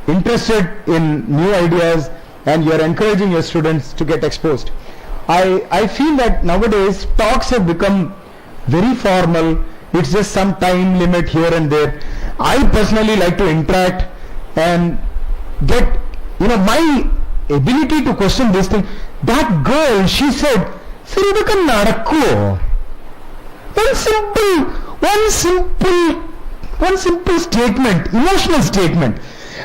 interested in new ideas and you are encouraging your students to get exposed. I feel that nowadays talks have become very formal. It's just some time limit here and there. I personally like to interact and get, my ability to question this thing. That girl, she said, one simple statement, emotional statement,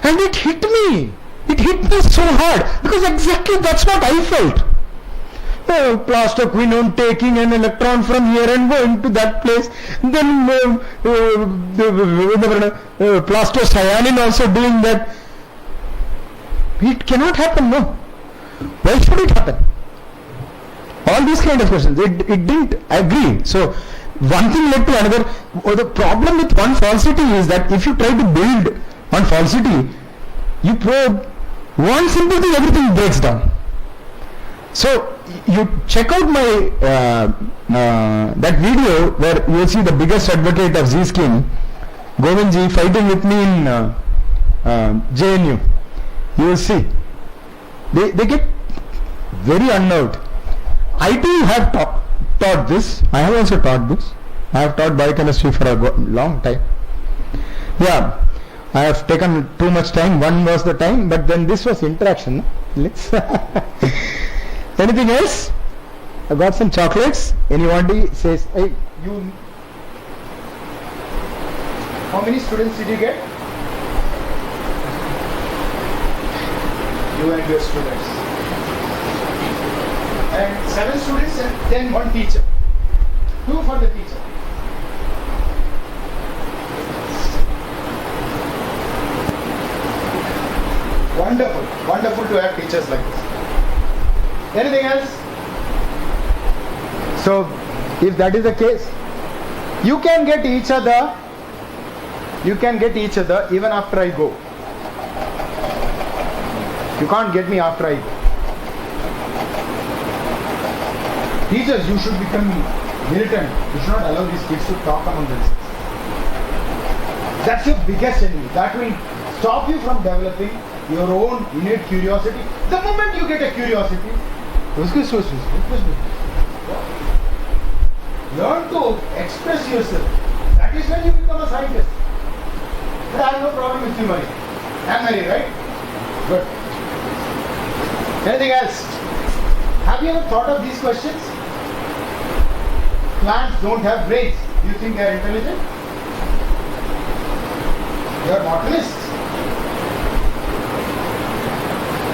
and it hit me. It hit me so hard because exactly that's what I felt. Plaster quinone taking an electron from here and going to that place. Then plaster cyanine also doing that. It cannot happen, no. Why should it happen? All these kind of questions. It didn't agree. So one thing led to another. The problem with one falsity is that if you try to build on falsity, you probe one simple thing, everything breaks down. So you check out my that video where you will see the biggest advocate of Z-scheme, Govindji, fighting with me in JNU. You will see. They get very unnerved. I too have taught this. I have also taught this. I have taught biochemistry for a long time. Yeah. I have taken too much time. One was the time, but then this was interaction. Let's anything else? I got some chocolates. Anybody says, hey, you. How many students did you get? You and your students. And 7 students and then 1 teacher. 2 for the teacher. Wonderful, wonderful to have teachers like this. Anything else? So, if that is the case, you can get each other. You can get each other even after I go. You can't get me after I go. Teachers, you should become militant. You should not allow these kids to talk among themselves. That's your biggest enemy. That will stop you from developing your own innate curiosity. The moment you get a curiosity, learn to express yourself. That is when you become a scientist. But I have no problem with you, Marie. I'm married, right? Good. Anything else? Have you ever thought of these questions? Plants don't have brains. Do you think they are intelligent? They are botanists.